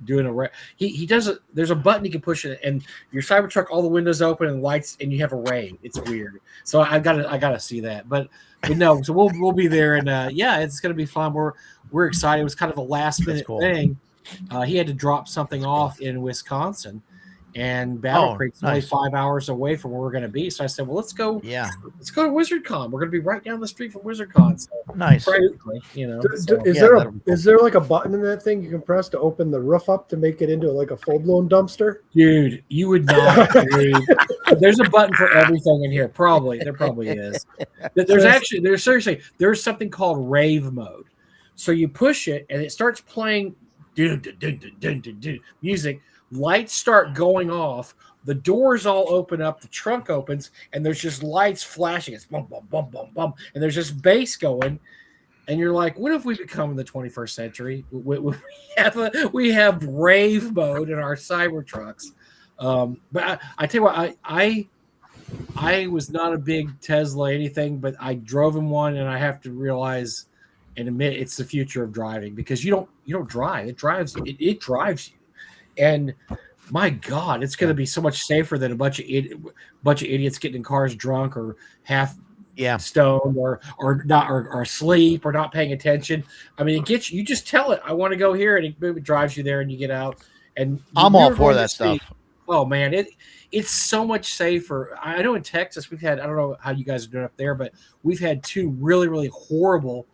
doing he does it. There's a button you can push it, and your Cybertruck, all the windows open and lights, and you have a rave. It's weird. So I gotta see that. But no, so we'll be there, and it's gonna be fun. We're excited. It was kind of a last minute thing. He had to drop something off in Wisconsin, and Battle Creek's only 5 hours away from where we're going to be. So I said, well, let's go. Yeah, let's go to WizardCon. We're going to be right down the street from WizardCon. So nice. Is there like a button in that thing you can press to open the roof up to make it into like a full-blown dumpster? Dude, you would not believe. There's a button for everything in here. There probably is. There's something called rave mode. So you push it and it starts playing music. Lights start going off. The doors all open up. The trunk opens, and there's just lights flashing. It's bum, bum, bum, bum, bum. And there's just bass going. And you're like, what have we become in the 21st century? We have rave mode in our Cybertrucks. But I tell you what, I was not a big Tesla anything, but I drove in one, and I have to realize and admit it's the future of driving because you don't drive. It drives you. And my God, it's going to be so much safer than a bunch of idiots getting in cars drunk or half stoned or not or asleep or not paying attention. I mean, it gets you just tell it, I want to go here, and it drives you there, and you get out. And I'm all for that stuff. Oh man, it's so much safer. I know in Texas we've had, I don't know how you guys are doing up there, but we've had 2 really, really horrible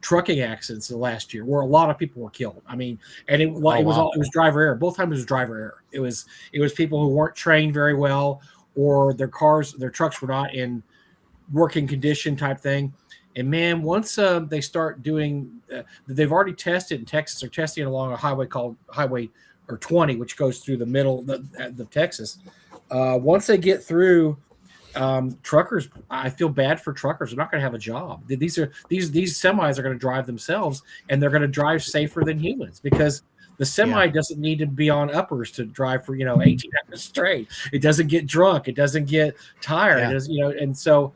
trucking accidents the last year where a lot of people were killed. I mean, and it was wow. it was driver error. Both times it was driver error. It was people who weren't trained very well, or their trucks were not in working condition type thing. And man, once they start doing, they've already tested in Texas. They're testing along a highway called Highway 20, which goes through the middle of Texas. Once they get through, truckers, I feel bad for truckers. They're not going to have a job. These semis are going to drive themselves, and they're going to drive safer than humans because the semi doesn't need to be on uppers to drive for 18 hours straight. It doesn't get drunk. It doesn't get tired. Yeah. It does, and so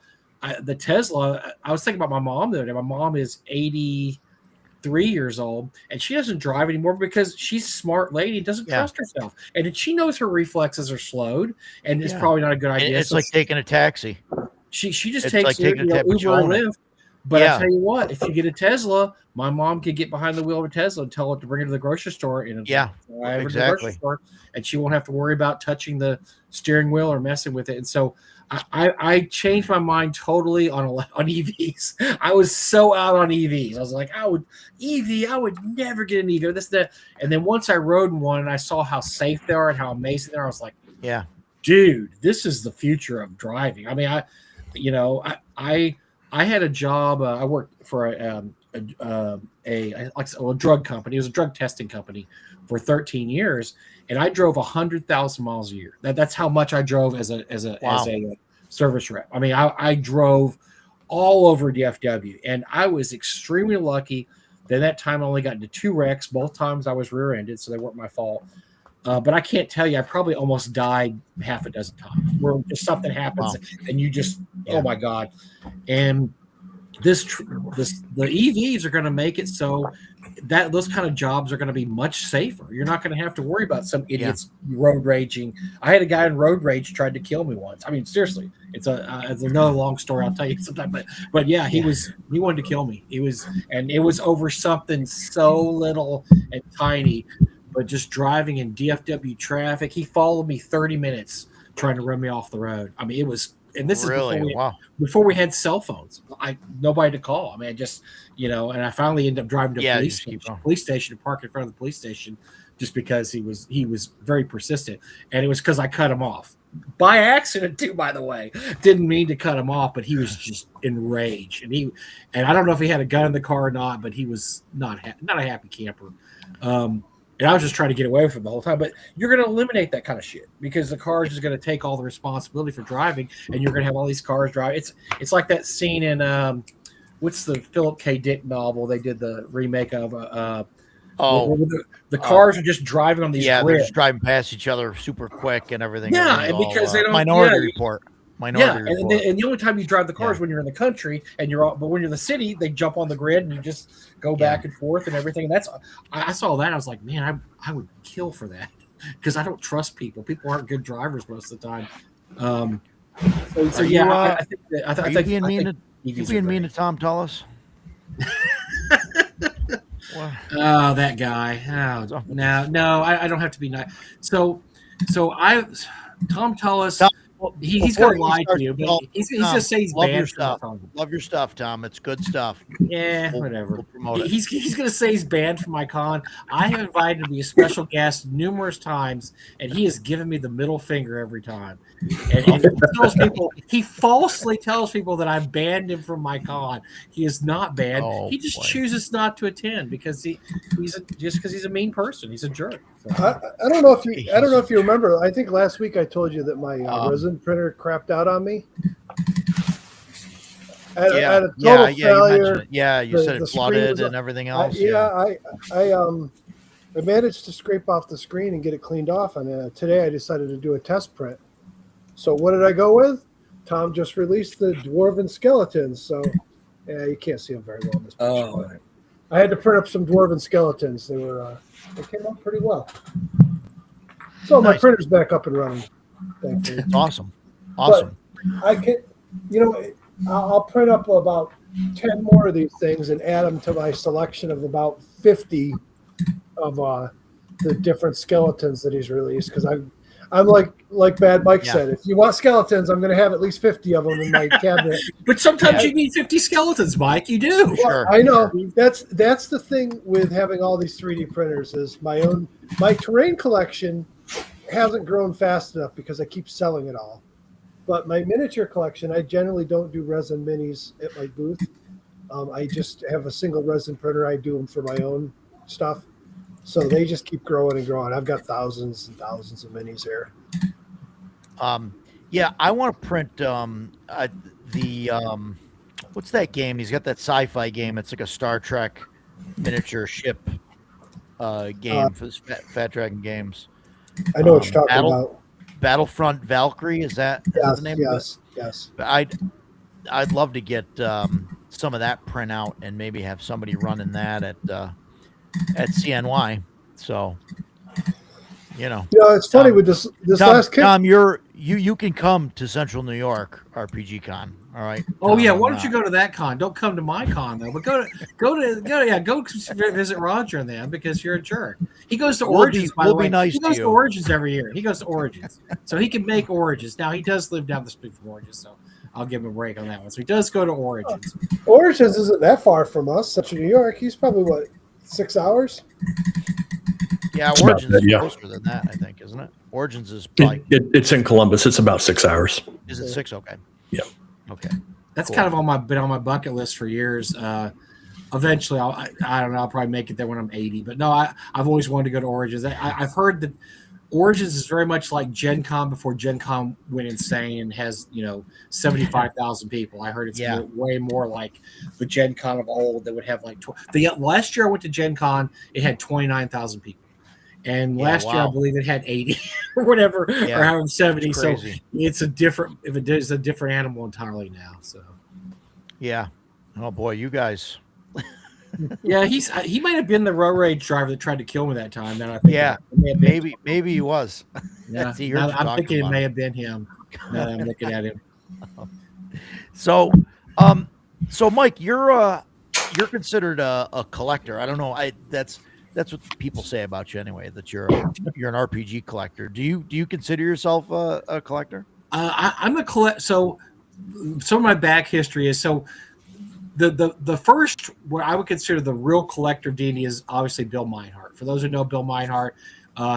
the Tesla. I was thinking about my mom the other day. My mom is 83 years old, and she doesn't drive anymore because she's a smart lady and doesn't trust herself, and she knows her reflexes are slowed, and it's probably not a good idea. It's like taking a taxi. She just It's takes like taking a Uber or Lyft. But I tell you what, if you get a Tesla, my mom could get behind the wheel of a Tesla and tell it to bring her to the grocery store and drive her to the grocery store, and she won't have to worry about touching the steering wheel or messing with it. And so I changed my mind totally on EVs. I was so out on EVs. I was like, I would never get an EV. This, that. And then once I rode in one and I saw how safe they are and how amazing they are, I was like, dude, this is the future of driving. I mean, I had a job. I worked for a drug company. It was a drug testing company for 13 years, and I drove 100,000 miles a year. That's how much I drove as a service rep. I mean, I drove all over DFW, and I was extremely lucky. That time I only got into 2 wrecks. Both times I was rear-ended, so they weren't my fault. But I can't tell you, I probably almost died half a dozen times where just something happens and you just, oh my God. And the EVs are going to make it so that those kind of jobs are going to be much safer. You're not going to have to worry about some idiots road raging. I had a guy in road rage tried to kill me once. I mean, seriously, it's another long story. I'll tell you sometime, but yeah, he wanted to kill me. It was over something so little and tiny. But just driving in DFW traffic, he followed me 30 minutes trying to run me off the road. I mean, it was, and this really is before we had cell phones. Nobody to call. I mean, I just, and I finally ended up driving to the police station to park in front of the police station just because he was very persistent. And it was because I cut him off by accident too, by the way. Didn't mean to cut him off, but he was just enraged. And I don't know if he had a gun in the car or not, but he was not a happy camper. And I was just trying to get away from it the whole time. But you're going to eliminate that kind of shit because the car is just going to take all the responsibility for driving, and you're going to have all these cars drive. It's like that scene in what's the Philip K. Dick novel they did the remake of? The cars are just driving on these. Yeah, they're just driving past each other super quick and everything. Yeah, and because they don't. Minority Report. And the only time you drive the car is when you're in the country and but when you're in the city, they jump on the grid and you just go back and forth and everything. And I saw that. I was like, man, I would kill for that because I don't trust people. People aren't good drivers most of the time. I think you being mean to Tom Tullis? Oh, that guy. Oh, no, I don't have to be nice. So Tom Tullis. He's going to lie to you, but he's going to say he's banned from my con. Love your stuff, Tom. It's good stuff. Yeah, whatever. We'll promote it. He's going to say he's banned from my con. I have invited him to be a special guest numerous times, and he has given me the middle finger every time. And he falsely tells people that I banned him from my con. He is not banned. He just chooses not to attend because he's a mean person. He's a jerk. So. I don't know if you remember. I think last week I told you that my resin printer crapped out on me. At a total failure. You said it flooded and everything else. I managed to scrape off the screen and get it cleaned off, and today I decided to do a test print. So what did I go with? Tom just released the dwarven skeletons, so you can't see them very well in this picture. I had to print up some dwarven skeletons. They came out pretty well. So my printer's back up and running. Thankfully. It's awesome. But I can, I'll print up about 10 more of these things and add them to my selection of about 50 of the different skeletons that he's released because I'm like Bad Mike Yeah. said. If you want skeletons, I'm going to have at least 50 of them in my cabinet. But sometimes Yeah. you need 50 skeletons, Mike. You do. Sure. I know that's the thing with having all these 3D printers is my terrain collection hasn't grown fast enough because I keep selling it all. But my miniature collection, I generally don't do resin minis at my booth. I just have a single resin printer. I do them for my own stuff. So they just keep growing and growing. I've got thousands and thousands of minis here. Yeah, I want to print what's that game? He's got that sci-fi game. It's like a Star Trek miniature ship game for this Fat Dragon Games. I know what you're talking about. Battlefront Valkyrie, is that Yes, the name of it? yes. I'd love to get some of that print out and maybe have somebody running that at CNY. So, It's funny with this last kit. Tom, you can come to Central New York RPG Con. All right. Oh yeah, why don't you go to that con? Don't come to my con though, but go visit Roger and them because you're a jerk. He goes to Origins. By the way, he goes to Origins every year. He goes to Origins, so he can make Origins. Now he does live down the street from Origins, so I'll give him a break on that one. So he does go to Origins. Origins isn't that far from us, Central New York. He's probably 6 hours. Yeah, Origins is closer than that, I think, isn't it? Origins is probably it's in Columbus. It's about 6 hours. Is it 6? Okay. Yeah. Okay. That's kind of been on my bucket list for years. Eventually, I don't know. I'll probably make it there when I'm 80. But no, I've always wanted to go to Origins. I've heard that Origins is very much like Gen Con before Gen Con went insane and has 75,000 people. I heard it's way more like the Gen Con of old that would have like last year I went to Gen Con, it had 29,000 people. And last year, I believe it had 80 or whatever, or having 70. So it's a different animal entirely now. So, yeah. Oh boy, you guys. Yeah, he might have been the road rage driver that tried to kill me that time. Then I think maybe he was. Yeah, I'm thinking it may have been him. Now that I'm looking at him. So Mike, you're considered a collector. I don't know. That's what people say about you anyway. That you're an RPG collector. Do you consider yourself a collector? I'm a collect. So some of my back history is the first what I would consider the real collector D&D is obviously Bill Meinhardt. For those who know Bill Meinhardt,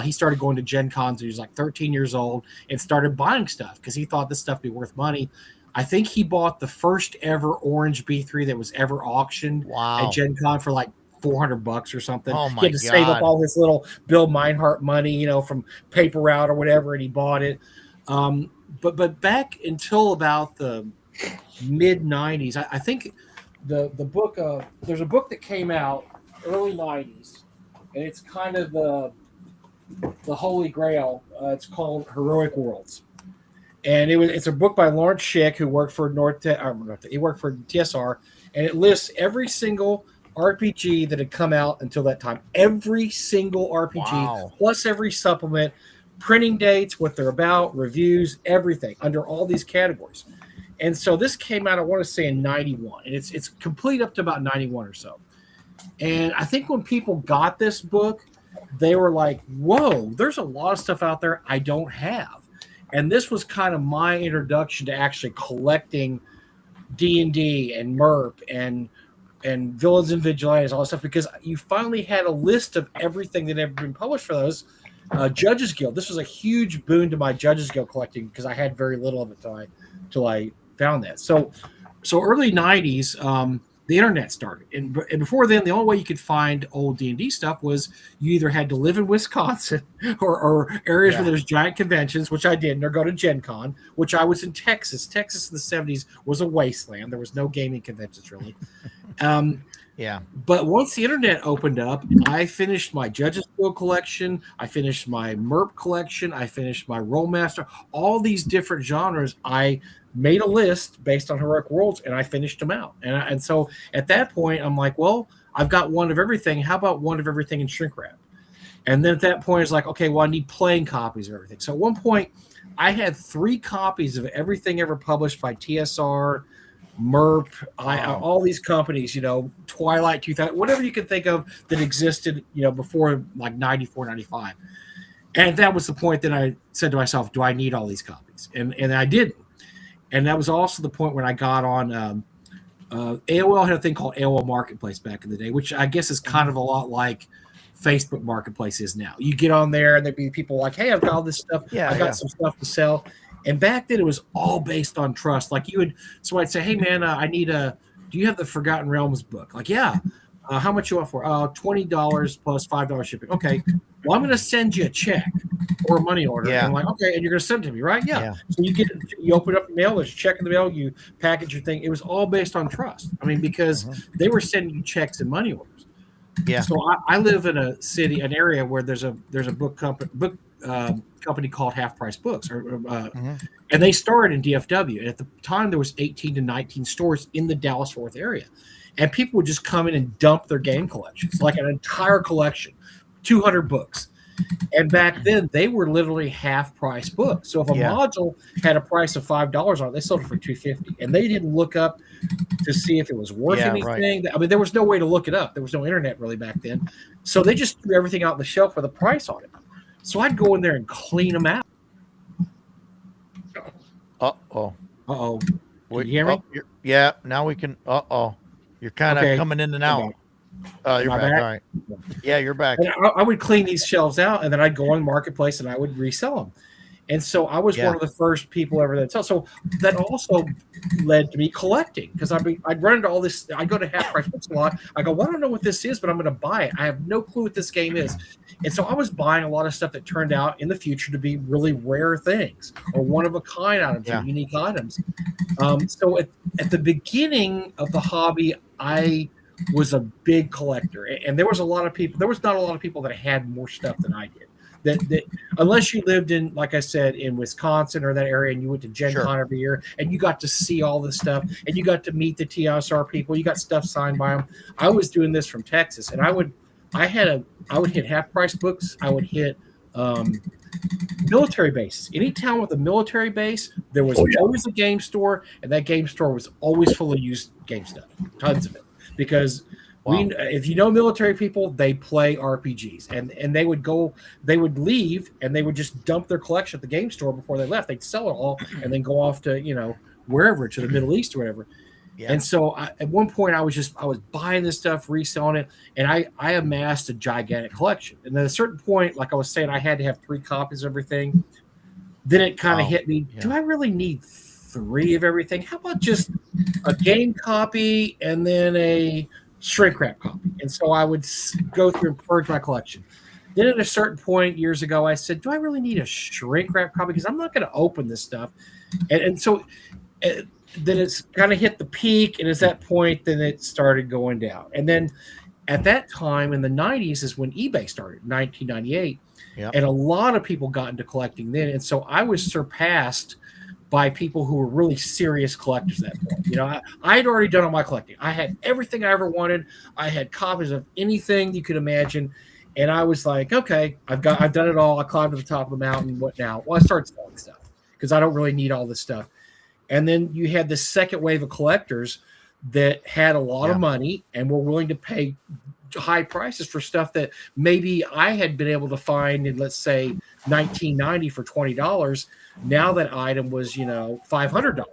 he started going to Gen Cons when he was like 13 years old and started buying stuff because he thought this stuff would be worth money. I think he bought the first ever Orange B3 that was ever auctioned at Gen Con for like $400 or something. Oh my he had to save up all his little Bill Meinhardt money, from Paper Route or whatever, and he bought it. But back until about the mid 90s, I think the book there's a book that came out early 90s, and it's kind of the holy grail. It's called Heroic Worlds, and it's a book by Lawrence Schick, who worked for he worked for TSR, and it lists every single RPG that had come out until that time. Every single RPG, plus every supplement, printing dates, what they're about, reviews, everything under all these categories. And so this came out, I want to say, in 91. And it's complete up to about 91 or so. And I think when people got this book, they were like, whoa, there's a lot of stuff out there I don't have. And this was kind of my introduction to actually collecting D&D and MERP and Villains and Vigilantes, all that stuff, because you finally had a list of everything that had been published for those. Judges Guild. This was a huge boon to my Judges Guild collecting because I had very little of it till I found that. So early 90s, the internet started. And before then, the only way you could find old D&D stuff was you either had to live in Wisconsin or areas where there's giant conventions, which I didn't, or go to Gen Con, which I was in Texas. Texas in the 70s was a wasteland. There was no gaming conventions, really. But once the internet opened up, I finished my Judges Guild collection. I finished my MERP collection. I finished my Rollmaster. All these different genres, I made a list based on Heroic Worlds, and I finished them out. And so at that point, I'm like, well, I've got one of everything. How about one of everything in shrink wrap? And then at that point, it's like, okay, well, I need playing copies of everything. So at one point, I had 3 copies of everything ever published by TSR, MERP, all these companies, Twilight 2000, whatever you can think of that existed, before like 94, 95. And that was the point that I said to myself, do I need all these copies? And I didn't. And that was also the point when I got on AOL had a thing called AOL Marketplace back in the day, which I guess is kind of a lot like Facebook Marketplace is now. You get on there and there'd be people like, hey, I've got all this stuff. Yeah, I got yeah. some stuff to sell. And back then it was all based on trust. Like so I'd say, hey man, I need do you have the Forgotten Realms book? Like, yeah. How much you want for? $20 plus $5 shipping. Okay. Well, I'm going to send you a check or a money order. Yeah. And I'm like, okay, and you're going to send it to me, right? Yeah. Yeah. So you open up the mail, there's a check in the mail, you package your thing. It was all based on trust. I mean, because they were sending you checks and money orders. Yeah. So I live in an area where there's a book company called Half Price Books, and they started in DFW. And at the time, there was 18 to 19 stores in the Dallas-Fort Worth area. And people would just come in and dump their game collections, like an entire collection, 200 books. And back then, they were literally half-price books. So if a module had a price of $5 on it, they sold it for $2.50. And they didn't look up to see if it was worth anything. Right. I mean, there was no way to look it up. There was no internet really back then. So they just threw everything out on the shelf with a price on it. So I'd go in there and clean them out. Uh-oh. Uh-oh. Can you hear me? Yeah, now we can. Uh-oh. You're kind of coming in and out. You're back. All right. Yeah, you're back. And I would clean these shelves out, and then I'd go on Marketplace and I would resell them. And so I was one of the first people ever that sell. So that also led to me collecting, because I'd run into all this. I go to Half Price Books a lot. I go, well, I don't know what this is, but I'm going to buy it. I have no clue what this game is. And so I was buying a lot of stuff that turned out in the future to be really rare things or one-of-a-kind items or unique items. So at the beginning of the hobby, I was a big collector. And there was not a lot of people that had more stuff than I did. That unless you lived in, like I said, in Wisconsin or that area, and you went to Gen Con every year, and you got to see all this stuff, and you got to meet the TSR people, you got stuff signed by them. I was doing this from Texas, and I would hit Half Price Books. I would hit military bases. Any town with a military base, there was always a game store, and that game store was always full of used game stuff, tons of it, because. If you know military people, they play RPGs, and they would leave, and they would just dump their collection at the game store before they left. They'd sell it all, and then go off to wherever, to the Middle East or whatever. Yeah. And so at one point, I was buying this stuff, reselling it, and I amassed a gigantic collection. And at a certain point, like I was saying, I had to have 3 copies of everything. Then it kind of hit me: do I really need 3 of everything? How about just a game copy and then a shrink wrap copy? And so I would go through and purge my collection. Then at a certain point years ago, I said, do I really need a shrink wrap copy? Because I'm not going to open this stuff. And so then it's kind of hit the peak. And at that point, then it started going down. And then at that time in the 90s is when eBay started, 1998. Yep. And a lot of people got into collecting then. And so I was surpassed by people who were really serious collectors at that point. I had already done all my collecting. I had everything I ever wanted. I had copies of anything you could imagine. And I was like, okay, I've done it all. I climbed to the top of the mountain. What now? Well, I started selling stuff because I don't really need all this stuff. And then you had this second wave of collectors that had a lot of money and were willing to pay high prices for stuff that maybe I had been able to find in, let's say, 1990 for $20. Now that item was, $500,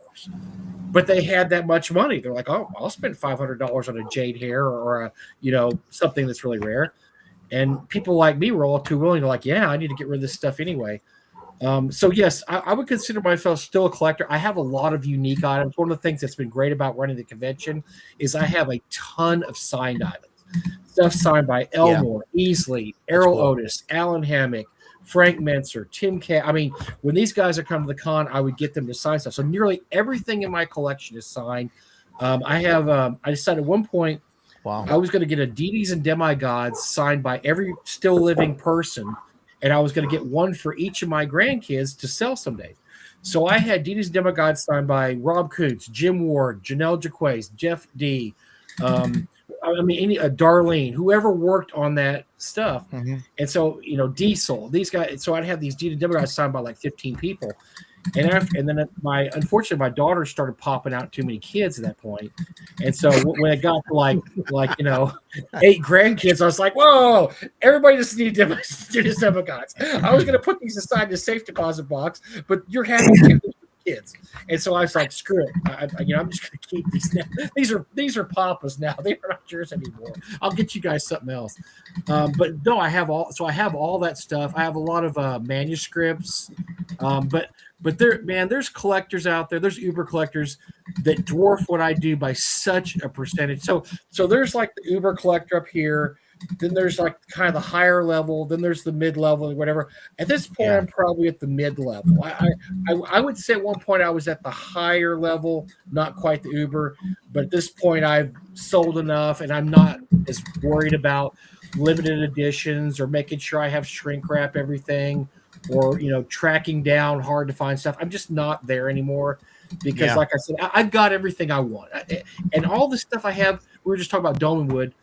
but they had that much money. They're like, oh, I'll spend $500 on a jade hair or something that's really rare. And people like me were all too willing to I need to get rid of this stuff anyway. So yes, I would consider myself still a collector. I have a lot of unique items. One of the things that's been great about running the convention is I have a ton of signed items. Stuff signed by Elmore, Easley, Errol Otis, Alan Hammock, Frank Menser, Tim Cat. I mean, when these guys are coming to the con, I would get them to sign stuff. So nearly everything in my collection is signed. I decided at one point I was going to get a Deities and Demigods signed by every still living person, and I was going to get one for each of my grandkids to sell someday. So I had Deities and Demigods signed by Rob Coots, Jim Ward, Janelle Jaquays, Jeff D., Darlene, whoever worked on that stuff. Mm-hmm. And so, Diesel, these guys, so I'd have these Deities and Demigods signed by like 15 people. And then unfortunately my daughter started popping out too many kids at that point, and so when it got to like 8 grandkids, I was like, whoa, everybody just needs to do demo gods. I was going to put these aside in the safe deposit box, but you're having too many kids, and so I was like, screw it, I'm just going to keep these now. These are Papa's now. They are not yours anymore. I'll get you guys something else. But no, I have all that stuff. I have a lot of manuscripts, but there's collectors out there. There's Uber collectors that dwarf what I do by such a percentage. So there's like the Uber collector up here. Then there's like kind of the higher level. Then there's the mid level and whatever. At this point, I'm probably at the mid level. I would say at one point I was at the higher level, not quite the Uber, but at this point I've sold enough, and I'm not as worried about limited editions or making sure I have shrink wrap everything, or tracking down hard to find stuff. I'm just not there anymore because, like I said, I've got everything I want, and all the stuff I have. We were just talking about Dome and Wood.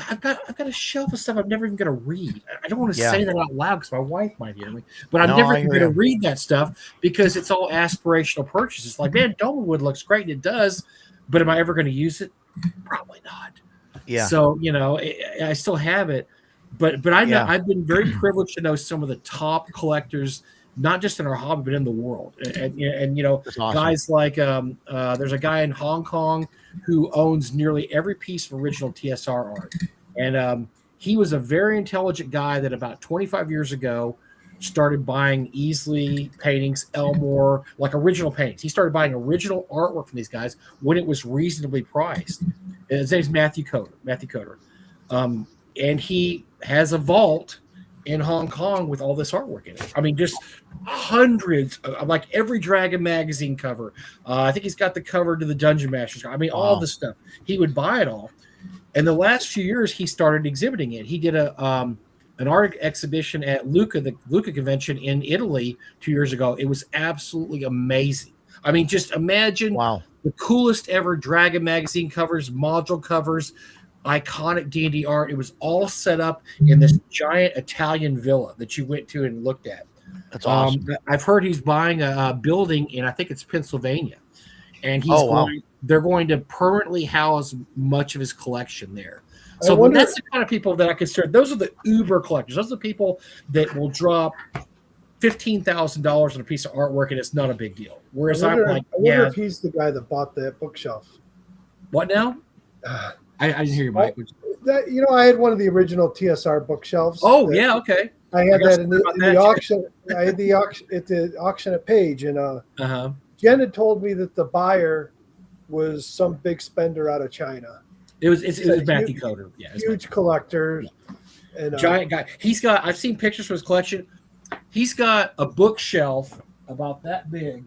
I've got a shelf of stuff I'm never even going to read. I don't want to say that out loud because my wife might hear me, but I'm never going to read that stuff because it's all aspirational purchases. Like, man, Dome and Wood looks great, and it does, but am I ever going to use it? Probably not. Yeah. So I still have it, but I know I've been very privileged to know some of the top collectors, not just in our hobby but in the world, and awesome. Guys like there's a guy in Hong Kong who owns nearly every piece of original TSR art, and he was a very intelligent guy that about 25 years ago started buying Easley paintings, Elmore, like original paintings. He started buying original artwork from these guys when it was reasonably priced. His name's Matthew Coder. And he has a vault in Hong Kong with all this artwork in it. I mean, just hundreds of, like every Dragon magazine cover. I think he's got the cover to the Dungeon Masters. I mean, all the stuff. He would buy it all. And the last few years, he started exhibiting it. He did an art exhibition at the Lucca convention in Italy 2 years ago. It was absolutely amazing. I mean, just imagine the coolest ever Dragon magazine covers, module covers, iconic D&D art. It was all set up in this giant Italian villa that you went to and looked at. That's awesome. I've heard he's buying a building in, I think it's Pennsylvania, and they're going to permanently house much of his collection there. So that's the kind of people that I consider. Those are the Uber collectors. Those are the people that will drop $15,000 on a piece of artwork and it's not a big deal. Whereas I wonder if he's the guy that bought that bookshelf. What now? I didn't hear you, Mike. I had one of the original TSR bookshelves. Oh, yeah, okay. I had that in the auction. I had the auction at Page, and Jen had told me that the buyer was some big spender out of China. It was Matthew Coder. Yeah, huge collector, and giant guy. I've seen pictures from his collection. He's got a bookshelf about that big,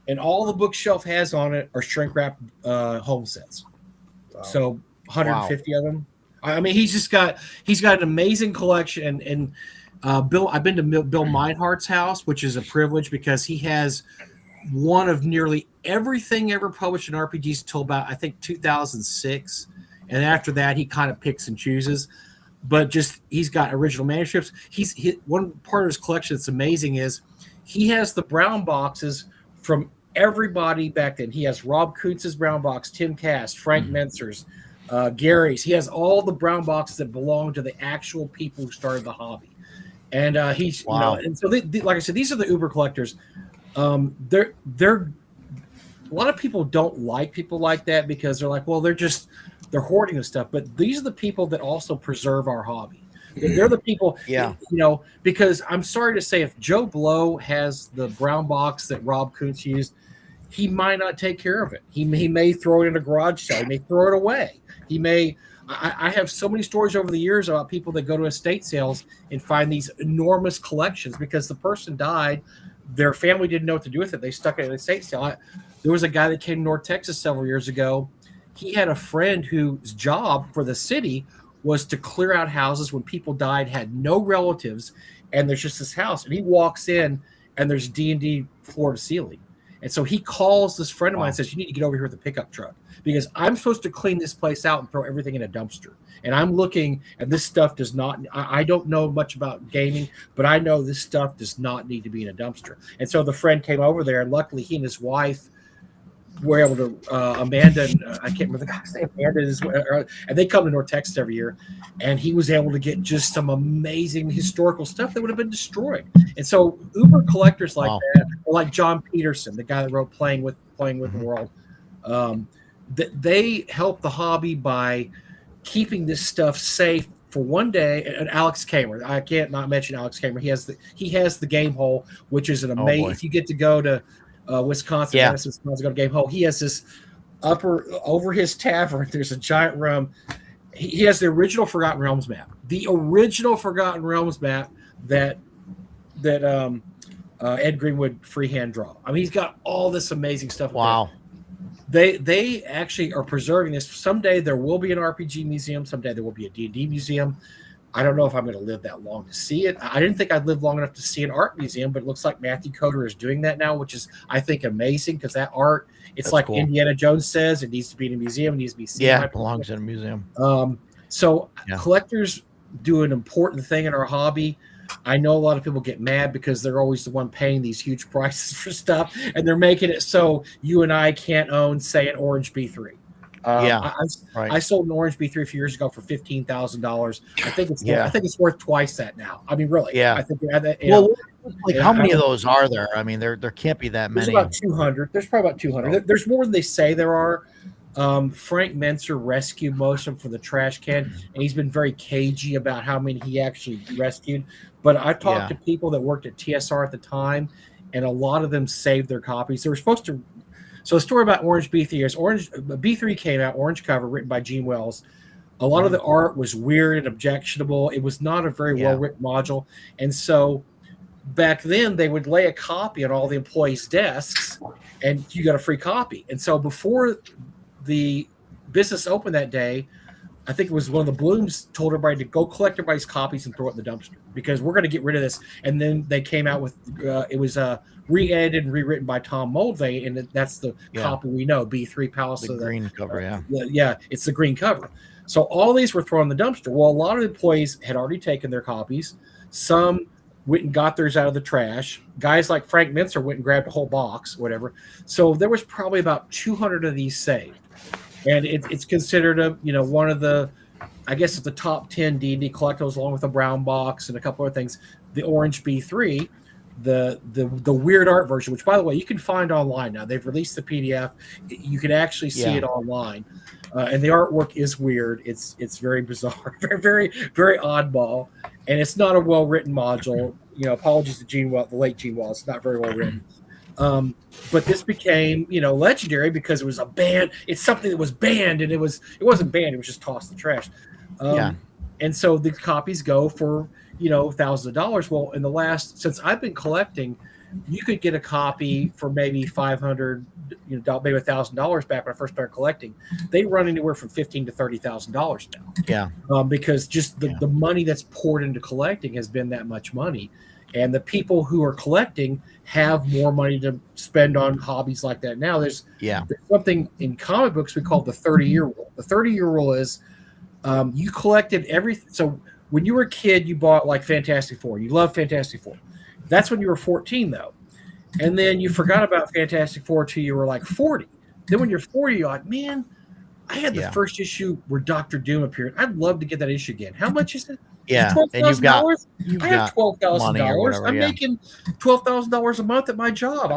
and all the bookshelf has on it are shrink wrap home sets. Wow. So 150 of them. I mean, he's got an amazing collection. And Bill, I've been to Bill Meinhardt's house, which is a privilege because he has one of nearly everything ever published in RPGs until about, I think, 2006. And after that, he kind of picks and chooses. But he's got original manuscripts. One part of his collection that's amazing is he has the brown boxes from everybody back then. He has Rob Kuntz's brown box, Tim Cast, Frank Mentzer's, Gary's. He has all the brown boxes that belong to the actual people who started the hobby. And he's, and so like I said, these are the Uber collectors. They're a lot of people don't like people like that because they're like, well, they're hoarding this stuff. But these are the people that also preserve our hobby. They're the people, because I'm sorry to say, if Joe Blow has the brown box that Rob Kuntz used, he might not take care of it. He may throw it in a garage sale. He may throw it away. He may. I have so many stories over the years about people that go to estate sales and find these enormous collections because the person died. Their family didn't know what to do with it. They stuck it in an estate sale. There was a guy that came to North Texas several years ago. He had a friend whose job for the city was to clear out houses when people died, had no relatives, and there's just this house. And he walks in, and there's D&D floor to ceiling. And so he calls this friend of mine Wow. and says, "You need to get over here with the pickup truck because I'm supposed to clean this place out and throw everything in a dumpster. And I'm looking, and this stuff does not, I don't know much about gaming, but I know this stuff does not need to be in a dumpster." And so the friend came over there, and luckily he and his wife were able to, Amanda, and I can't remember the guy's name, Amanda is, and they come to North Texas every year, and he was able to get just some amazing historical stuff that would have been destroyed. And so uber collectors like Wow. that, or like John Peterson, the guy that wrote Playing with the World, they help the hobby by keeping this stuff safe for one day. And Alex Kamer, I can't not mention Alex Kamer. He has the Game Hole, which is an amazing. boy. If you get to go to Wisconsin, Yeah. Madison, Wisconsin, go to Game Hole, he has this over his tavern. There's a giant room. He has the original Forgotten Realms map, that Ed Greenwood freehand draw. I mean, he's got all this amazing stuff. Wow. They actually are preserving this. Someday there will be an RPG museum. Someday there will be a D&D museum. I don't know if I'm going to live that long to see it. I didn't think I'd live long enough to see an art museum, but it looks like Matthew Coder is doing that now, which is, I think, amazing because that art, it's That's like cool. Indiana Jones says, it needs to be in a museum. It needs to be seen. Yeah, it belongs in a museum. So Yeah. collectors do an important thing in our hobby. I know a lot of people get mad because they're always the one paying these huge prices for stuff, and they're making it so you and I can't own, say, an Orange B3. Yeah, right. I sold an Orange B3 a few years ago for $15,000. I think Yeah. it's worth twice that now. I mean, really. Yeah. I think Well, like yeah, how many I of don't- those are there? I mean, there can't be that there's many. about 200. There's probably about 200. Oh. There's more than they say there are. Frank Menser rescued most of them from the trash can, and he's been very cagey about how many he actually rescued. But I've talked to people that worked at TSR at the time, and a lot of them saved their copies. They were supposed to. So the story about Orange B3 is B3 came out, orange cover, written by Gene Wells. A lot of the art was weird and objectionable. It was not a very well-written module. And so back then they would lay a copy on all the employees' desks, and you got a free copy. And so before the business opened that day, I think it was one of the Blooms told everybody to go collect everybody's copies and throw it in the dumpster because we're going to get rid of this. And then they came out with it was re-edited and rewritten by Tom Moldvay, and that's the copy we know, B3 Palace. The green cover, yeah, it's the green cover. So all these were thrown in the dumpster. Well, a lot of employees had already taken their copies. Some went and got theirs out of the trash. Guys like Frank Menser went and grabbed a whole box, whatever. So there was probably about 200 of these saved. And it's considered one of the, I guess it's the top 10 D&D collectibles, along with a brown box and a couple other things. The Orange B3, the weird art version, which by the way you can find online now. They've released the PDF. You can actually see it online, and the artwork is weird. It's very bizarre, very very very oddball, and it's not a well written module. Apologies to the late Gene Wells. It's not very well written. But this became, legendary because it was a ban. It's something that was banned, and it wasn't banned. It was just tossed in the trash. And so the copies go for, thousands of dollars. Well, since I've been collecting, you could get a copy for maybe $500, maybe $1,000 back when I first started collecting. They run anywhere from $15,000 to $30,000 now. Yeah. Because just the money that's poured into collecting has been that much money. And the people who are collecting have more money to spend on hobbies like that now. There's something in comic books we call the 30-year rule. The 30-year rule is you collected everything. So when you were a kid, you bought like Fantastic Four. You love Fantastic Four. That's when you were 14, though. And then you forgot about Fantastic Four till you were like 40. Then when you're 40, you're like, man, I had the first issue where Dr. Doom appeared. I'd love to get that issue again. How much is it? Yeah, and you've got I have $12,000. I'm yeah. making $12,000 a month at my job.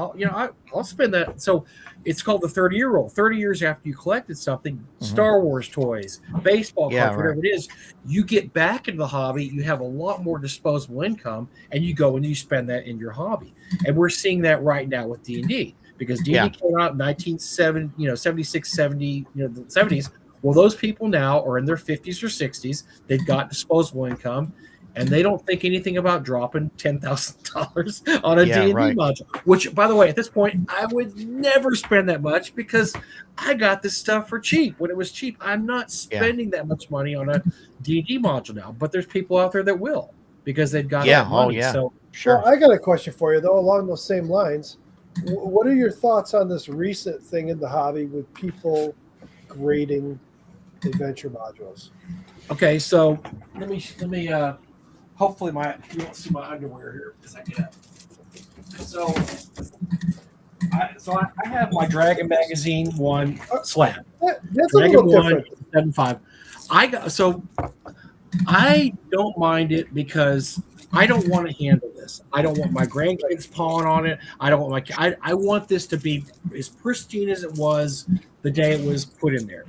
I'll spend that. So it's called the 30-year rule. 30 years after you collected something, Star Wars toys, baseball cards, whatever it is, you get back into the hobby. You have a lot more disposable income, and you go and you spend that in your hobby. And we're seeing that right now with D&D because D&D came out in 1976, 70, the 70s. Well, those people now are in their 50s or 60s. They've got disposable income, and they don't think anything about dropping $10,000 on a D&D module. Which, by the way, at this point, I would never spend that much because I got this stuff for cheap when it was cheap. I'm not spending that much money on a D&D module now, but there's people out there that will because they've got that money. Oh, yeah. So, Well, I got a question for you, though, along those same lines. what are your thoughts on this recent thing in the hobby with people grading adventure modules? Okay, so let me hopefully you won't see my underwear here because I get so I have my Dragon Magazine one slab. That's a Dragon little one different. 7.5. I don't mind it because I don't want to handle this. I don't want my grandkids pawing on it. I don't want I want this to be as pristine as it was the day it was put in there.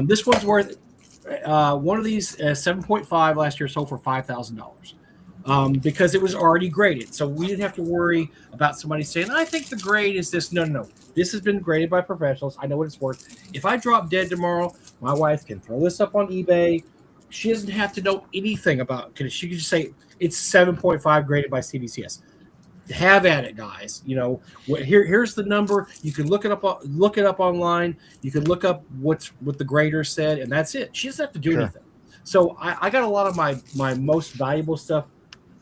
This one's worth one of these 7.5 last year sold for $5,000 because it was already graded. So we didn't have to worry about somebody saying, I think the grade is this. No, no, no. This has been graded by professionals. I know what it's worth. If I drop dead tomorrow, my wife can throw this up on eBay. She doesn't have to know anything about it. She can just say it's 7.5 graded by CBCS. Have at it, guys. You know, here's the number. You can look it up online. You can look up what the grader said, and that's it. She doesn't have to do anything. So I got a lot of my most valuable stuff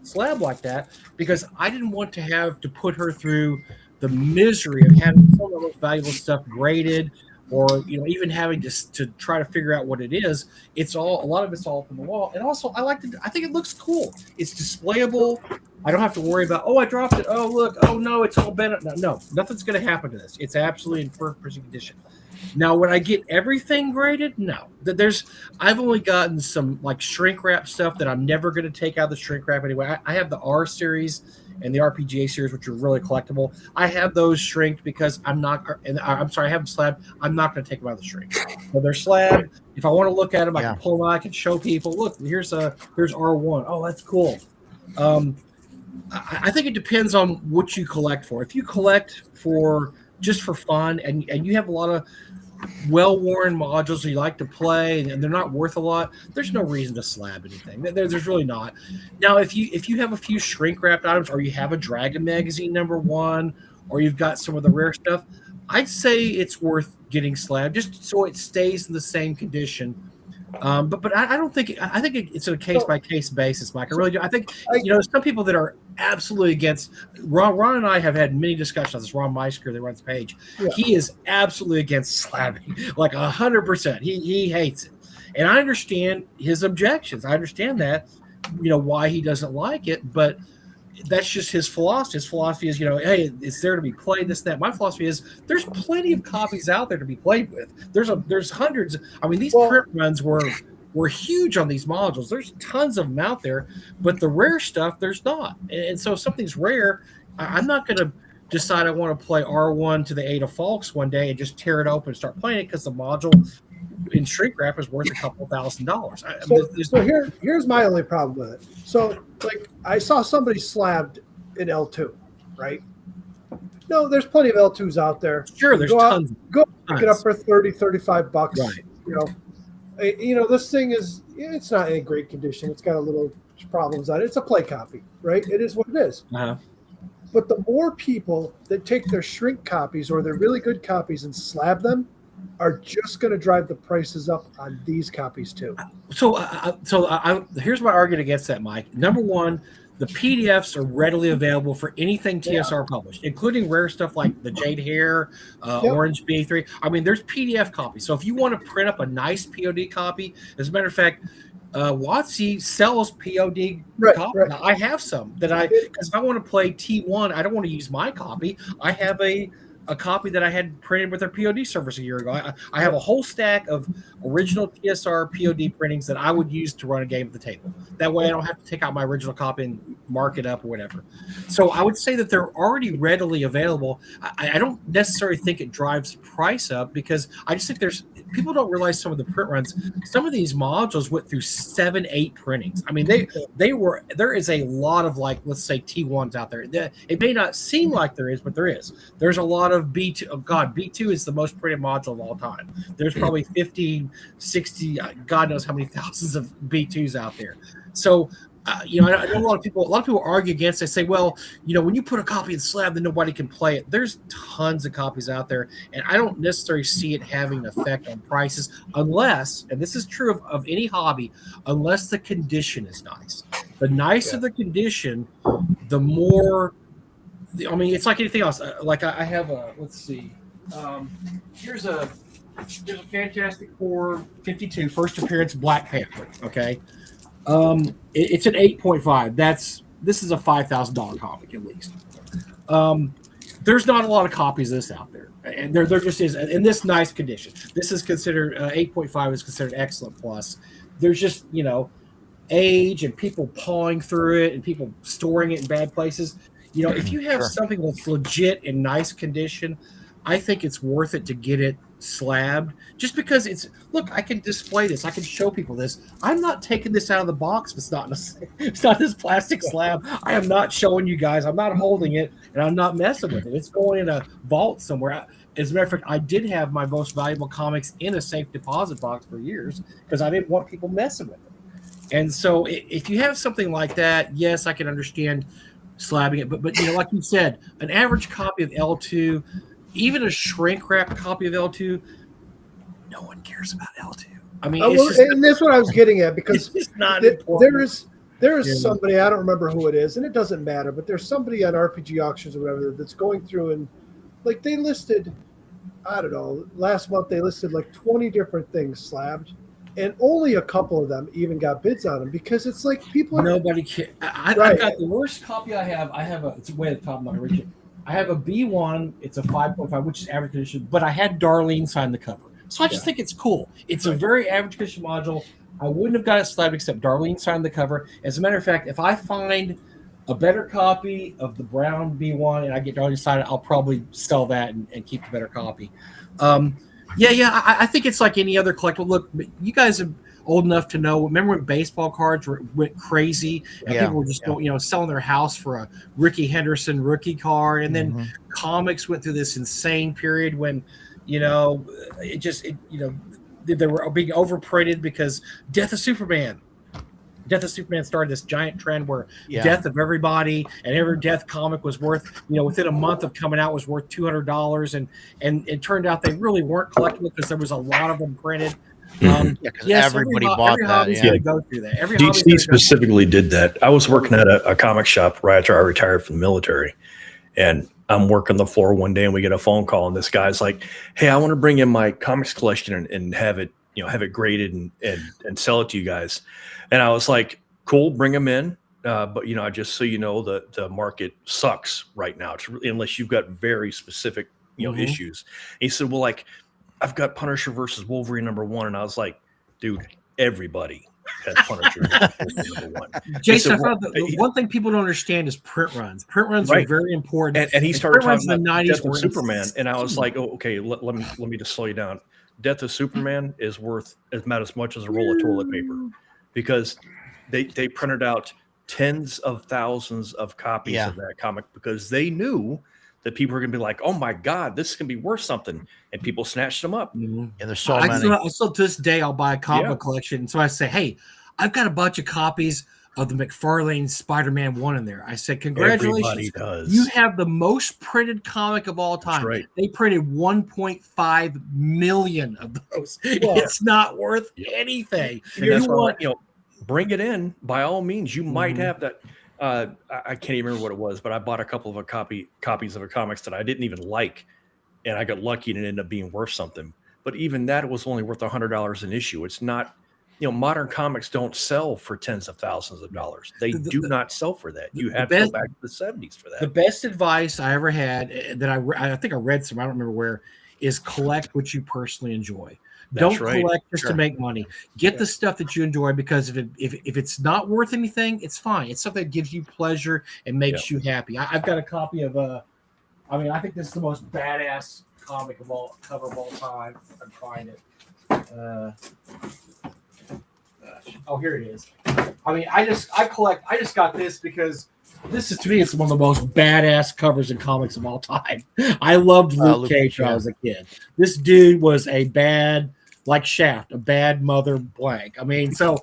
slab like that because I didn't want to have to put her through the misery of having some of the most valuable stuff graded, or even having to try to figure out what it is. It's all, a lot of it's all from the wall. And also I think it looks cool. It's displayable. I don't have to worry about, I dropped it. Oh, look. Oh no, it's all bent. No, nothing's going to happen to this. It's absolutely in perfect condition. Now, when I get everything graded, no. I've only gotten some like shrink wrap stuff that I'm never going to take out of the shrink wrap anyway. I have the R series and the RPGA series, which are really collectible. I have those shrinked because I have them slab. I'm not going to take them out of the shrink. So they're slab. If I want to look at them, I can pull them out. I can show people, look, here's R1. Oh, that's cool. I think it depends on what you collect for. If you collect for just for fun and you have a lot of well-worn modules you like to play and they're not worth a lot, there's no reason to slab anything. There's really not. Now, if you have a few shrink-wrapped items, or you have a Dragon Magazine #1, or you've got some of the rare stuff, I'd say it's worth getting slabbed just so it stays in the same condition. But I don't think I think it's a case by case basis, Mike. I really do. I think some people that are absolutely against. Ron and I have had many discussions on this. Ron Meisker that runs the page, he is absolutely against slabbing, like 100%. He hates it, and I understand his objections. I understand that, why he doesn't like it, but that's just his philosophy. His philosophy is, hey, it's there to be played, this, that. My philosophy is there's plenty of copies out there to be played with. There's hundreds. I mean, these print runs were huge on these modules. There's tons of them out there, but the rare stuff, there's not. And so if something's rare, I'm not going to decide I want to play R1 to the Ada Falks one day and just tear it open and start playing it because the module in shrink wrap is worth a couple $1,000s. So here's my only problem with it. So like I saw somebody slabbed in L2, right? No, there's plenty of L2s out there. Sure, there's tons. Go pick it up for $30-$35. Right. This thing it's not in great condition. It's got a little problems on it. It's a play copy, right? It is what it is. Uh-huh. But the more people that take their shrink copies or their really good copies and slab them are just going to drive the prices up on these copies too. So here's my argument against that, Mike. Number one, the PDFs are readily available for anything TSR published, including rare stuff like the Jade Hair, Orange BA3. I mean, there's PDF copies. So if you want to print up a nice POD copy, as a matter of fact, WotC sells POD copies. Right. Now, I have some because if I want to play T1, I don't want to use my copy. I have a copy that I had printed with their POD service a year ago. I have a whole stack of original TSR POD printings that I would use to run a game at the table. That way I don't have to take out my original copy and mark it up or whatever. So I would say that they're already readily available. I don't necessarily think it drives price up because I just think people don't realize some of the print runs. Some of these modules went through 7-8 printings. I mean, there is a lot of, like, let's say T1s out there. It may not seem like there is, but there is. There's a lot of B2. Oh God, B2 is the most printed module of all time. There's probably 50, 60, God knows how many thousands of B2s out there. So, I know a lot of people argue against it. They say, well, when you put a copy in slab, then nobody can play it. There's tons of copies out there, and I don't necessarily see it having an effect on prices unless, and this is true of any hobby, unless the condition is nice. The nicer the condition, the more I mean, it's like anything else. Like I have a, let's see, here's a Fantastic Four 52 first appearance Black Panther. Okay, it's an 8.5. This is a $5,000 comic at least. There's not a lot of copies of this out there, and there just is in this nice condition. This is considered 8.5 is considered excellent plus. There's just age and people pawing through it and people storing it in bad places. If you have something that's legit in nice condition, I think it's worth it to get it slabbed just because I can display this. I can show people this. I'm not taking this out of the box if it's not this plastic slab. I am not showing you guys. I'm not holding it and I'm not messing with it. It's going in a vault somewhere. As a matter of fact, I did have my most valuable comics in a safe deposit box for years because I didn't want people messing with it. And so if you have something like that, yes, I can understand slabbing it. But like you said, an average copy of L2, even a shrink wrap copy of L2, no one cares about L2. I mean, and that's what I was getting at, because it's not there is somebody, I don't remember who it is, and it doesn't matter, but there's somebody on RPG auctions or whatever that's going through and like they listed, I don't know, last month they listed like 20 different things slabbed, and only a couple of them even got bids on them because it's like people. Nobody cares. I've got the worst copy I have. It's way at the top of my region. I have a B1. It's a 5.5, which is average condition, but I had Darlene sign the cover. So I just think it's cool. It's a very average condition module. I wouldn't have got it slabbed except Darlene signed the cover. As a matter of fact, if I find a better copy of the brown B1 and I get Darlene signed, I'll probably sell that and keep the better copy. I think it's like any other collectible. Look, you guys are old enough to know. Remember when baseball cards went crazy and people were just selling their house for a Ricky Henderson rookie card, and then comics went through this insane period when they were being overprinted because Death of Superman started this giant trend where death of everybody and every death comic was worth, within a month of coming out was worth $200. And it turned out they really weren't collectible because there was a lot of them printed. Everybody bought that. Go through that. DC specifically did that. I was working at a comic shop right after I retired from the military, and I'm working the floor one day and we get a phone call and this guy's like, "Hey, I want to bring in my comics collection and have it, have it graded and sell it to you guys." And I was like, "Cool, bring them in." But just so you know, the market sucks right now. It's really, unless you've got very specific, issues. And he said, "Well, like, I've got Punisher versus Wolverine #1," and I was like, "Dude, everybody has Punisher versus Wolverine #1." Jason, I found the one thing people don't understand is print runs. Print runs are very important. And he started talking about the Death of Superman, and I was like, "Oh, okay, let me just slow you down. Death of Superman is worth about as much as a roll of toilet paper." Because they printed out tens of thousands of copies of that comic because they knew that people were going to be like, "Oh my God, this is going to be worth something," and people snatched them up. And there's so many. Still to this day, I'll buy a comic collection. So I say, "Hey, I've got a bunch of copies of the McFarlane Spider-Man 1 in there." I said, "Congratulations, you have the most printed comic of all time." Right. They printed 1.5 million of those. Wow. It's not worth anything. That's why, bring it in by all means. You might have that. I can't even remember what it was, but I bought a couple of copies of a comics that I didn't even like, and I got lucky and it ended up being worth something. But even that was only worth $100 an issue. It's not. Modern comics don't sell for tens of thousands of dollars. They do not sell for that. You have to go back to the 70s for that. The best advice I ever had that I think I read some, I don't remember where, is collect what you personally enjoy. Don't collect just to make money. Get the stuff that you enjoy, because if it's not worth anything, it's fine. It's something that gives you pleasure and makes you happy. I've got a copy of I think this is the most badass comic cover of all time. If I can find it. Oh, here it is. I just got this because this is, to me, it's one of the most badass covers in comics of all time. I loved Luke Cage when I was a kid. This dude was a bad, like Shaft, a bad mother blank. So,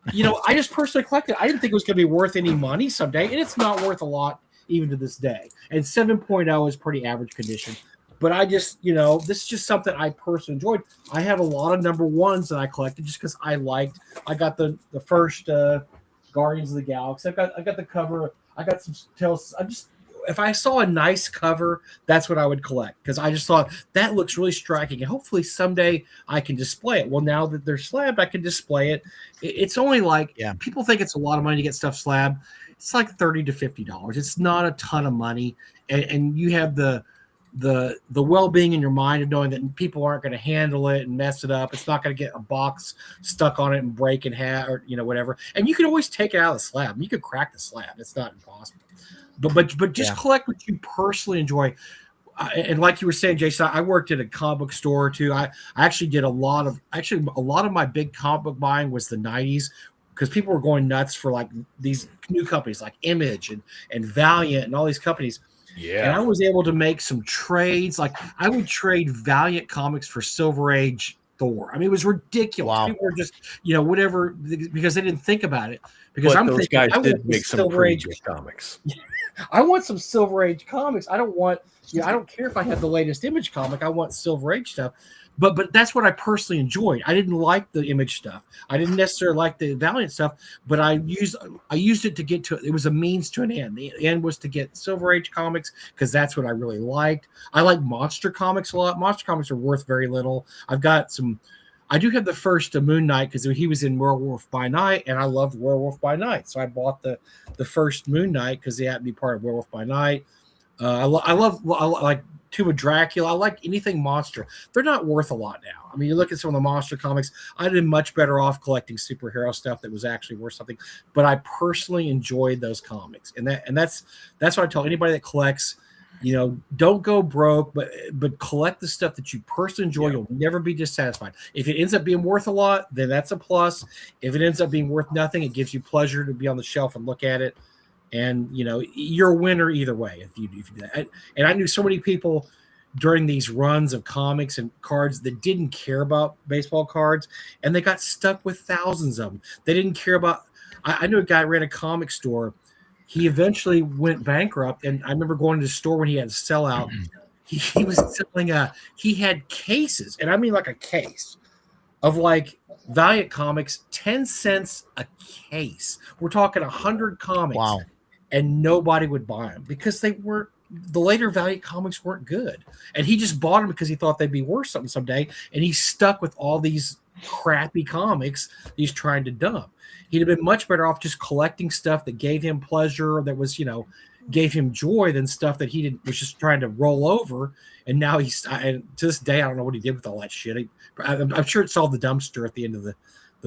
I just personally collected. I didn't think it was going to be worth any money someday, and it's not worth a lot even to this day. And 7.0 is pretty average condition. But I just, this is just something I personally enjoyed. I have a lot of #1s that I collected just because I liked. I got the first Guardians of the Galaxy. I got the cover. I got some tales. if I saw a nice cover, that's what I would collect because I just thought that looks really striking, and hopefully someday I can display it. Well, now that they're slabbed, I can display it. It's only like people think it's a lot of money to get stuff slabbed. It's like $30 to $50. It's not a ton of money, and you have the well-being in your mind of knowing that people aren't going to handle it and mess it up. It's not going to get a box stuck on it and break in half or whatever. And you can always take it out of the slab. You could crack the slab. It's not impossible. But just collect what you personally enjoy. And like you were saying, Jason, I worked at a comic book store too. I actually did a lot of my big comic book buying was the 90s because people were going nuts for like these new companies like Image and Valiant and all these companies. Yeah. And I was able to make some trades. Like I would trade Valiant comics for Silver Age Thor. I mean, it was ridiculous. Wow. People were just, whatever, because they didn't think about it. Because But those guys did make some Silver pretty Age good comics. I want some Silver Age comics. I don't want, I don't care if I have the latest Image comic. I want Silver Age stuff. But that's what I personally enjoyed. I didn't like the Image stuff. I didn't necessarily like the Valiant stuff, but I used it to get to it. It was a means to an end. The end was to get Silver Age comics because that's what I really liked. I like Monster comics a lot. Monster comics are worth very little. I do have the first Moon Knight because he was in Werewolf by Night, and I loved Werewolf by Night. So I bought the first Moon Knight because he had to be part of Werewolf by Night. I like Tomb of Dracula. I like anything monster. They're not worth a lot now. I mean, you look at some of the monster comics. I'd been much better off collecting superhero stuff that was actually worth something. But I personally enjoyed those comics, and that's what I tell anybody that collects. Don't go broke, but collect the stuff that you personally enjoy. You'll never be dissatisfied. If it ends up being worth a lot, then that's a plus. If it ends up being worth nothing, it gives you pleasure to be on the shelf and look at it. And you're a winner either way if you do that. And I knew so many people during these runs of comics and cards that didn't care about baseball cards, and they got stuck with thousands of them. They didn't care about. I knew a guy who ran a comic store. He eventually went bankrupt, and I remember going to the store when he had to sell out. He was selling he had cases, and I mean like a case of like Valiant comics, 10 cents a case. We're talking 100 comics. Wow. And nobody would buy them because the later Valiant comics weren't good. And he just bought them because he thought they'd be worth something someday. And he's stuck with all these crappy comics he's trying to dump. He'd have been much better off just collecting stuff that gave him pleasure, that was, gave him joy than stuff that was just trying to roll over. And now and to this day, I don't know what he did with all that shit. I'm sure it solved the dumpster at the end of the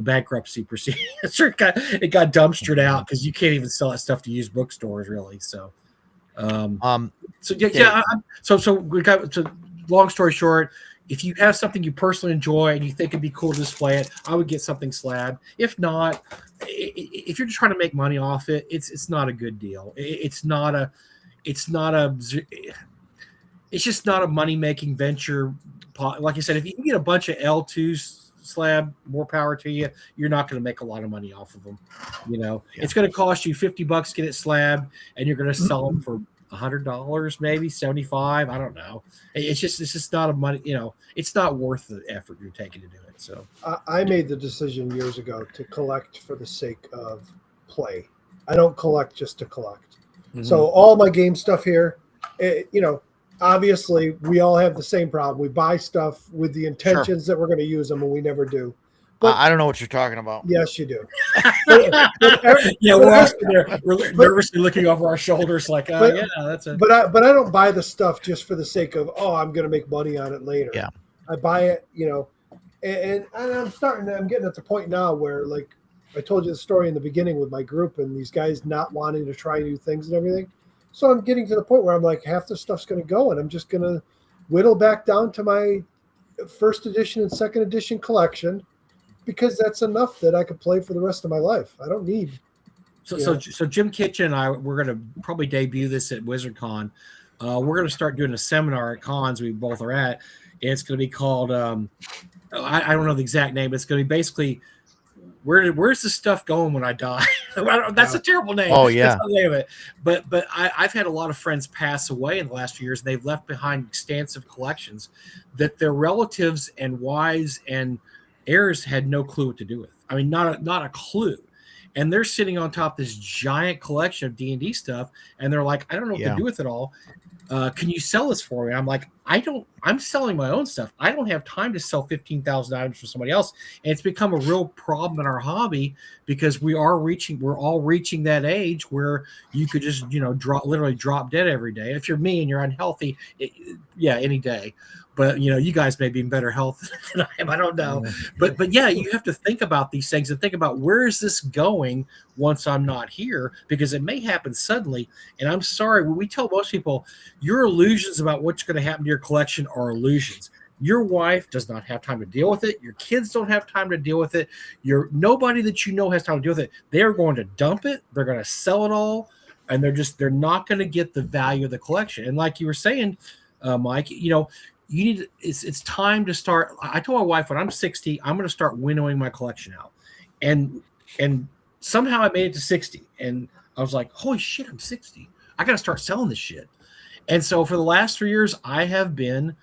bankruptcy proceeding. Sure, it got dumpstered out because you can't even sell that stuff to used bookstores, really. So, so we got. So, long story short, if you have something you personally enjoy and you think it'd be cool to display it, I would get something slabbed. If not, if you're just trying to make money off it, it's not a good deal. It's just not a money making venture. Like I said, if you can get a bunch of L2s slab, more power to you. You're not going to make a lot of money off of them. It's going to cost you $50 to get it slabbed, and you're going to sell them for $100, maybe $75. I don't know. It's just not a money. It's not worth the effort you're taking to do it. So I made the decision years ago to collect for the sake of play. I don't collect just to collect. Mm-hmm. So all my game stuff here, obviously we all have the same problem. We buy stuff with the intentions that we're going to use them, and we never do. But I don't know what you're talking about. Yes, you do. We're all there. We're nervously looking over our shoulders, like, that's it. But I don't buy the stuff just for the sake of I'm going to make money on it later. Yeah, I buy it, and I'm getting at the point now where, like I told you the story in the beginning with my group and these guys not wanting to try new things and everything. So I'm getting to the point where I'm like, half the stuff's going to go, and I'm just going to whittle back down to my first edition and second edition collection, because that's enough that I could play for the rest of my life. I don't need. So Jim Kitchen and we're going to probably debut this at WizardCon. We're going to start doing a seminar at cons we both are at. And it's going to be called, I don't know the exact name, but it's going to be basically, where's the stuff going when I die? That's a terrible name. Oh, yeah. That's the name of it. But I've had a lot of friends pass away in the last few years, and they've left behind extensive collections that their relatives and wives and heirs had no clue what to do with. I mean, not a clue. and they're sitting on top of this giant collection of D&D stuff, and they're like, I don't know what to do with it all. Can you sell this for me? I'm like, I'm selling my own stuff. I don't have time to sell 15,000 items for somebody else. And it's become a real problem in our hobby because we're all reaching that age where you could just, literally drop dead every day. If you're me and you're unhealthy, any day. But you guys may be in better health than I am. I don't know. But yeah, you have to think about these things and think about where is this going once I'm not here, because it may happen suddenly. And I'm sorry, when we tell most people your illusions about what's going to happen to your collection are illusions. Your wife does not have time to deal with it. Your kids don't have time to deal with it. Nobody that has time to deal with it. They are going to dump it. They're going to sell it all, and they're not going to get the value of the collection. And like you were saying, Mike, it's time to start. I told my wife when I'm 60, I'm going to start winnowing my collection out, and somehow I made it to 60, and I was like, holy shit, I'm 60. I got to start selling this shit. And so for the last 3 years, I have been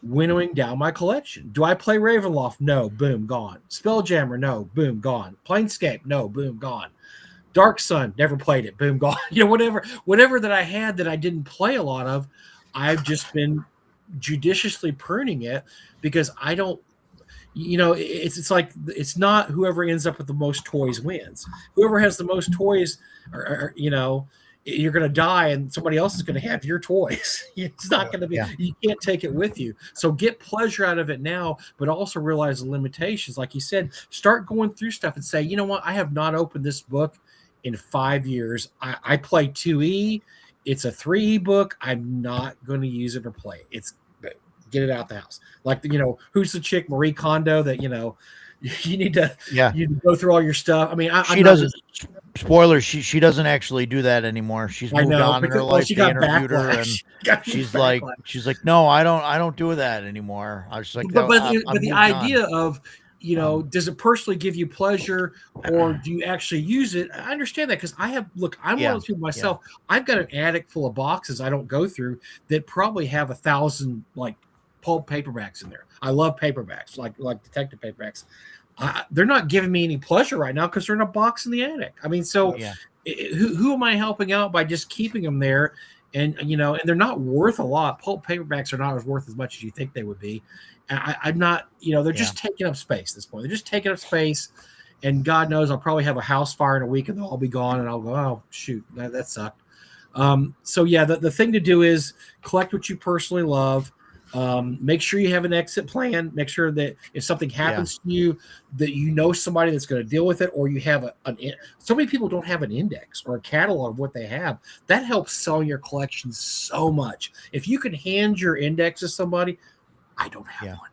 winnowing down my collection. Do I play Ravenloft? No, boom, gone. Spelljammer? No, boom, gone. Planescape? No, boom, gone. Dark Sun? Never played it, boom, gone. Whatever that I had that I didn't play a lot of, I've just been judiciously pruning it because I don't. It's like it's not whoever ends up with the most toys wins. Whoever has the most toys, or you're going to die and somebody else is going to have your toys. It's not going to be, you can't take it with you. So get pleasure out of it now, but also realize the limitations. Like you said, start going through stuff and say, you know what? I have not opened this book in 5 years. I play 2E. It's a 3E book. I'm not going to use it or play it. Get it out the house. Like, who's the chick, Marie Kondo, that, you need to go through all your stuff. I mean, she doesn't. Spoilers. She doesn't actually do that anymore. She's moved on in her life. She got backlash. And she's like, no, I don't do that anymore. I was like, but the idea of, does it personally give you pleasure, or do you actually use it? I understand that because I'm one of those people myself. I've got an attic full of boxes I don't go through that probably have 1,000 like pulp paperbacks in there. I love paperbacks, like detective paperbacks. They're not giving me any pleasure right now because they're in a box in the attic. I mean, so who am I helping out by just keeping them there? And and they're not worth a lot. Pulp paperbacks are not worth as much as you think they would be. I'm not, they're just taking up space at this point. They're just taking up space, and God knows I'll probably have a house fire in a week and they'll all be gone, and I'll go, oh shoot, that sucked. So yeah, the thing to do is collect what you personally love. Make sure you have an exit plan. Make sure that if something happens to you, that somebody that's going to deal with it, or you have so many people don't have an index or a catalog of what they have. That helps sell your collection so much. If you can hand your index to somebody, I don't have one.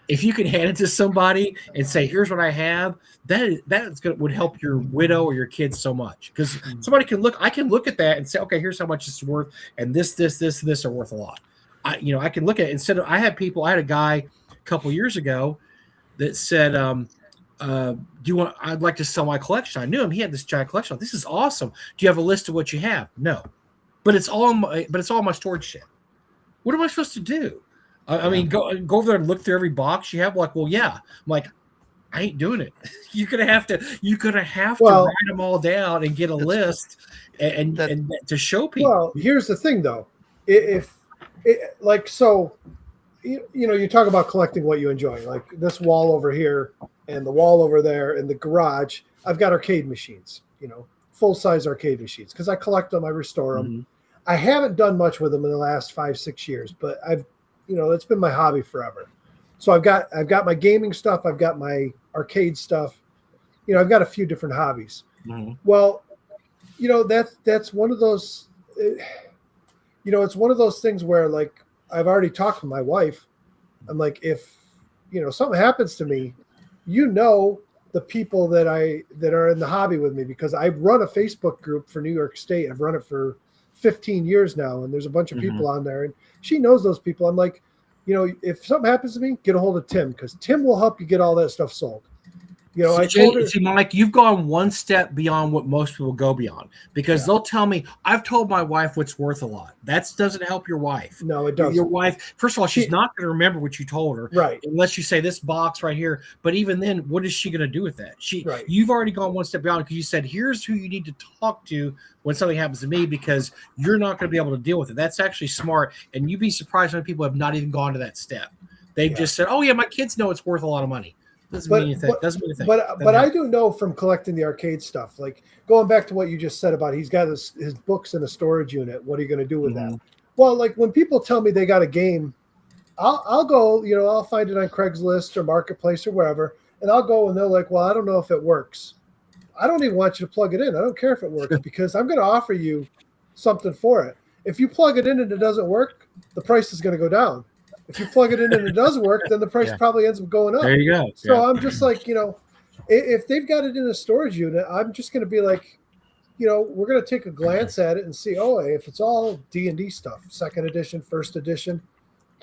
If you can hand it to somebody and say, here's what I have, would help your widow or your kids so much, because somebody I can look at that and say, okay, here's how much it's worth. And this are worth a lot. I can look at it I had a guy a couple years ago that said, I'd like to sell my collection. I knew him. He had this giant collection. This is awesome. Do you have a list of what you have? No, but it's all my storage shed. What am I supposed to do? I mean, go over there and look through every box you have. Like, well, yeah. I'm like, I ain't doing it. You're going to have to write them all down and get a list and to show people. Well, here's the thing though. You talk about collecting what you enjoy, like this wall over here and the wall over there in the garage. I've got arcade machines, full-size arcade machines, because I collect them, I restore them. Mm-hmm. I haven't done much with them in the last 5-6 years, but it's been my hobby forever. So I've got my gaming stuff, I've got my arcade stuff, I've got a few different hobbies. Mm-hmm. Well, that's one of those. It's one of those things where, like, I've already talked to my wife. I'm like, if, something happens to me, the people that are in the hobby with me, because I run a Facebook group for New York State. I've run it for 15 years now, and there's a bunch of people on there, and she knows those people. I'm like, if something happens to me, get a hold of Tim, because Tim will help you get all that stuff sold. You know, I See, told her, see, Mike, you've gone one step beyond what most people go beyond, because they'll tell me, I've told my wife what's worth a lot. That doesn't help your wife. no, it Your doesn't. wife, first of all, she's not going to remember what you told her, Right. unless you say this box right here. But even then, what is she going to do with that? Right. You've already gone one step beyond, because you said, here's who you need to talk to when something happens to me, because you're not going to be able to deal with it. That's actually smart. And you'd be surprised how many people have not even gone to that step. They've just said, oh yeah, my kids know it's worth a lot of money. Doesn't mean anything. But I do know from collecting the arcade stuff, like going back to what you just said about he's got his books in a storage unit. What are you going to do with that? Well, like when people tell me they got a game, I'll go, you know, I'll find it on Craigslist or Marketplace or wherever, and I'll go and they're like, well, I don't know if it works. I don't even want you to plug it in. I don't care if it works because I'm going to offer you something for it. If you plug it in and it doesn't work, the price is going to go down. If you plug it in and it does work, then the price probably ends up going up. There you go. So I'm just like, you know, if they've got it in a storage unit, I'm just going to be like, you know, we're going to take a glance at it and see, oh, if it's all D&D stuff, second edition, first edition,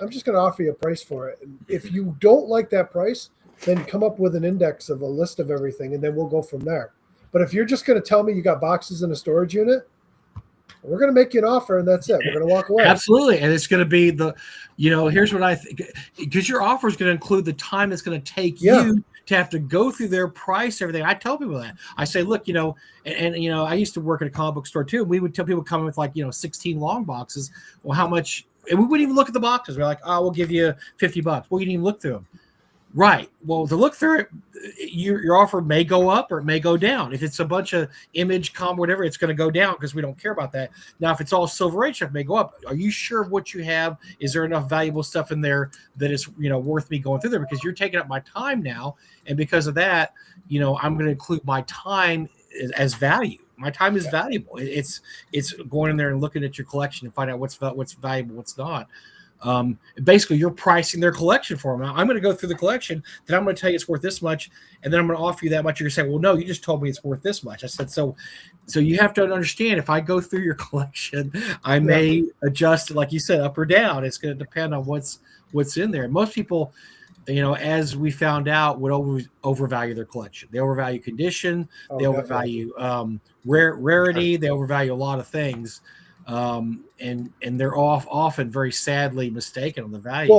I'm just going to offer you a price for it. And if you don't like that price, then come up with an index of a list of everything, and then we'll go from there. But if you're just going to tell me you got boxes in a storage unit, we're going to make you an offer, and that's it. We're going to walk away. Absolutely. And it's going to be here's what I think, because your offer is going to include the time it's going to take you to have to go through their price, everything. I tell people that. I say, look, you know, and you know, I used to work at a comic book store too. We would tell people coming with 16 long boxes. Well, how much? And we wouldn't even look at the boxes. We're like, oh, we'll give you $50. Well, you didn't even look through them. Right. Well, to look through it, your offer may go up or it may go down. If it's a bunch of image, whatever, it's going to go down because we don't care about that. Now, if it's all Silver Age stuff, it may go up. Are you sure of what you have? Is there enough valuable stuff in there that is, you know, worth me going through there? Because you're taking up my time now, and because of that, you know, I'm going to include my time as value. My time is valuable. It's going in there and looking at your collection and find out what's valuable, what's not. Basically, you're pricing their collection for them. Now, I'm going to go through the collection, then I'm going to tell you it's worth this much, and then I'm going to offer you that much. You're saying, well, no, you just told me it's worth this much. I said, so you have to understand, if I go through your collection, I may adjust, like you said, up or down. It's going to depend on what's in there. Most people, you know, as we found out, would overvalue their collection. They overvalue condition. They overvalue rarity. They overvalue a lot of things. And they're often very sadly mistaken on the value.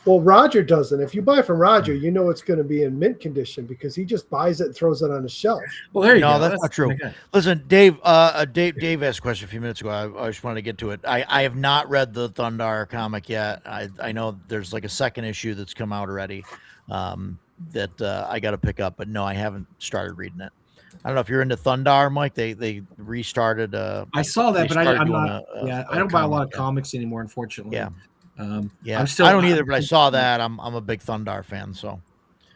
Well, Roger doesn't. If you buy from Roger, you know it's going to be in mint condition because he just buys it and throws it on his shelf. Well, there you go. No, that's not true. Okay. Listen, Dave asked a question a few minutes ago. I just wanted to get to it. I have not read the Thundar comic yet. I know there's like a second issue that's come out already that I got to pick up, but no, I haven't started reading it. I don't know if you're into Thundar, Mike. They restarted. I saw that, but I'm not. I don't buy a lot of comics anymore, unfortunately. Yeah, I'm still. I don't either, but I saw that. I'm a big Thundar fan. So,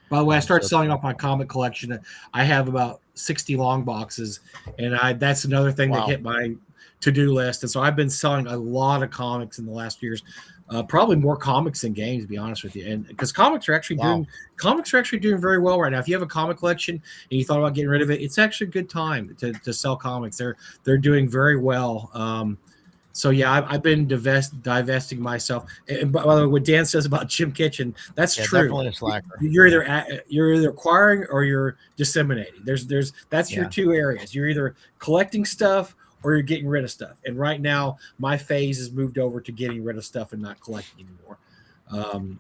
by the way, I started selling off my comic collection. I have about 60 long boxes, and that's another thing that hit my to-do list. And so I've been selling a lot of comics in the last years. Probably more comics than games, to be honest with you. And because comics are actually doing very well right now. If you have a comic collection and you thought about getting rid of it, it's actually a good time to sell comics. They're doing very well. So yeah, I've been divesting myself. And by the way, what Dan says about Jim Kitchen, that's true. Definitely a slacker. You're either acquiring or you're disseminating. That's your two areas. You're either collecting stuff or you're getting rid of stuff. And right now, my phase has moved over to getting rid of stuff and not collecting anymore.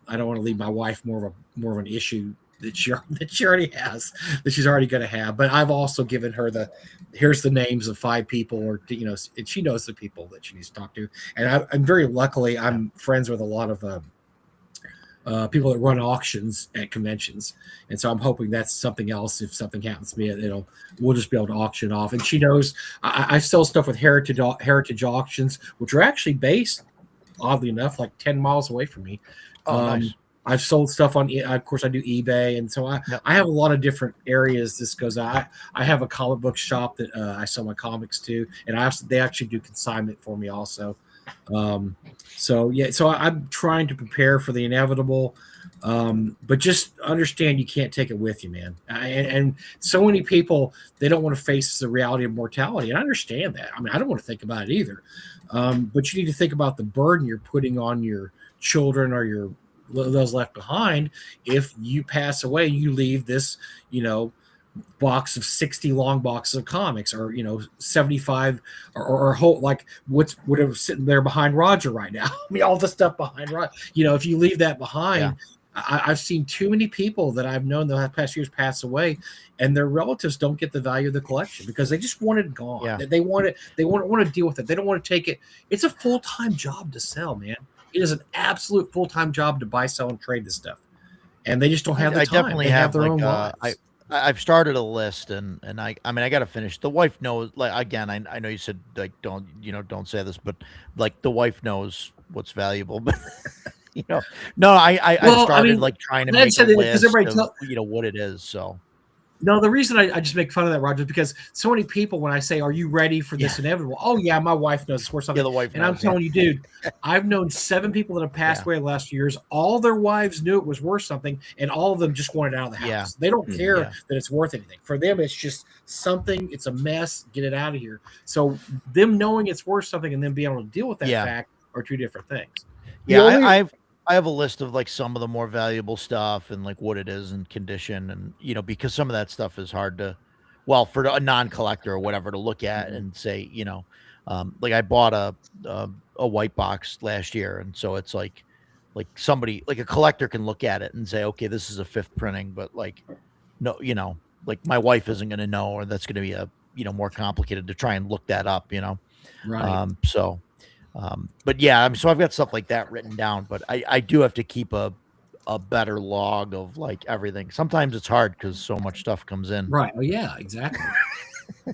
I don't want to leave my wife more of an issue that she already has, that she's already going to have. But I've also given her here's the names of 5 people, or you know, and she knows the people that she needs to talk to. And I'm very luckily I'm friends with a lot of people that run auctions at conventions, and so I'm hoping that's something else. If something happens to me, we'll just be able to auction off. And she knows I sell stuff with heritage auctions, which are actually based, oddly enough, like 10 miles away from me. Nice. I've sold stuff on, of course, I do eBay, and so I have a lot of different areas this goes on. I have a comic book shop that I sell my comics to, and they actually do consignment for me also. So I'm trying to prepare for the inevitable, but just understand you can't take it with you, man. And so many people, they don't want to face the reality of mortality, and I understand that. I mean, I don't want to think about it either, but you need to think about the burden you're putting on your children or your those left behind. If you pass away, you leave this, box of 60 long boxes of comics, or 75, or whole, like whatever sitting there behind Roger right now. I mean, all the stuff behind Roger. If you leave that behind, I've seen too many people that I've known the past years pass away, and their relatives don't get the value of the collection because they just want it gone. Yeah. They want it. They want to deal with it. They don't want to take it. It's a full-time job to sell, man. It is an absolute full-time job to buy, sell, and trade this stuff, and they just don't have the I time. definitely They have their like own lives. I've started a list, and I mean I got to finish. The wife knows. Like again, I know you said like don't say this, but like the wife knows what's valuable. But no, I've started like trying to make a list of what it is. So. No, the reason I just make fun of that, Roger, is because so many people, when I say, "Are you ready for this inevitable?" Oh yeah, my wife knows it's worth something. Yeah, the wife and knows, I'm telling you, dude, I've known 7 people that have passed away in the last few years. All their wives knew it was worth something, and all of them just wanted it out of the house. Yeah. They don't care that it's worth anything. For them, it's just something. It's a mess. Get it out of here. So them knowing it's worth something and then being able to deal with that fact are two different things. Yeah, I have a list of like some of the more valuable stuff and like what it is and condition, and because some of that stuff is hard to, well, for a non-collector or whatever to look at and say, like I bought a white box last year, and so it's like somebody, like a collector, can look at it and say, okay, this is a 5th printing, but like no, like my wife isn't going to know, or that's going to be a more complicated to try and look that up, Right. But yeah, so I've got stuff like that written down, but I do have to keep a better log of like everything. Sometimes it's hard because so much stuff comes in. Right. Oh yeah, exactly.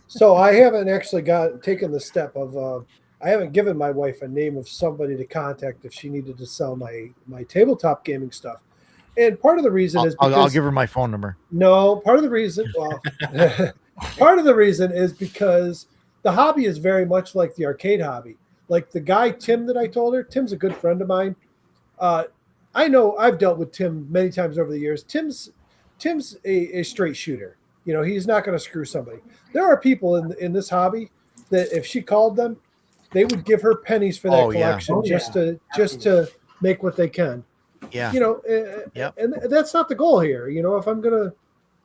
So I haven't actually taken the step of I haven't given my wife a name of somebody to contact if she needed to sell my tabletop gaming stuff. And part of the reason is because I'll give her my phone number. No, part of the reason, part of the reason is because the hobby is very much like the arcade hobby. Like the guy, Tim, that I told her, Tim's a good friend of mine. I know I've dealt with Tim many times over the years. Tim's a straight shooter. He's not going to screw somebody. There are people in this hobby that if she called them, they would give her pennies for that collection just to make what they can. Yeah. And that's not the goal here. If I'm going to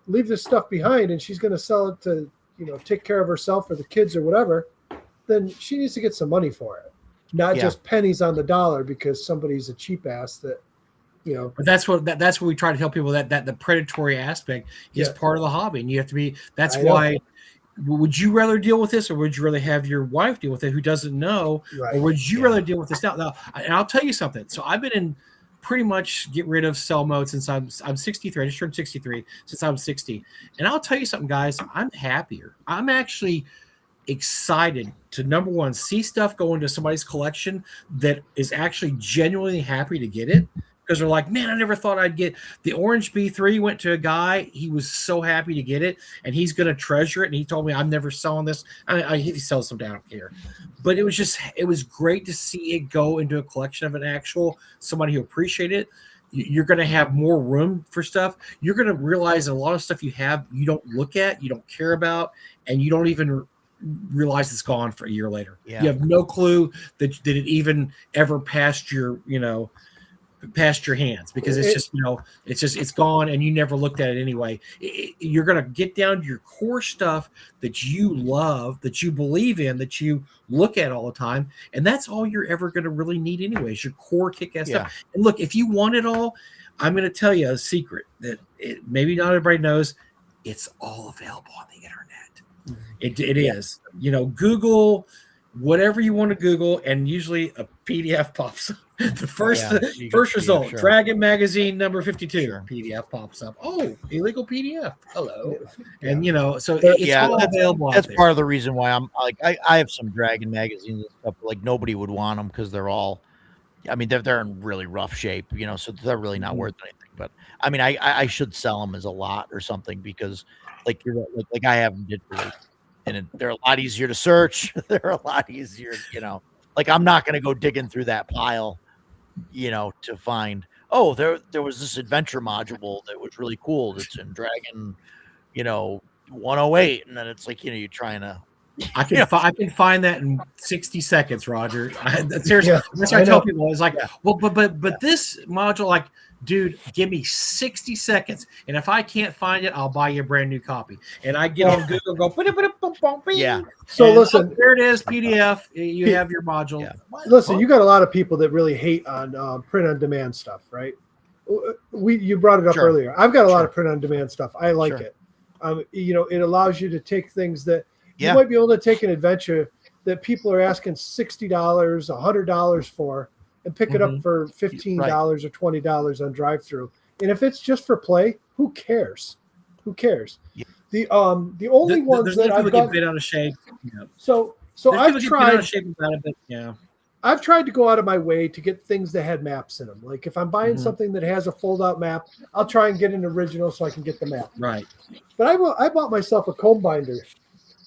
leave this stuff behind and she's going to sell it to, take care of herself or the kids or whatever, then she needs to get some money for it, not just pennies on the dollar because somebody's a cheap ass that, But that's what we try to tell people, that the predatory aspect is part of the hobby, and you have to be. That's why. Would you rather deal with this, or would you rather have your wife deal with it, who doesn't know, or would you rather deal with this now? Now, and I'll tell you something. So I've been in pretty much get rid of sell mode since I'm 63. I just turned 63 since I'm 60, and I'll tell you something, guys. I'm happier. I'm actually excited to, number one, see stuff go into somebody's collection that is actually genuinely happy to get it, because they're like, man, I never thought I'd get the orange B3. Went to a guy, he was so happy to get it, and he's going to treasure it, and he told me, I'm never selling this. He sells some, I don't care, but it was great to see it go into a collection of an actual somebody who appreciated it. You're going to have more room for stuff. You're going to realize a lot of stuff you have, you don't look at, you don't care about, and you don't even realize it's gone for a year later. You have no clue that it even ever passed your hands, because it's gone, and you never looked at it anyway. You're going to get down to your core stuff that you love, that you believe in, that you look at all the time, and that's all you're ever going to really need anyway, is your core kick-ass stuff. And look, if you want it all, I'm going to tell you a secret that maybe not everybody knows. It's all available on the internet. It is. Google whatever you want to Google, and usually a PDF pops up. The first result, Dragon Magazine number 52, PDF pops up. Oh, illegal PDF. Hello. And so it's all available. That's part of the reason why I'm like, I have some Dragon magazines and stuff, but like nobody would want them because they're all, I mean, they're in really rough shape, so they're really not worth anything. But I mean, I should sell them as a lot or something, because like I have them digitally, and they're a lot easier to search. They're a lot easier, like I'm not going to go digging through that pile, to find, oh, there was this adventure module that was really cool. That's in Dragon, 108. And then it's like, you're trying to I can I can find that in 60 seconds, Roger. Seriously, Yeah, that's what I I tell know. people. It's like, well, but this module, like, dude, give me 60 seconds, and if I can't find it, I'll buy you a brand new copy. And I get on Google, go, Yeah. So and, listen, there it is, PDF. You have your module. Yeah. listen, you got a lot of people that really hate on print on demand stuff, right? You brought it up Sure. earlier. I've got a lot Sure. of print on demand stuff. I like Sure. it. It allows you to take things that you Yeah. might be able to take an adventure that people are asking $60, $100 for, and pick it up for $15 or $20 on drive-through. And if it's just for play, who cares? Who cares? Yeah. The only ones There's that people I've get got. bent out of shape. Yeah. So There's I've people get bent out tried. of shape about it, but yeah. I've tried to go out of my way to get things that had maps in them. Like if I'm buying Mhm. something that has a fold-out map, I'll try and get an original so I can get the map. Right. But I bought myself a comb binder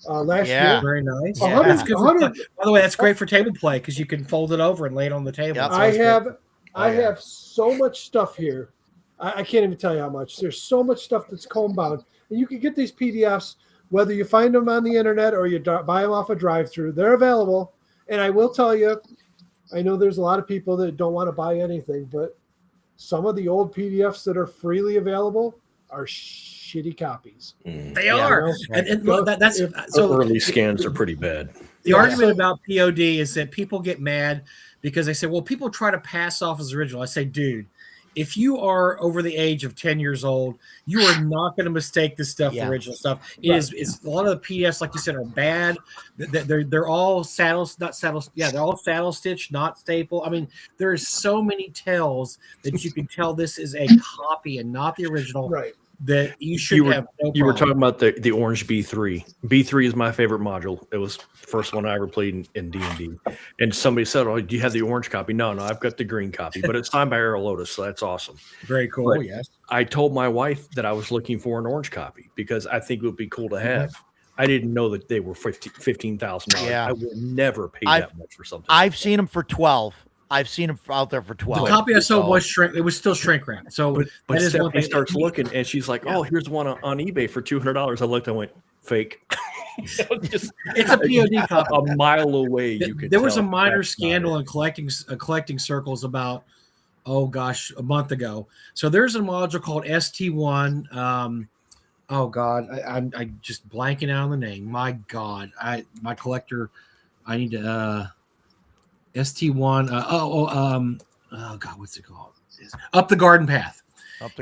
last Yeah. year. Very nice. Yeah. That's good for, 100 by the way, that's great for table play because you can fold it over and lay it on the table. Yep. It's I always great. have Oh, yeah. have so much stuff here. I can't even tell you how much. There's so much stuff that's comb bound, and you can get these PDFs whether you find them on the internet or you buy them off a drive-through. They're available, and I will tell you, I know there's a lot of people that don't want to buy anything, but some of the old PDFs that are freely available are shitty copies. They Yeah. are. You know? And Go- that's if- so Early scans are pretty bad. the Yeah. argument about POD is that people get mad because they say, well, people try to pass off as original. I say, dude, if you are over the age of 10 years old, you are not going to mistake this stuff Yeah. for original stuff. It's a lot of the PDFs, like you said, are bad. They're all saddles, not saddles. Yeah, they're all saddle stitch, not staple. I mean, there is so many tells that you can tell this is a copy and not the original. Right. That you should have no You were problem. talking about the orange B3. B3 is my favorite module. It was the first one I ever played in D&D. And somebody said, "Oh, do you have the orange copy?" No, I've got the green copy, but it's signed by Errol Lotus, so that's awesome. Very cool. But Yes. I told my wife that I was looking for an orange copy because I think it would be cool to have. I didn't know that they were $15,000. Yeah. I would never pay I've- that much for something. I've seen them for 12. I've seen them out there for The 12. copy I sold So- was shrink. It was still shrink wrap. So But that is one Stephanie thing. starts looking and she's like, "Oh, here's one on eBay for $200." I looked, I went, "Fake." Just It's a POD copy. a mile away. You could. There was a tell minor that's not scandal it. in collecting circles about, oh gosh, a month ago. So there's a module called ST1. Oh God, I'm just blanking out on the name. My God, my collector. I need to ST1. Oh God, what's it called? Up the Garden Path.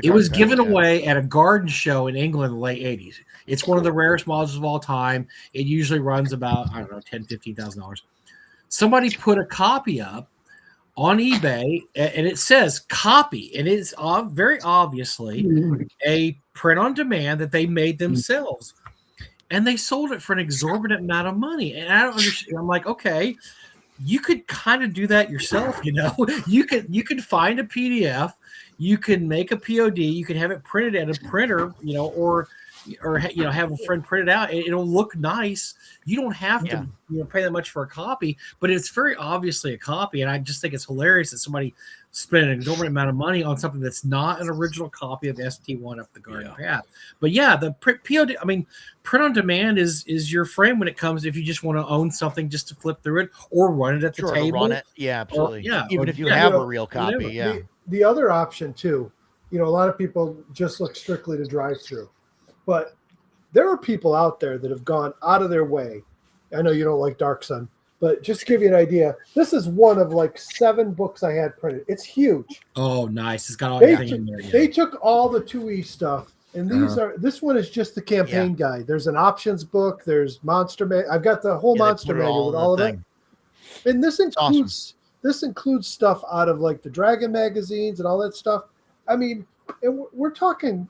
It was given away at a garden show in England in the late 80s. It's one of the rarest modules of all time. It usually runs about, I don't know, $10,000, $15,000. Somebody put a copy up on eBay, and it says copy, and it's very obviously a print on demand that they made themselves. And they sold it for an exorbitant amount of money. And I don't understand. I'm like, okay, you could kind of do that yourself, you know. You could find a PDF, you can make a POD, you can have it printed at a printer, you know, or have a friend print it out. It'll look nice. You don't have to pay that much for a copy, but it's very obviously a copy. And I just think it's hilarious that somebody spent an exorbitant amount of money on something that's not an original copy of ST1 Up the Garden Path. But yeah, the POD, I mean, print on demand is your friend when it comes if you just want to own something just to flip through it or run it at the table. Run it. Yeah, absolutely. Even if you yeah, have you know, a real copy, The other option too, you know, a lot of people just look strictly to drive through, but there are people out there that have gone out of their way. I know you don't like Dark Sun, but just to give you an idea, this is one of like 7 books I had printed. It's huge. Oh, nice. It's got all They everything in there. Yeah. They took all the 2E stuff, and this one is just the campaign guide. There's an options book. There's Monster I've got the whole Monster Manual with all of it. And this includes this includes stuff out of like the Dragon magazines and all that stuff. I mean, and we're talking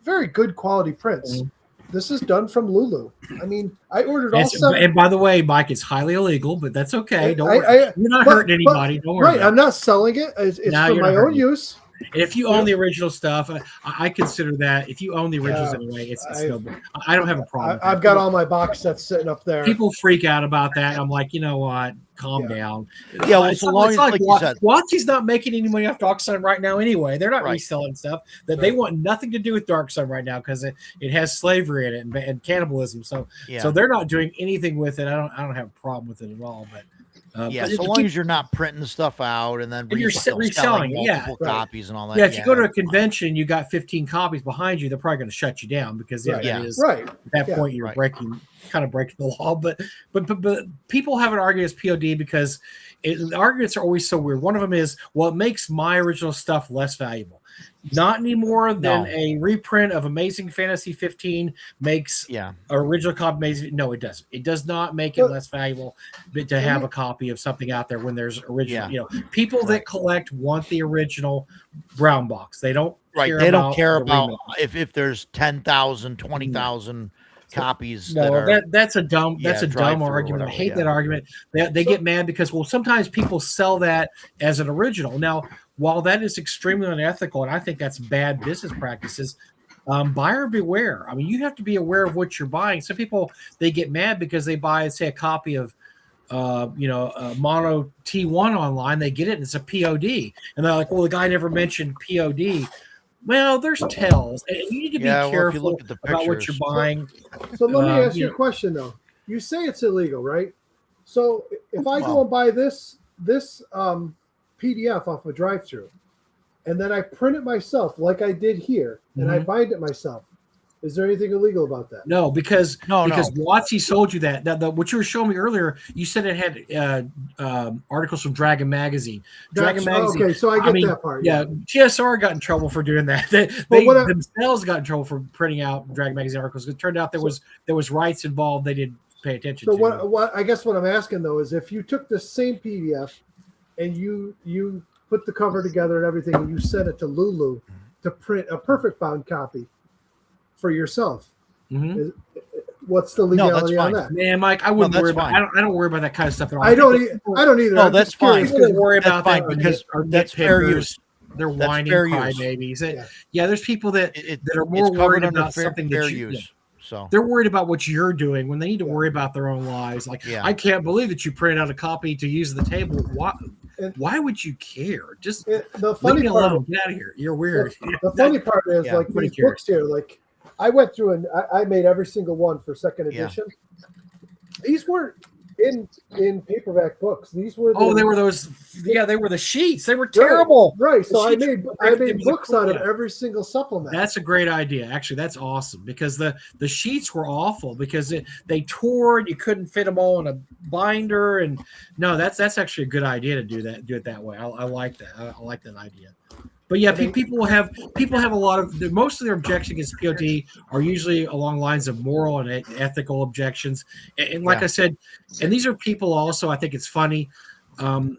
very good quality prints. Mm-hmm. This is done from Lulu. I mean, I ordered all 7. And by the way, Mike, it's highly illegal, but that's okay. Don't worry. You're not but- hurting anybody. Don't worry. Right, I'm not selling it. It's No, for you're my not own hurting. use. And if you own the original stuff, I consider that if you own the originals Yeah, anyway, it's no. I don't have a problem. I've got all my box sets sitting up there. People freak out about that. I'm like, you know what? Calm down. Yeah, well, so long as, like you said, WotC's not making any money off Dark Sun right now anyway. They're not Right. reselling stuff. That they want nothing to do with Dark Sun right now because it has slavery in it and cannibalism. So they're not doing anything with it. I don't have a problem with it at all. But so long as you're not printing the stuff out and then you're reselling multiple copies and all that. Yeah, if you go to a convention, you got 15 copies behind you, they're probably going to shut you down because at that point you're breaking the law. But people have an argument as POD because the arguments are always so weird. One of them is, well, it makes my original stuff less valuable. Not any more than a reprint of Amazing Fantasy 15 makes original copy amazing. No, it doesn't. It does not make it less valuable to have a copy of something out there when there's original. You know, people that collect want the original brown box. They don't They don't care about if there's 10,000, 20,000 copies. No, that's a dumb argument. I hate that argument. They get mad because sometimes people sell that as an original. Now, while that is extremely unethical, and I think that's bad business practices, buyer beware. I mean, you have to be aware of what you're buying. Some people, they get mad because they buy, say, a copy of Mono T1 online. They get it and it's a POD, and they're like, "Well, the guy never mentioned POD." Well, there's tells, and you need to be careful about what you're buying. So let me ask you a question, though. You say it's illegal, right? So if I go and buy this PDF off a drive-through, and then I print it myself, like I did here, and I bind it myself, is there anything illegal about that? No, because WotC sold you that. What you were showing me earlier, you said it had articles from Dragon Magazine. Dragon Magazine. Okay, so I get that part. Yeah, GSR got in trouble for doing that. They themselves got in trouble for printing out Dragon Magazine articles. It turned out there was rights involved. They didn't pay attention to. So what I guess what I'm asking though is if you took the same PDF and you put the cover together and everything, and you sent it to Lulu to print a perfect bound copy for yourself. What's the legality on that? Man, Mike, I wouldn't worry about. I don't worry about that kind of stuff at all. I don't either. No, that's fine. People don't worry about that because that's fair use. They're whining crybabies. Yeah, there's people that are more worried about something fair use. So they're worried about what you're doing when they need to worry about their own lives. Like, I can't believe that you printed out a copy to use at the table. Why would you care? Just the funny part. Get out of here. You're weird. The funny part is like these books here. Like I went through and I made every single one for second edition. These weren't in paperback books. These were they were those. Yeah, they were the sheets. They were terrible. Right. So I made books out of every single supplement. That's a great idea. Actually, that's awesome because the sheets were awful because they tore. You couldn't fit them all in a binder. And no, that's actually a good idea to do it that way. I like that. I like that idea. But yeah, people have a lot of most of their objections against POD are usually along lines of moral and ethical objections. And like I said, and these are people also. I think it's funny. I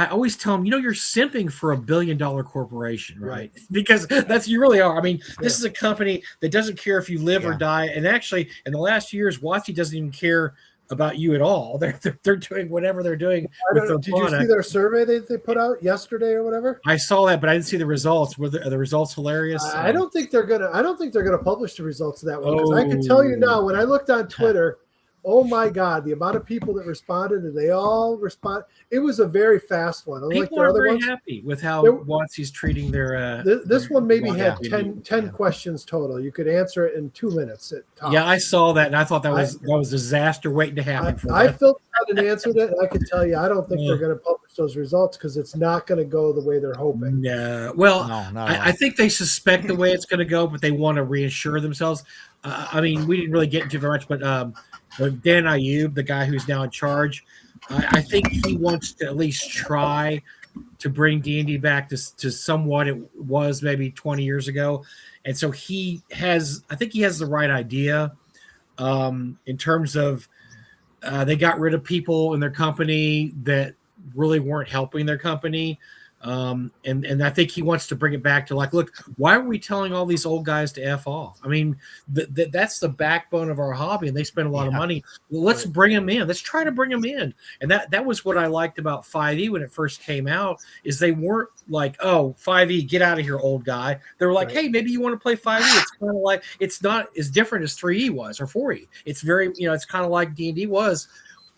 always tell them, you're simping for $1 billion corporation, right? Because you really are. I mean, this is a company that doesn't care if you live or die. And actually, in the last years, WotC doesn't even care about you at all. They're doing whatever they're doing with their product. Did you see their survey they put out yesterday or whatever? I saw that, but I didn't see the results. Were the results hilarious? I don't think they're gonna publish the results of that one because I can tell you now when I looked on Twitter. Oh my God, the amount of people that responded, and they all respond. It was a very fast one. People are very happy with how WotC's treating their. This one maybe had 10 questions total. You could answer it in 2 minutes. Yeah, I saw that, and I thought that was a disaster waiting to happen. I filled out and answered it, and I can tell you, I don't think they're going to publish those results because it's not going to go the way they're hoping. Yeah, well, I think they suspect the way it's going to go, but they want to reassure themselves. I mean, we didn't really get into very much, but Dan Ayub, the guy who's now in charge, I think he wants to at least try to bring D&D back to somewhat it was maybe 20 years ago. And so I think he has the right idea in terms of they got rid of people in their company that really weren't helping their company. And I think he wants to bring it back to like, look, why are we telling all these old guys to F off? I mean, that's the backbone of our hobby, and they spend a lot of money. Well, let's bring them in. Let's try to bring them in. And that was what I liked about 5e when it first came out, is they weren't like, oh, 5e, get out of here, old guy. They were like, hey, maybe you want to play 5e. It's kind of like, it's not as different as 3e was or 4e. It's very, it's kind of like D&D was.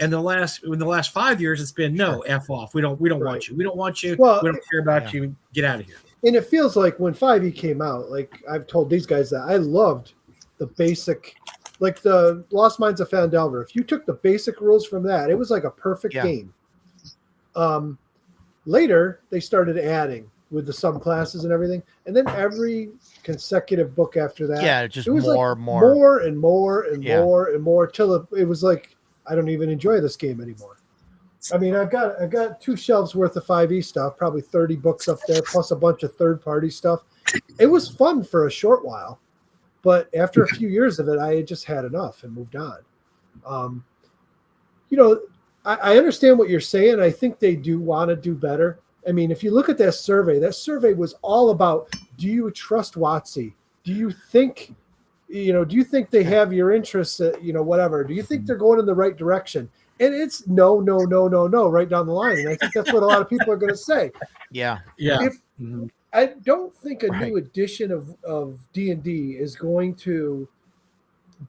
And in the last 5 years, it's been no, F off. We don't want you. We don't want you. Well, we don't care about you. Get out of here. And it feels like when 5e came out, like I've told these guys that I loved the basic, like the Lost Mines of Phandelver. If you took the basic rules from that, it was like a perfect game. Later, they started adding with the subclasses and everything, and then every consecutive book after that, just it was more and more till it was like, I don't even enjoy this game anymore. I mean, I've got 2 shelves worth of 5e stuff, probably 30 books up there, plus a bunch of third-party stuff. It was fun for a short while, but after a few years of it, I had just had enough and moved on. I understand what you're saying. I think they do want to do better. I mean, if you look at that survey was all about, do you trust WotC? Do you think they have your interests, whatever? Do you think they're going in the right direction? And it's no, right down the line. And I think that's what a lot of people are going to say. Yeah. I don't think a new edition of D&D is going to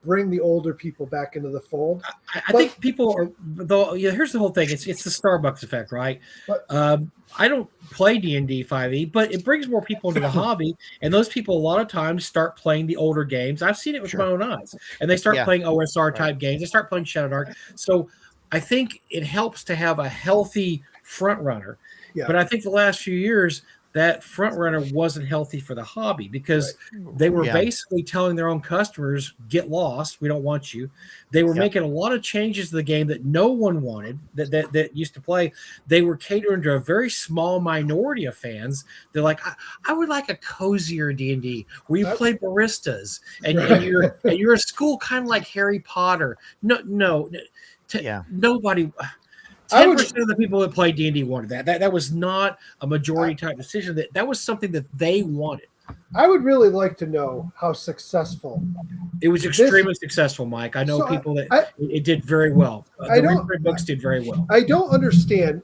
bring the older people back into the fold. I think people are, though. Here's the whole thing. It's the Starbucks effect, right? I don't play D&D 5e, but it brings more people into the hobby, and those people a lot of times start playing the older games. I've seen it with my own eyes, and they start playing OSR type games. They start playing Shadow Dark. So I think it helps to have a healthy front runner. Yeah. But I think the last few years, that front runner wasn't healthy for the hobby, because they were basically telling their own customers, get lost, we don't want you. They were making a lot of changes to the game that no one wanted, that used to play. They were catering to a very small minority of fans. They're like, I would like a cozier D&D where you play baristas and you're a school kind of like Harry Potter. Nobody. 10% of the people that played D&D wanted that. That was not a majority type decision. That was something that they wanted. I would really like to know how successful. It was extremely successul, Mike. I know people that it did very well. The reprint books did very well. I don't understand.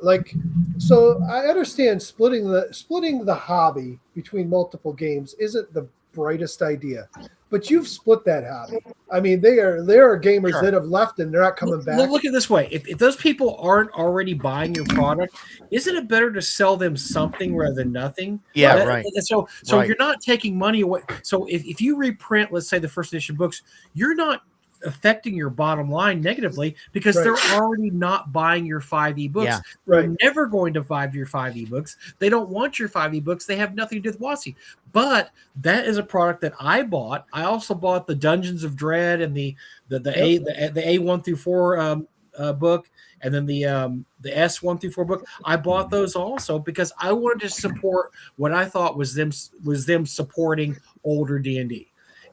So I understand splitting the hobby between multiple games isn't the brightest idea. But you've split that hobby. I mean, there are gamers that have left and they're not coming back. Look at it this way: if those people aren't already buying your product, isn't it better to sell them something rather than nothing? Yeah, right. So you're not taking money away. So if you reprint, let's say, the first edition books, you're not affecting your bottom line negatively, because they're already not buying your 5e books. Yeah. They're never going to buy your 5e books. They don't want your 5e books. They have nothing to do with WotC. But that is a product that I bought. I also bought the Dungeons of Dread and the A1 through 4 book, and then the S1 through 4 book. I bought those also because I wanted to support what I thought was them supporting older D&D.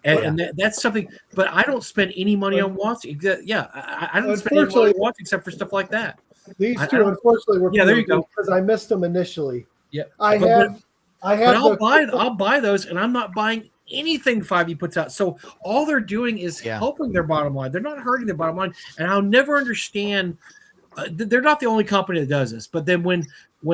And that's something, but I don't spend any money on WotC. Yeah, I don't spend any money on WotC except for stuff like that. These two, unfortunately, were there you go, because I missed them initially. Yeah, I'll buy those, and I'm not buying anything 5e puts out. So all they're doing is helping their bottom line. They're not hurting their bottom line, and I'll never understand. They're not the only company that does this, but then when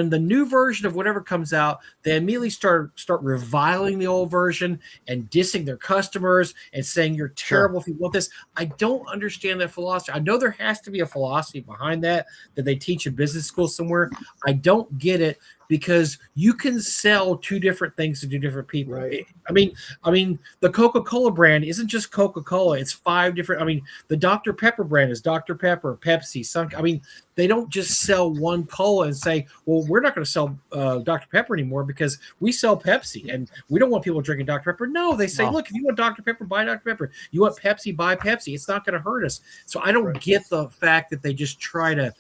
the new version of whatever comes out, they immediately start reviling the old version and dissing their customers and saying you're terrible if you want this. I don't understand that philosophy. I know there has to be a philosophy behind that they teach in business school somewhere. I don't get it, because you can sell 2 different things to 2 different people. Right. I mean, the Coca-Cola brand isn't just Coca-Cola. It's 5 different. I mean, the Dr. Pepper brand is Dr. Pepper, Pepsi, I mean, they don't just sell one cola and say, well, we're not going to sell Dr. Pepper anymore because we sell Pepsi and we don't want people drinking Dr. Pepper. No, they say, look, if you want Dr. Pepper, buy Dr. Pepper. You want Pepsi, buy Pepsi. It's not going to hurt us. So I don't get the fact that they just try to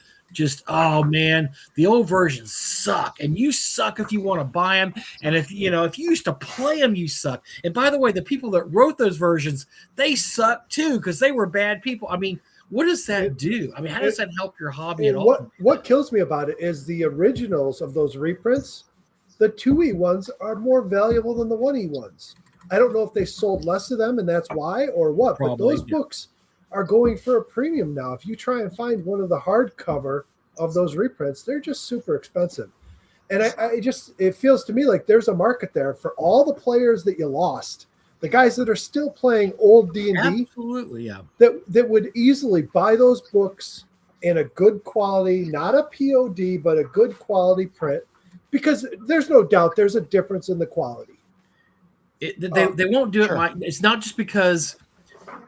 oh man, the old versions suck, and you suck if you want to buy them, and if you used to play them, you suck. And by the way, the people that wrote those versions, they suck too, because they were bad people. I mean, what does that do? I mean, how does that help your hobby at all? What kills me about it is the originals of those reprints the 2E ones are more valuable than the 1E ones. I don't know if they sold less of them and that's why or what, Probably, but those yeah. books are going for a premium now. If you try and find one of the hardcover of those reprints, they're just super expensive. And it feels to me like there's a market there for all the players that you lost, the guys that are still playing old D&D. Absolutely, yeah. That would easily buy those books in a good quality, not a POD, but a good quality print, because there's no doubt there's a difference in the quality. They won't do it. Sure. It's not just because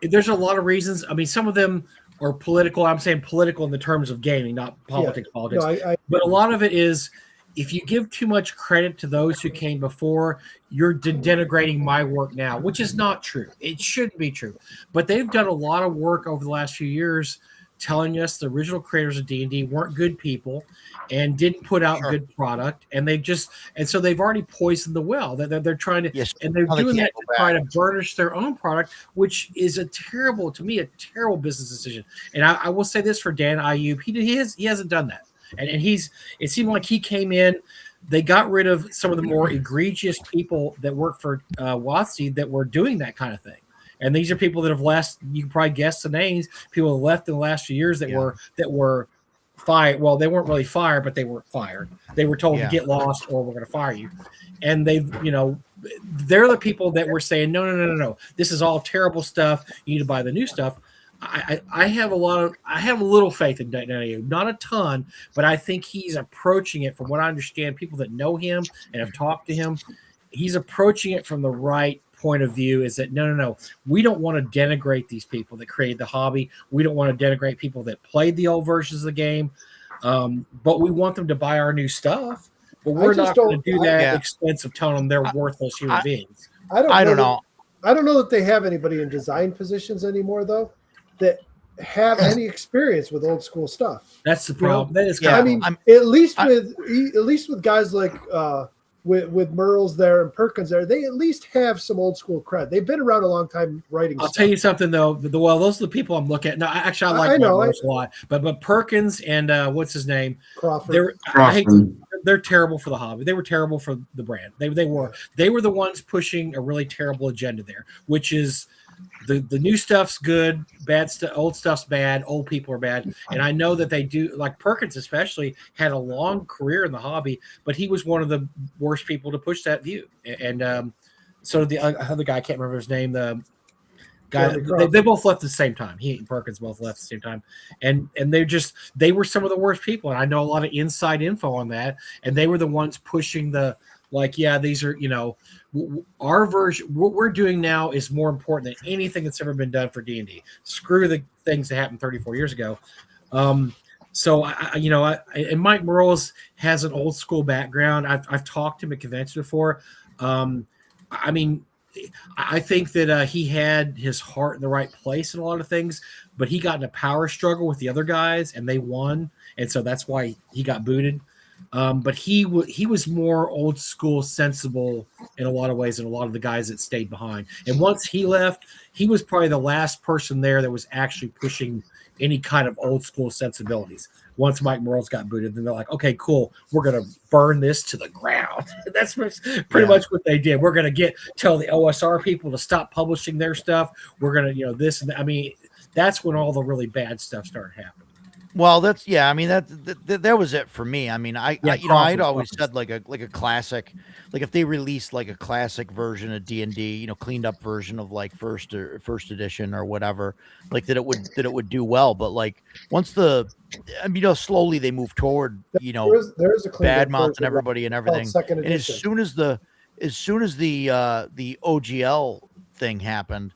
there's a lot of reasons. I mean, some of them are political. I'm saying political in the terms of gaming, not politics. No, but a lot of it is, if you give too much credit to those who came before, you're denigrating my work now, which is not true. It shouldn't be true. But they've done a lot of work over the last few years telling us the original creators of D&D weren't good people and didn't put out good product. And so they've already poisoned the well. They're trying to, Yes, and they're well, they doing can't that to go try to back. burnish their own product, which is a terrible business decision. And I will say this for Dan Ayub, he hasn't done that. And it seemed like he came in, they got rid of some of the more egregious people that work for WotC that were doing that kind of thing. And these are people that have left, you can probably guess the names, people that left in the last few years that were fired. Well, they weren't really fired, but they weren't fired. They were told to get lost or we're going to fire you. And they're the people that were saying, no. This is all terrible stuff. You need to buy the new stuff. I have a little faith in Daniel, not a ton, but I think he's approaching it, from what I understand, people that know him and have talked to him, he's approaching it from the right point of view. Is that no, we don't want to denigrate these people that created the hobby. We don't want to denigrate people that played the old versions of the game, but we want them to buy our new stuff. But we're not going to do that at the expense of telling them they're worthless human beings. I don't know. I don't know that they have anybody in design positions anymore, though, that have any experience with old school stuff. That's the problem. That is, I mean, at least with guys like with Merles there and Perkins there, they at least have some old school cred. They've been around a long time writing. I'll tell you something though. Those are the people I'm looking at. No, actually, I like Merles a lot, but Perkins and what's his name, Crawford. They're terrible for the hobby. They were terrible for the brand. They were the ones pushing a really terrible agenda there, which is the new stuff's good, bad stuff, old stuff's bad, old people are bad. And I know that they do, like Perkins especially had a long career in the hobby, but he was one of the worst people to push that view. And so the other guy, I can't remember his name, the guy, they both left at the same time. He and Perkins both left at the same time. And they were some of the worst people. And I know a lot of inside info on that. And they were the ones pushing these are, our version, what we're doing now is more important than anything that's ever been done for D&D. Screw the things that happened 34 years ago. So and Mike Merles has an old school background. I've talked to him at convention before. I think that he had his heart in the right place in a lot of things, but he got in a power struggle with the other guys and they won. And so that's why he got booted. But he was more old school, sensible in a lot of ways than a lot of the guys that stayed behind. And once he left, he was probably the last person there that was actually pushing any kind of old school sensibilities. Once Mike Merles got booted, then they're like, okay, cool, we're going to burn this to the ground. That's pretty much what they did. We're going to tell the OSR people to stop publishing their stuff. We're going to, this and that. That's when all the really bad stuff started happening. Well, that was it for me. I'd always said like a classic, like if they released like a classic version of D&D, cleaned up version of like first edition or whatever, like that it would do well. But like once slowly they move toward, there's a Badmouth and everybody and everything. And as soon as the OGL thing happened,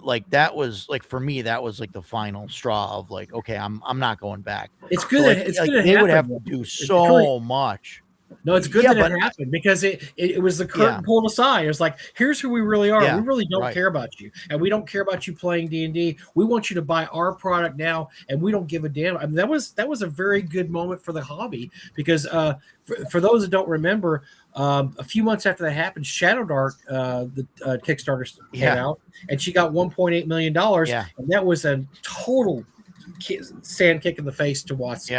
like that was like, for me, that was like the final straw of like, okay, I'm not going back. It's good. So, it's good. They would have to do so much. No, it's good that it happened because it was the curtain pulled aside. It was like, here's who we really are. We really don't care about you, and we don't care about you playing D&D. We want you to buy our product now, and we don't give a damn. That was a very good moment for the hobby because for those that don't remember, a few months after that happened, Shadow Dark, the Kickstarter came out, and she got $1.8 million, and that was a total sand kick in the face to watch.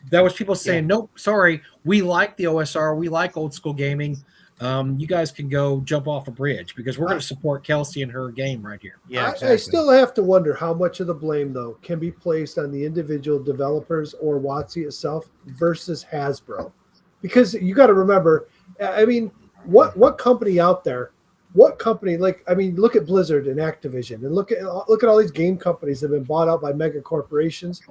that was people saying, nope, sorry, we like the OSR, we like old school gaming. You guys can go jump off a bridge because we're going to support Kelsey and her game right here. Yeah, I exactly. still have to wonder how much of the blame, though, can be placed on the individual developers or WotC itself versus Hasbro. Because you got to remember, I mean, what company out there, look at Blizzard and Activision, and look at all these game companies that have been bought out by mega corporations.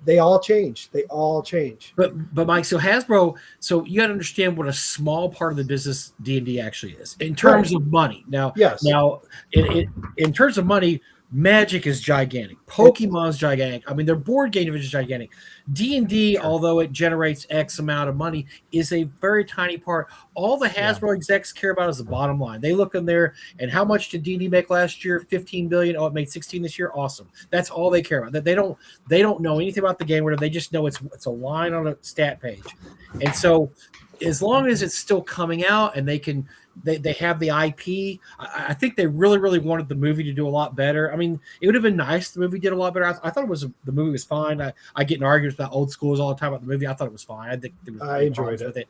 They all change. But Mike, so Hasbro, so you got to understand what a small part of the business D&D actually is in terms of money. Now, in terms of money, Magic is gigantic. Pokemon's gigantic. I mean, their board game division is gigantic. D&D, although it generates X amount of money, is a very tiny part. All the Hasbro execs care about is the bottom line. They look in there and how much did D&D make last year? 15 billion. Oh, it made 16 this year. Awesome. That's all they care about. That they don't know anything about the game. Whatever. They just know it's a line on a stat page. And so, as long as it's still coming out and they have the IP, I think they really, really wanted the movie to do a lot better. I mean, it would have been nice if the movie did a lot better. I thought the movie was fine. I get in arguments about old schools all the time about the movie. I thought it was fine. I think I enjoyed it. with it.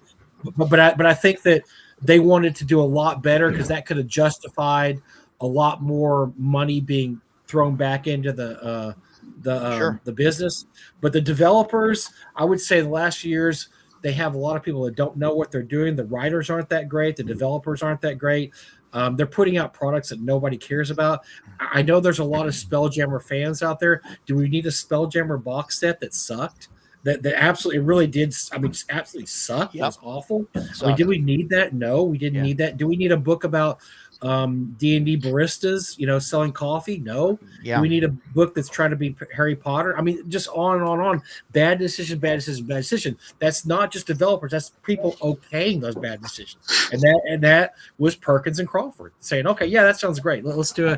But I think that they wanted to do a lot better because that could have justified a lot more money being thrown back into the business. But the developers, I would say the last years, they have a lot of people that don't know what they're doing. The writers aren't that great. The developers aren't that great. They're putting out products that nobody cares about. I know there's a lot of Spelljammer fans out there. Do we need a Spelljammer box set that sucked? That absolutely really did. I mean, just absolutely sucked. It was awful. I mean, did we need that? No, we didn't need that. Do we need a book about D&D baristas, selling coffee? No. Do we need a book that's trying to be Harry Potter? I mean, just on and on and on. Bad decision. That's not just developers. That's people okaying those bad decisions. And that was Perkins and Crawford saying, okay, yeah, that sounds great. Let's do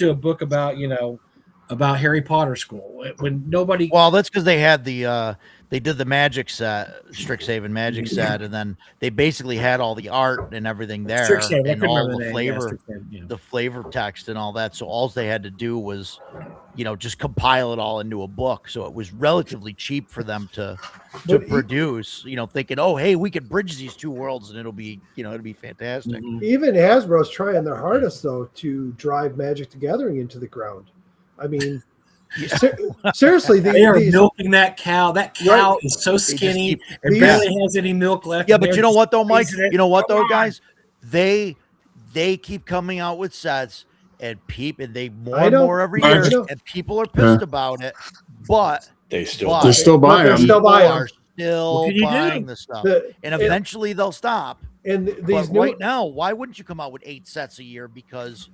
a book about, about Harry Potter school when nobody. Well, that's because they had they did the magic set, Strixhaven magic set, and then they basically had all the art and everything there, and all the flavor, the flavor text and all that. So all they had to do was, just compile it all into a book. So it was relatively cheap for them to produce. Thinking, oh, hey, we could bridge these two worlds and it'll be fantastic. Even Hasbro's trying their hardest though to drive Magic the Gathering into the ground. I mean, seriously, they are milking that cow. That cow is so skinny; it barely has any milk left. Yeah, but you know what though, Mike? You know what though, guys? They keep coming out with sets, and they more and more every year, and people are pissed about it. But they still buy them. They're still buying the stuff, and eventually they'll stop. And right now, why wouldn't you come out with 8 sets a year? Because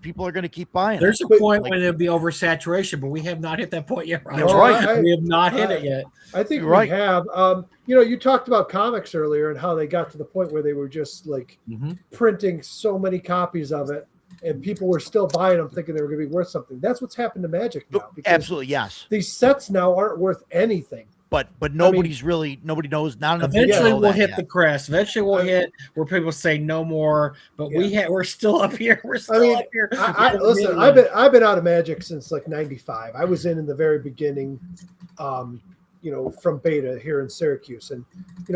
people are going to keep buying. There's a point when it'll be oversaturation, but we have not hit that point yet. Right? That's right. We have not hit it yet. I think we have. You talked about comics earlier and how they got to the point where they were just like printing so many copies of it, and people were still buying them, thinking they were going to be worth something. That's what's happened to Magic now. Absolutely, yes. These sets now aren't worth anything. But nobody knows. Not enough. Eventually, we'll hit the crest. Eventually, we'll hit where people say no more. But we're still up here. We're still up here. Listen, I've been out of Magic since like '95. I was in the very beginning, from beta here in Syracuse, and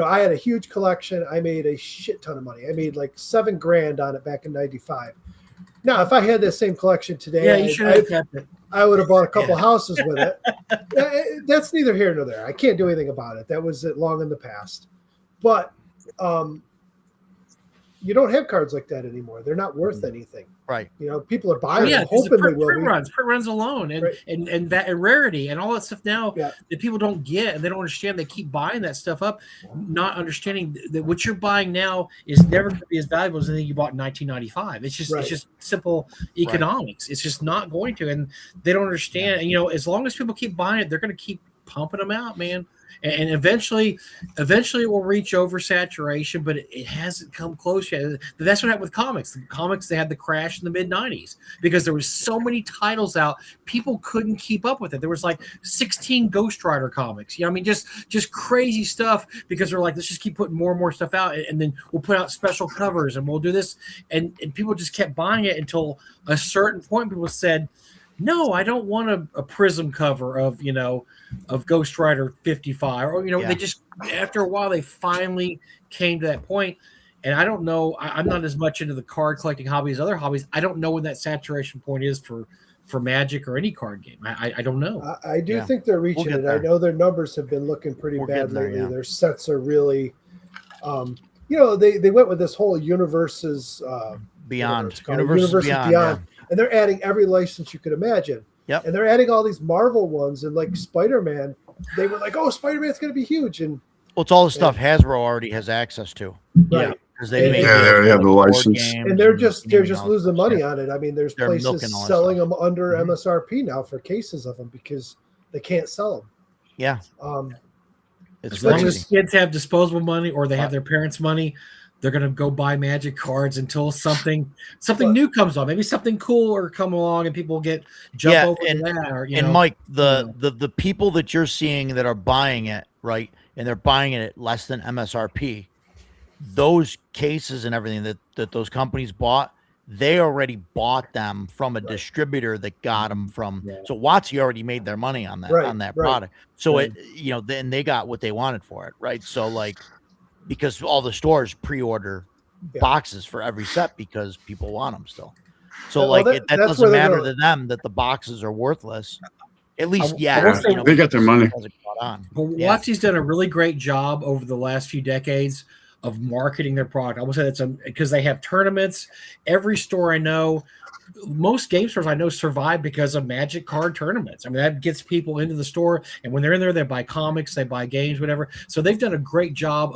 I had a huge collection. I made a shit ton of money. I made like $7,000 on it back in '95. Now, if I had that same collection today, you should have kept it. I would have bought a couple houses with it. That's neither here nor there. I can't do anything about it. That was long in the past. But you don't have cards like that anymore. They're not worth anything. Right. People are buying them, hoping they will be. Print runs alone and that and rarity and all that stuff now that people don't get and they don't understand. They keep buying that stuff up, not understanding that what you're buying now is never going to be as valuable as anything you bought in 1995. It's just simple economics. It's just not going to, and they don't understand. And as long as people keep buying it, they're going to keep pumping them out, man. And eventually it will reach oversaturation, but it hasn't come close yet. That's what happened with comics. The comics, they had the crash in the mid-90s because there was so many titles out, people couldn't keep up with it. There was like 16 Ghost Rider comics. Just crazy stuff because they're like, let's just keep putting more and more stuff out, and then we'll put out special covers and we'll do this. And people just kept buying it until a certain point people said, no, I don't want a prism cover of, of Ghost Rider 55, or, Yeah. they just, after a while, they finally came to that point. And I don't know, I'm not as much into the card collecting hobby as other hobbies. I don't know when that saturation point is for Magic or any card game. I don't know. I do Yeah. think they're reaching get it. I there. know their numbers have been looking pretty We're bad getting there, lately. yeah. Their sets are really, they went with this whole universes Beyond. it's called, Universes Beyond. Yeah. and they're adding every license you could imagine. Yep. And they're adding all these Marvel ones, and like Spider-Man, they were like, "Oh, Spider-Man's going to be huge," and Well, it's all the stuff Hasbro already has access to. Yeah. Because they And- make Yeah, they already have the board license. games and they're just gaming houses. losing money on it. I mean, there's They're milking places all that selling stuff. them under Mhm. MSRP now for cases of them because they can't sell them. Yeah. It's It's As long crazy. as kids have disposable money or they have their parents' money, they're going to go buy Magic cards until something new comes on. Maybe something cooler come along and people jump over to that. Or, And Mike, the people that you're seeing that are buying it, right, and they're buying it at less than MSRP, those cases and everything that those companies bought, they already bought them from a distributor that got them from. Yeah. So Watsy already made their money on that Right. product. So Right. then they got what they wanted for it, right? So like, because all the stores pre-order boxes for every set because people want them still. So Well, like that- that that's doesn't where they're matter gonna- to them that the boxes are worthless. At least, I will say- They got their money. because it caught on. Well, Yeah. Watsy's done a really great job over the last few decades of marketing their product. I will say that's because they have tournaments. Every store I know, most game stores I know survive because of Magic card tournaments. I mean, that gets people into the store, and when they're in there, they buy comics, they buy games, whatever. So they've done a great job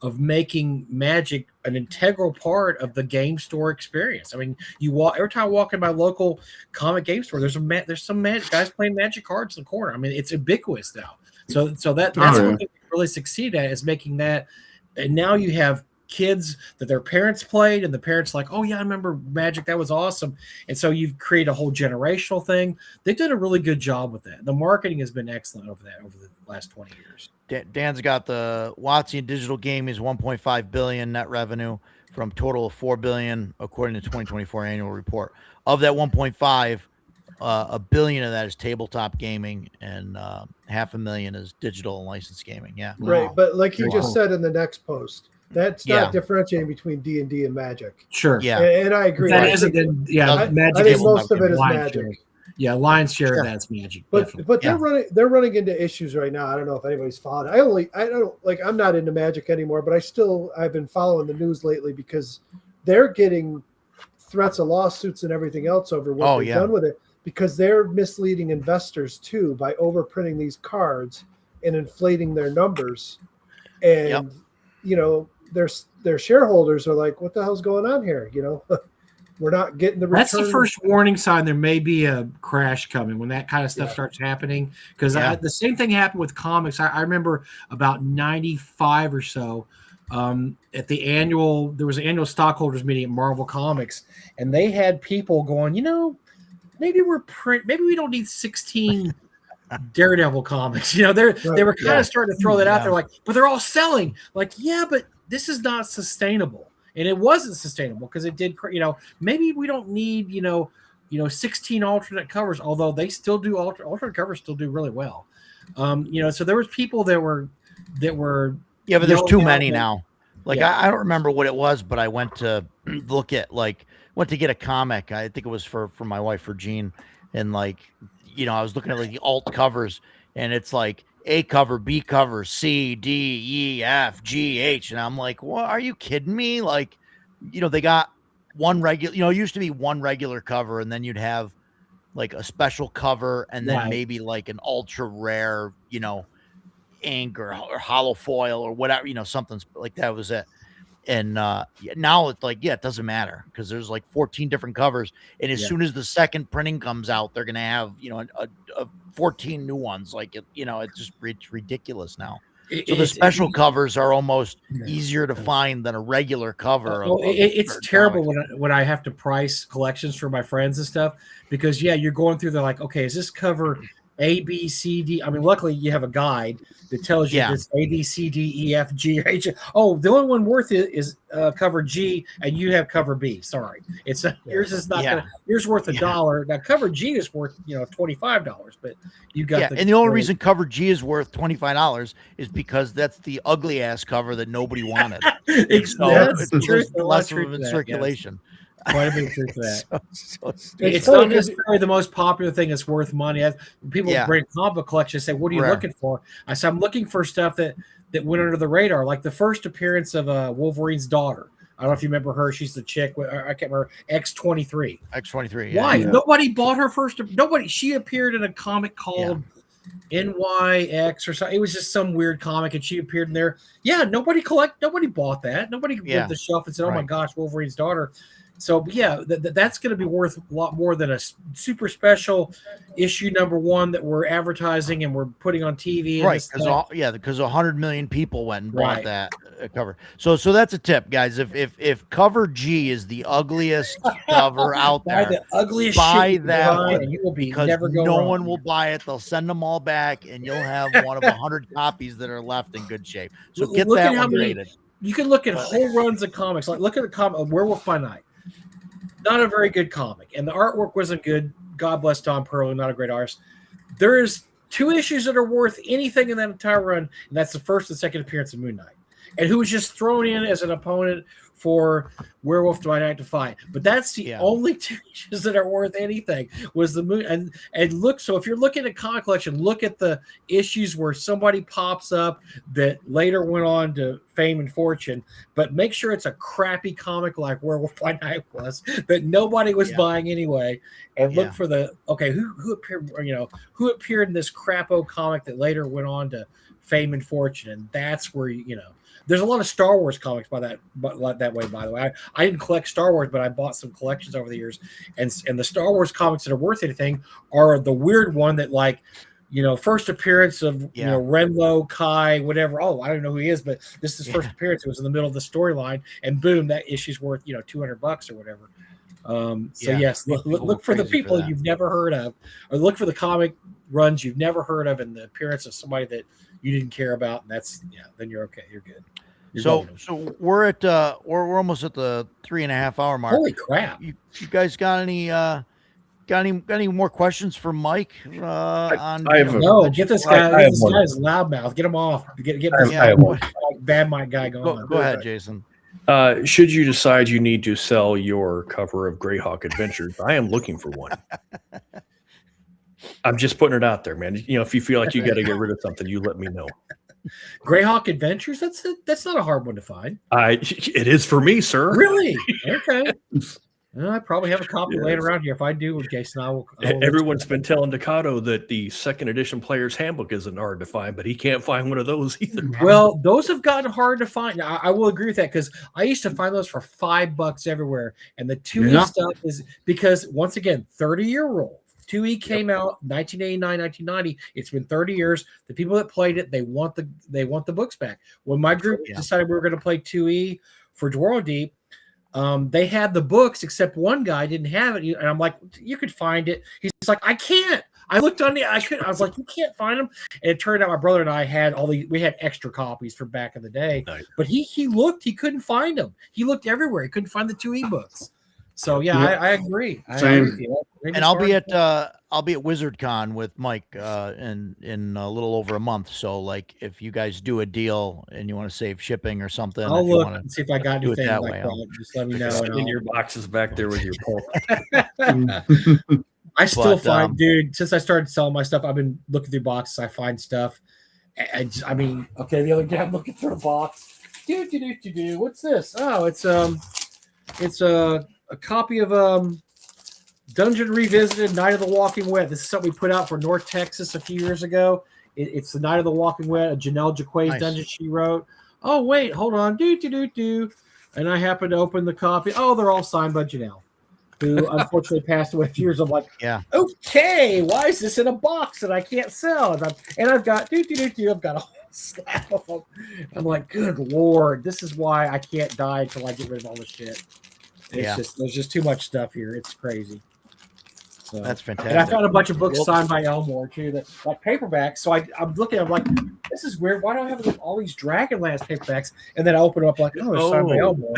of making Magic an integral part of the game store experience. I mean, every time I walk in my local comic game store, there's some guys playing Magic cards in the corner. I mean, it's ubiquitous now. So that's what they really succeed at, is making that. And now you have kids that their parents played, and the parents like, oh yeah, I remember Magic, that was awesome. And so you've created a whole generational thing. They've done a really good job with that. The marketing has been excellent over the last 20 years. Dan's got the Watsy digital gaming's 1.5 billion net revenue from total of 4 billion according to 2024 annual report. Of that 1.5, $1 billion of that is tabletop gaming, and $500,000 is digital and licensed gaming. Yeah, Right, but like he Wow. just said in the next post, that's Yeah. not differentiating between D&D and Magic. Sure. yeah. And I agree. That I isn't think- then, yeah, I- Magic I think is most of it is lion's Magic. share. Yeah, lion's share Sure. of that's Magic. But definitely. but Yeah. they're running into issues right now. I don't know if anybody's followed. I don't like, I'm not into Magic anymore, but I've been following the news lately because they're getting threats of lawsuits and everything else over what they've done with it, because they're misleading investors too by overprinting these cards and inflating their numbers. And their shareholders are like, what the hell's going on here? We're not getting the return. That's the first warning sign there may be a crash coming when that kind of stuff starts happening. Because the same thing happened with comics. I remember about 95 or so, at there was an annual stockholders meeting at Marvel Comics, and they had people going, maybe we don't need 16 Daredevil comics. They were kind of starting to throw that out there, like, but they're all selling. Like, yeah, but this is not sustainable. And it wasn't sustainable because it did, maybe we don't need, 16 alternate covers, although they still do alternate covers still do really well. So there was people that were Yeah, but there's too yelling many out now. Like Yeah. I don't remember what it was, but I went to went to get a comic. I think it was for my wife, for Jean, and I was looking at like the alt covers, and it's like A cover, B cover, C, D, E, F, G, H, and I'm like, what? Are you kidding me? Like, they got one regular. It used to be one regular cover, and then you'd have like a special cover, and then Right. maybe like an ultra rare, ink or hollow foil or whatever, something like that was it. And now it's like, it doesn't matter because there's like 14 different covers, and as soon as the second printing comes out, they're gonna have a 14 new ones. Like it's ridiculous now. So the special covers are almost easier to find than a regular cover. It's certain terrible comics. when I have to price collections for my friends and stuff, because you're going through the like, okay, is this cover A, B, C, D. I mean, luckily you have a guide that tells you Yeah. this A, B, C, D, E, F, G, H. Oh, the only one worth it is cover G, and you have cover B. Sorry, it's yours is not gonna. Yours worth $1. Now cover G is worth $25, but you got and the only reason cover G is worth $25 is because that's the ugly ass cover that nobody wanted. It's less of them in circulation. Quite a bit of truth to that. It's funny not necessarily the most popular thing that's worth money. People bring comic book collections and say, "What are you looking for?" I said, "I'm looking for stuff that went under the radar, like the first appearance of Wolverine's daughter. I don't know if you remember her. She's the chick. I can't remember. X-23. X-23. Why? Nobody bought her first. Nobody. She appeared in a comic called NYX or something. It was just some weird comic, and she appeared in there. Yeah, nobody bought that. Nobody went to the shelf and said, "Oh my gosh, Wolverine's daughter." So yeah, that's going to be worth a lot more than a super special issue #1 that we're advertising and we're putting on TV. Right, because 100 million people went and bought that cover. So that's a tip, guys. If cover G is the ugliest cover out there, the ugliest buy shit that one, and you will be because never go no wrong. one will buy it. They'll send them all back, and you'll have one of 100 copies that are left in good shape. So get that one rated. You can look at whole runs of comics. Like look at the comic of Werewolf by Night. Not a very good comic, and the artwork wasn't good. God bless Don Perlo, not a great artist. There's 2 issues that are worth anything in that entire run, and that's the first and second appearance of Moon Knight, and who was just thrown in as an opponent for Werewolf by Night to fight. But that's the only 2 issues that are worth anything. Was the Moon and look. So if you're looking at comic collection, look at the issues where somebody pops up that later went on to fame and fortune. But make sure it's a crappy comic like Werewolf by Night was that nobody was buying anyway. And look for the who appeared. Who appeared in this crapo comic that later went on to fame and fortune. And that's where there's a lot of Star Wars comics that way, by the way. I didn't collect Star Wars, but I bought some collections over the years. And the Star Wars comics that are worth anything are the weird one that first appearance of Renlo, Kai, whatever. Oh, I don't know who he is, but this is his first appearance. It was in the middle of the storyline, and boom, that issue's worth $200 or whatever. Yes, look for the people you've never heard of, or look for the comic runs you've never heard of, and the appearance of somebody that you didn't care about, and that's then you're okay. You're good. So we're at we're almost at the 3.5 hour mark. Holy crap! You guys got any more questions for Mike? I have get this guy. This guy's loudmouth. Get him off. Get this bad Mike guy going. Go ahead, Jason. Should you decide you need to sell your cover of Greyhawk Adventures, I am looking for one. I'm just putting it out there, man. If you feel like you got to get rid of something, you let me know. Greyhawk Adventures? That's not a hard one to find. It is for me, sir. Really? Okay. I probably have a copy laying around here. If I do, Jason, I will Everyone's been telling Ducato that the second edition Player's Handbook isn't hard to find, but he can't find one of those either. Well, those have gotten hard to find. I will agree with that, because I used to find those for $5 everywhere. And the 2E stuff is because, once again, 30-year rule. 2E came out 1989, 1990. It's been 30 years. The people that played it, they want the books back. When my group decided we were going to play 2E for Dwarrow Deep, they had the books, except one guy didn't have it. And I'm like, you could find it. He's like, I can't. I looked on I was like, you can't find them. And it turned out my brother and I had we had extra copies from back in the day. Nice. But he looked, he couldn't find them. He looked everywhere. He couldn't find the 2E books. So I agree. Same. And I'll be at WizardCon with Mike in a little over a month. So if you guys do a deal and you want to save shipping or something, I'll look and see if I got anything that like way. that. Just let me know. In your boxes back there with your pulp. I still find, dude, since I started selling my stuff, I've been looking through boxes. I find stuff. The other day I'm looking through a box. What's this? Oh, it's a copy of Dungeon Revisited, Night of the Walking Wet. This is something we put out for North Texas a few years ago. It's the Night of the Walking Wet, a Janelle Jaquays dungeon she wrote. Oh, wait, hold on. And I happened to open the copy. Oh, they're all signed by Janelle, who unfortunately passed away a few years. I'm like, okay, why is this in a box that I can't sell? And I've got I've got a whole slab of them. I'm like, good Lord, this is why I can't die until I get rid of all this shit. It's just there's just too much stuff here. It's crazy. So, That's and I fantastic. found a bunch of books Well- signed by Elmore too, that like paperbacks. So I'm looking, I'm like, this is weird. Why do I have all these Dragonlance paperbacks? And then I open them up like, oh, it's signed by Oh. Elmore.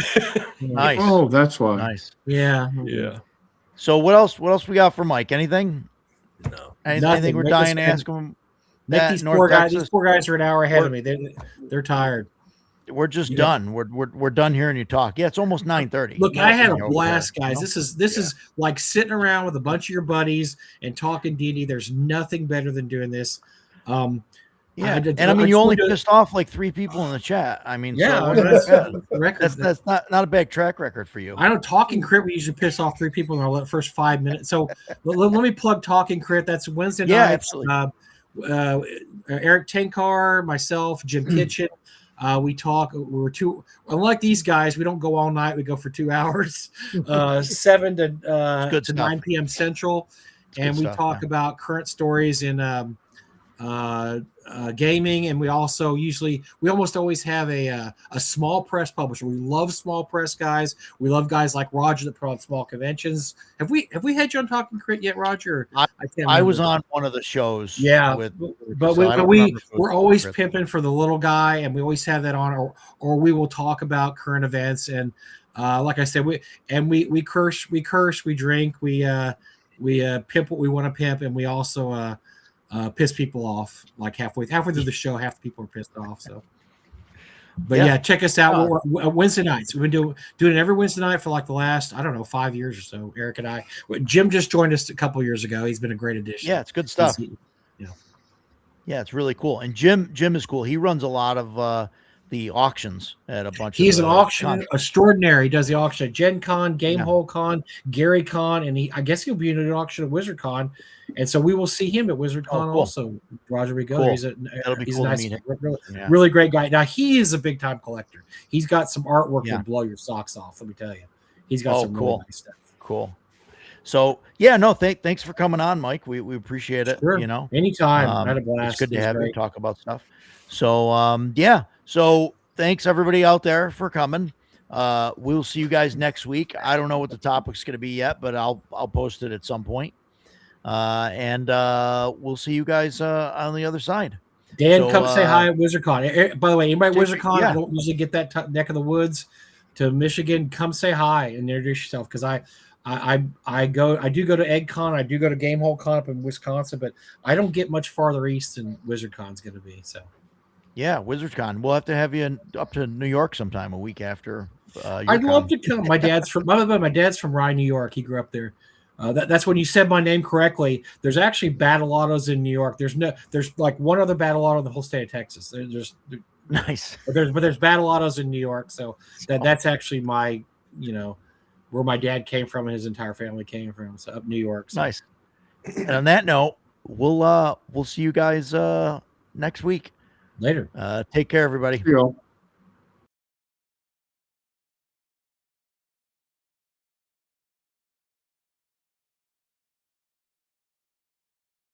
Nice. Oh, that's why. Nice. Yeah. Yeah. So what else? What else we got for Mike? Anything? No. Anything we're Make dying to us- ask him? Make That, these North poor guys. Texas? These poor guys are an hour ahead of We're- me. They're tired. We're just Yeah. done. We're done hearing you talk. Yeah, it's almost 9:30. Look, I had a Over blast, there, you guys. know? This is like sitting around with a bunch of your buddies and talking D&D. There's nothing better than doing this. Yeah, I did- and I mean, I you just only wanted to- pissed off like 3 people in the chat. I mean, Yeah, so I it mean, wasn't that's bad. the record. That's not a bad track record for you. I know Talking Crit, we usually piss off 3 people in our first 5 minutes. So let me plug Talking Crit. That's Wednesday Yeah, nights. absolutely. Eric Tankar, myself, Jim Kitchen. We talk. We're two. Unlike these guys, we don't go all night. We go for 2 hours, 7 good to stuff. 9 p.m. Central, good and we stuff, talk yeah. about current stories in gaming. And we also we almost always have a small press publisher. We love small press guys. We love guys like Roger that put on small conventions. Have we had you on Talking Crit yet, Roger? Can't I was remember. on one of the shows. Yeah, with, but so I don't remember if it was we're always Chris. pimping for the little guy, and we always have that on, or we will talk about current events. And like I said, we curse, we drink, we pimp what we want to pimp, and we also piss people off. Like halfway through the show, half the people are pissed off. So, but yeah, check us out. We're Wednesday nights. We've been doing it every Wednesday night for like the last 5 years or so. Eric and I. Jim just joined us a couple years ago. He's been a great addition. Yeah, it's good stuff. Yeah, it's really cool. And Jim is cool. He runs a lot of the auctions at a bunch. He's of an auction extraordinary. He does the auction at Gen Con, Gamehole Con, Gary Con, and I guess he'll be in an auction at Wizard Con. And so we will see him at Wizard Con cool. also. Roger, we go. Cool. He's That'll be he's cool a to nice, meet him. really great guy. Now he is a big time collector. He's got some artwork Yeah. that blow your socks off. Let me tell you, he's got some cool. really nice stuff. Cool. So yeah, no, thanks for coming on, Mike. We appreciate it. Sure. You know, Anytime. I had a blast. it's good to It was have you great. talk about stuff. So yeah. So thanks everybody out there for coming. We'll see you guys next week. I don't know what the topic's going to be yet, but I'll post it at some point. And we'll see you guys on the other side. Dan, So, come say hi at WizardCon. By the way, anybody at WizardCon, yeah. I don't usually get that neck of the woods to Michigan. Come say hi and introduce yourself, because I do go to EggCon, I do go to Gamehole Con up in Wisconsin, but I don't get much farther east than WizardCon's going to be. So Yeah, WizardCon. We'll have to have you up to New York sometime a week after. I'd love to come. My dad's from Rye, New York. He grew up there. That's when you said my name correctly. There's actually Badolatos in New York. There's like one other Badolato in the whole state of Texas. There's Nice. But there's Badolatos in New York. So that's actually my, where my dad came from and his entire family came from. So up New York. So. Nice. And on that note, we'll see you guys next week. Later. Take care, everybody. You know.